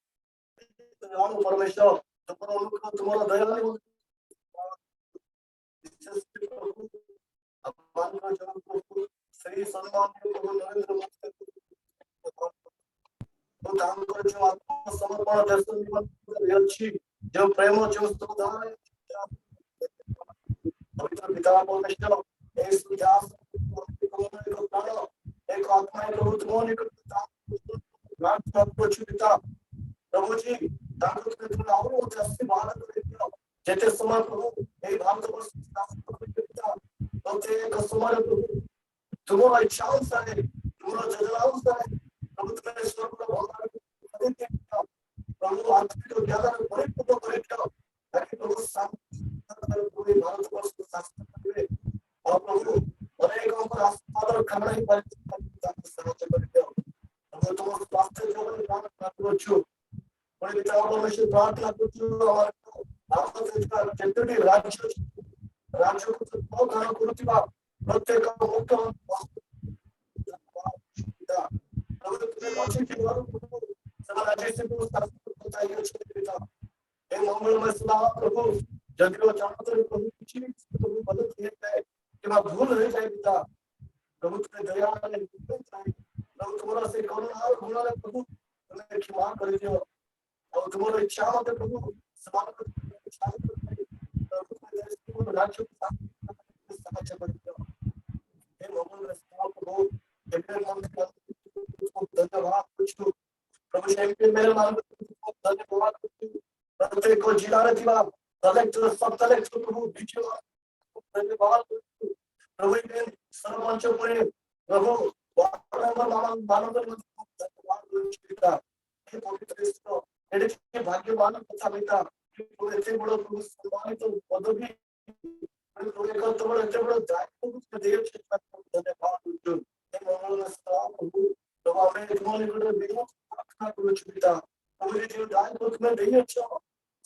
परमेश्वर तुम्हारा दया विशेष प्रभु अमान का जो श्री सम्मान प्रभु नरेंद्र मोदी तो दान कर जो आत्मसमर्पण दर्शन जीवन अच्छी जो प्रेम जो सुधार पवित्र पिता परमेश्वर इस विकास एक आत्मा एक प्रभु तुम्हारे प्रार्थना को पिता प्रभु जी ताकि तुम्हें और जैसे बात करें जैसे समय प्रभु ये भारत वर्ष पिता तो एक समय प्रभु तुम्हारा इच्छाओं से तुम्हारा योजनाओं से प्रभु तुम्हें स्वर्ग का भगवान प्रभु आत्मिक ज्ञान परिपूर्ण करे ताकि प्रभु शांति पूरे भारत वर्ष को शासन करे और प्रभु अनेकों पर आस्था करना ही सहायता करते हो प्रभु तुम स्वास्थ्य जीवन दान प्रार्थना और पिता परमेश्वर प्रार्थना करछो और भारत जतने राज्य को तो गान करतिबा प्रत्येक मुक्त प्रभु तुम्हें वाची के सब राज्य से को शासन चाहिए पिता हे मंगलमय सदा प्रभु जदि वो चाहते हैं प्रभु किसी भी प्रभु मदद किए जाए कि मैं भूल रह जाए पिता प्रभु तुम्हें दया ने प्रभु तुम्हारा से करुणा और गुणा ने प्रभु तुम्हें क्षमा कर दियो और तुम्हारी इच्छा मत प्रभु समान कर प्रभु तुम्हें को राज्य के साथ समाचार कर दियो हे भगवान रस्ता प्रभु जब मन को धन्यवाद कुछ प्रभु ने मेरे मान को धन्यवाद प्रत्येक को जिला रे दिवा कलेक्टर सब कलेक्टर प्रभु बीच धन्यवाद प्रभु ने सरपंच पुणे प्रभु मानव धन्यवाद पिता हे पवित्र ईश्वर एडे के भाग्यवान कथा पिता प्रभु एते बड़ प्रभु सम्मानित पदवी प्रभु एक तो बड़ एते बड़ दायित्व को देव से धन्यवाद हे मंगल प्रभु प्रभु हमें तुम्हारे निकट में प्रार्थना करू पिता प्रभु जो दायित्व तुम्हें देय छ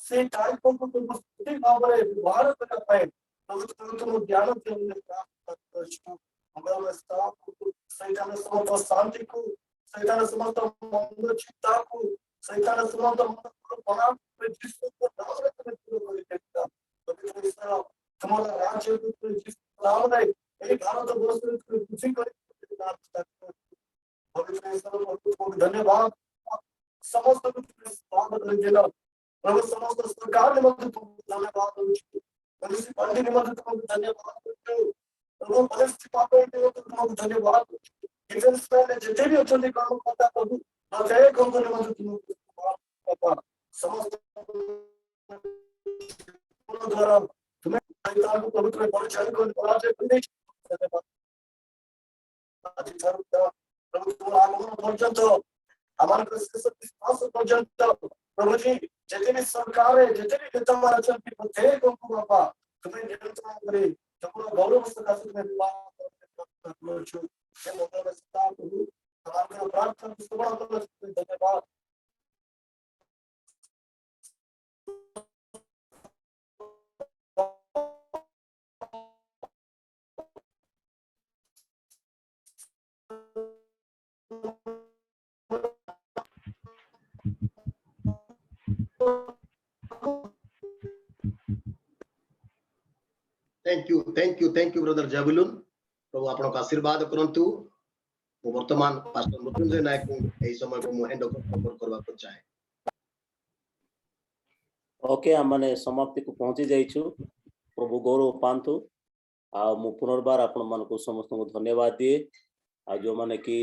से दायित्व को प्रभु स्तुति भाव रे व्यवहार कर पाए प्रभु तुम ज्ञान से हमने प्राप्त कर मंगल सैतान समस्त शांति को सैतान समस्त मंगल चिंता को सैतान समस्त मंगल बनाम जिसको नाम रे तुम्हें पूरा कर देता पवित्र ईश्वर तुम्हारा राज्य को जिस नाम रे एक भारत वर्ष में खुशी कर पवित्र ईश्वर को धन्यवाद समस्त स्वागत देना प्रभु समस्त सरकार निमित्त तुमको धन्यवाद म्युनिसिपालिटी निमित्त तुमको धन्यवाद प्रभु परिस्थिति पापे निमित्त तुमको धन्यवाद डिफेंस में जितने भी अचंदी काम करता प्रभु हृदय को निमित्त तुमको पापा समस्त द्वारा तुम्हें शैतान को प्रभु तुम्हें परिचय को पराजय करने धन्यवाद प्रभु तुम आगमन पर्यंत हमारे शेष विश्वास पर्यंत प्रभु जी जितने भी सरकार है जितने भी नेता हमारा चलती प्रत्येक को बाबा तुम्हें नियंत्रण करे तुम्हारा गौरव सदा से तुम्हें प्राप्त करो हे मंगल सदा प्रभु हमारे प्रार्थना को सुबह को धन्यवाद थैंक यू ब्रदर जबुलुन प्रभु आपन आशीर्वाद करंतु वर्तमान पास्टर मृत्युंजय नायक को एई समय को हैंड ओवर करबा को चाहे ओके हमने समाप्ति को पहुंची जाइछु प्रभु गौरव पांतु आ मु पुनर्बार आपण मन को समस्त को धन्यवाद दिए आ जो माने कि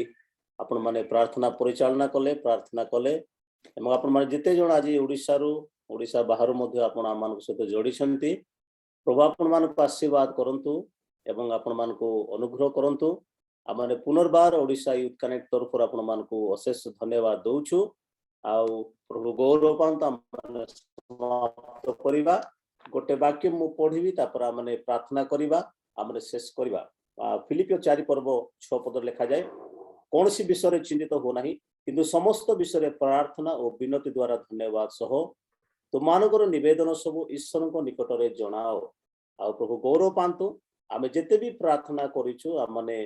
आपण माने प्रार्थना परिचालना कले प्रार्थना कले एवं आपण माने जिते जण आज ओडिशा बाहर मध्ये आपण मान सहित जोड़ी छंती प्रभु आपण मान को आशीर्वाद करंतु एवं आपण मान को अनुग्रह करंतु आमने पुनर्बार ओडिशा यूथ कनेक्ट तरफ आपण मान को अशेष धन्यवाद दउछु आ प्रभु गौरव पांत आमने समाप्त करिबा गोटे वाक्य मु पढिबी तापर आमने प्रार्थना करिबा आमने शेष करिबा फिलिपियो 4 पर्व 6 पद लिखा जाए कौन सी विषय रे चिंतित हो नाही किंतु समस्त विषय रे प्रार्थना और विनती द्वारा धन्यवाद सह तुमानकर निवेदन सब ईश्वर को निकट रे जणाओ आ प्रभु गौरव पांतु आमे जेते भी प्रार्थना करिछु आमने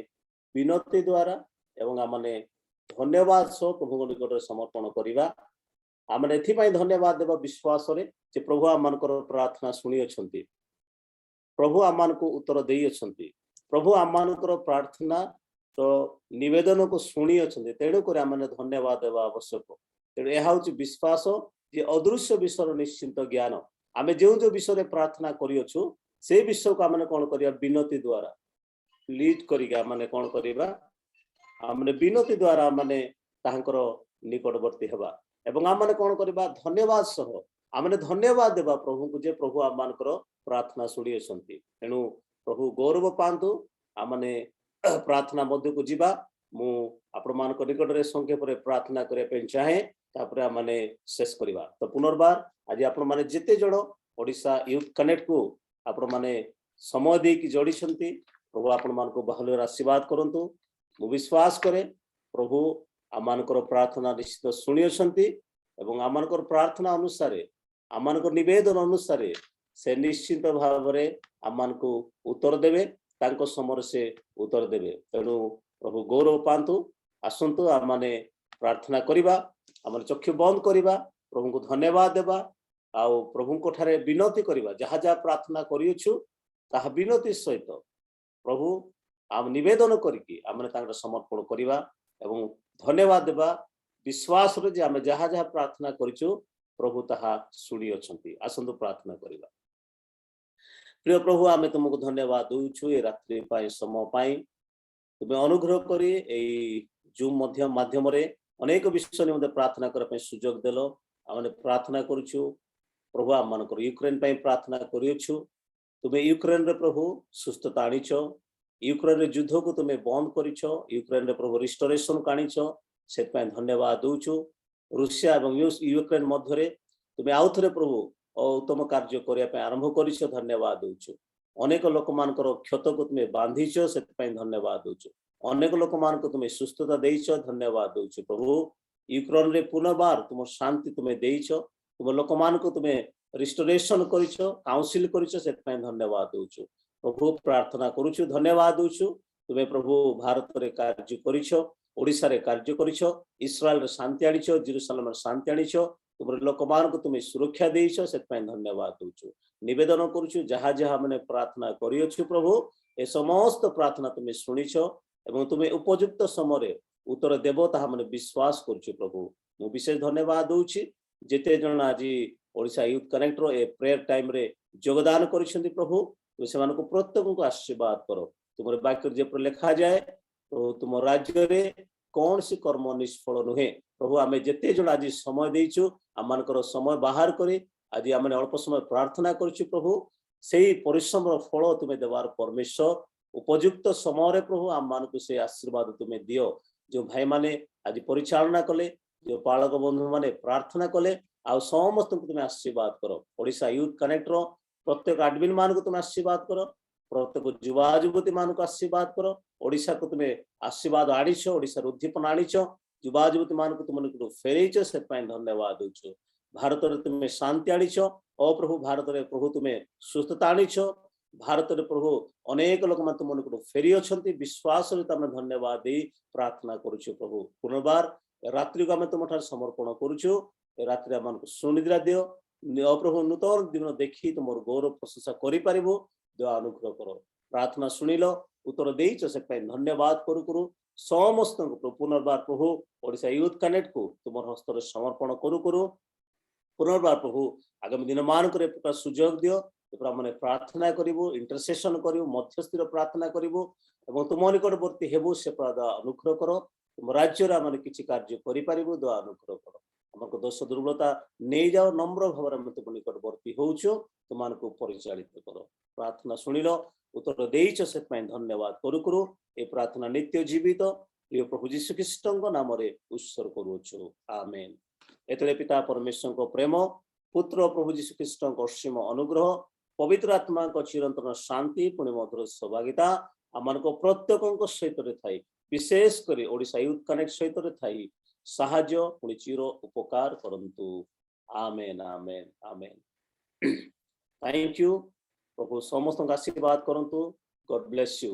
विनती द्वारा एवं आमने धन्यवाद सह प्रभु निकट रे समर्पण करिबा आमने एथि पई धन्यवाद देबा विश्वास रे जे प्रभु आमनकर प्रार्थना सुनि अछंती प्रभु आमान को उत्तर देई अछंती प्रभु आमनकर प्रार्थना तो निवेदन को सुनी अछंती तेणु कर आमने धन्यवाद देबा आवश्यक तेणु एहा होची विश्वास जे अदृश्य विषय निश्चिंत ज्ञान आमे जो विषय प्रार्थना करियछु से विषय को आमने कोन करिया विनती द्वारा लीड करिया माने कोन करिबा आमने विनती द्वारा माने ताहंकर निकटवर्ती हेबा एवं आमने कोन करिबा धन्यवाद सह आमने धन्यवाद देबा प्रभु को जे प्रभु आमनकर प्रार्थना सुनी अछंती तेणु प्रभु गौरव पांतु आमने प्रार्थना मध्य को जीवा मु आपण मान को निकट रे संक्षेप रे प्रार्थना करे पे चाहे तापर माने शेष करिबा तो पुनर्बार आज आपण माने जिते जण ओडिशा यूथ कनेक्ट को आपण माने समय दे की जोड़ी छंती प्रभु आपण मान को बहल आशीर्वाद करंतु मु विश्वास करे प्रभु आमानकर प्रार्थना निश्चित सुनी छंती एवं आमानकर प्रार्थना अनुसार आमानकर निवेदन अनुसार से निश्चित भाव रे आमान को उत्तर देबे तांको समर से उत्तर देबे तेणु प्रभु गौरव पांतु आसंतु आमाने प्रार्थना करिबा आमर चक्षु बंद करिबा प्रभु को धन्यवाद देबा आउ प्रभु को ठारे विनती करिबा जहा जहा प्रार्थना करियछु ताहा विनती सहित प्रभु आम निवेदन करिकि आमने तांकर समर्पण करिबा एवं धन्यवाद देबा विश्वास रे जे आमे जहा जहा प्रार्थना करिछु प्रभु ताहा सुनी अछंती आसंतु प्रार्थना करिबा। प्रिय प्रभु आमे तुमको धन्यवाद दउछु ए रात्रि पाई समय पाई तुमे अनुग्रह करी एई जूम माध्यम रे अनेक विषय निमंते प्रार्थना कर पे सुजोग देलो आमने प्रार्थना करूछु प्रभु आम मानकर यूक्रेन पे प्रार्थना करियछु तुमे यूक्रेन रे प्रभु सुस्थता आनिछो यूक्रेन रे युद्ध को तुमे बंद करिछो यूक्रेन रे प्रभु रिस्टोरेशन कानिछो से पे धन्यवाद दउछु रूसिया एवं यूक्रेन मध्य रे तुमे आउथरे प्रभु उत्तम कार्य करिया पे आरंभ करिछो धन्यवाद दउछु अनेक लोक मानकर क्षत को तुमे बांधिछो से पे धन्यवाद दउछु अनेक लोक मान को तुमे सुस्थता देइछो धन्यवाद दउछु प्रभु यूक्रेन रे पुनर्बार तुम शांति तुमे देइछो तुम लोक मान को तुमे रिस्टोरेशन करिछो काउंसिल करिछो से पे धन्यवाद दउछु प्रभु प्रार्थना करूछु धन्यवाद दउछु तुमे प्रभु भारत रे कार्य करिछो ओडिसा रे कार्य करिछो इस्राएल रे शांति आनिछो जेरूशलेम रे शांति आनिछो तुम लोक मान को तुमे सुरक्षा देइछो से पे धन्यवाद दउछु निवेदन करूछु जहा जहा माने प्रार्थना करियछु प्रभु ए समस्त प्रार्थना तुमे सुनिछो एवं तुमे उपयुक्त समय उत्तर देव ताहा माने विश्वास करूछु प्रभु मु विशेष धन्यवाद दउछि जेते जन आज Odisha youth connector a prayer time रे योगदान करिसेंती प्रभु तुम से मानको प्रत्येक को आशीर्वाद करो तुमरे वाक्य जे पर लिखा जाए तो तुम राज्य रे कौन सी कर्म निष्फल नुहे प्रभु आमे जेते जन आज समय देइछु आम मानकर समय बाहर करी आज आमने अल्प समय प्रार्थना करिछु प्रभु सेही परिश्रम रो फल तुमे देवार परमेश्वर उपयुक्त समय प्रभु आम मानकु से आशीर्वाद तुमे दियो जो भाई माने आज परिचालना कले जो पालक बंधु माने प्रार्थना कले आ समस्त को तुमे आशीर्वाद करो ओडिसा यूथ कनेक्टर प्रत्येक एडमिन मान को तुम आशीर्वाद करो प्रत्येक युवा युवती मान को आशीर्वाद करो ओडिसा को तुम्हें आशीर्वाद आनीछ ओडिसा उद्दीपन आनीछ युवा युवती मान को तुम फेरईच से धन्यवाद दउछु भारत रे तुम्हें शांति आनीछ ओ प्रभु भारत रे प्रभु तुम्हें सुस्थता आनीछ भारत रे प्रभु अनेक लोक मान तुम फेरी अछंती विश्वास रे तमे धन्यवाद दे प्रार्थना करूछु प्रभु पुनर्बार रात्रि को आमे तुम ठार समर्पण करूछु रात्रि आम सुनिद्रा दियो प्रभु नूतन दिन देखी तुम गौरव प्रशंसा करि परिबो दया अनुग्रह करो प्रार्थना सुनिलो उत्तर देइछ से धन्यवाद करू करू समस्त को पुनर्बार प्रभु ओडिसा यूथ कनेक्ट को तुम हस्त रे समर्पण करू करू पुनर्बार प्रभु आगामी दिन मान करे प्रकार सुजोग दियो माने प्रार्थना करिवो इंटरसेशन करिवो मध्यस्थीर प्रार्थना करिवो एवं तुम निकटवर्ती हेबो से प्रदा अनुग्रह करो तुम राज्य रे माने किछि कार्य करि परिबो दया अनुग्रह करो हमको दोष दुर्बलता नहीं जाओ नम्र भाव में तुम निकटवर्ती होउछो तुमान को परिचालित करो प्रार्थना सुनिलो उत्तर देइछ से धन्यवाद करू करू ए प्रार्थना नित्य जीवित प्रिय प्रभु यीशु ख्रीष्टଙ୍କ नाम रे उत्सर्ग करूछु आमेन। एतले पिता परमेश्वर को प्रेम पुत्र प्रभु यीशु ख्रीष्टଙ୍କ असीम अनुग्रह पवित्र आत्मा को चिरंतन शांति पुण्य मधुर सहभागिता आमान को प्रत्येक सहित रे थाई विशेष करी ओडिसा यूथ कनेक्ट सहित रे थाई साहाଯ୍ୟ पुणी चिर उपकार करंतु आमेन आमेन आमेन। थैंक यू प्रभु समस्त आशीर्वाद करंतु गॉड ब्लेस यू।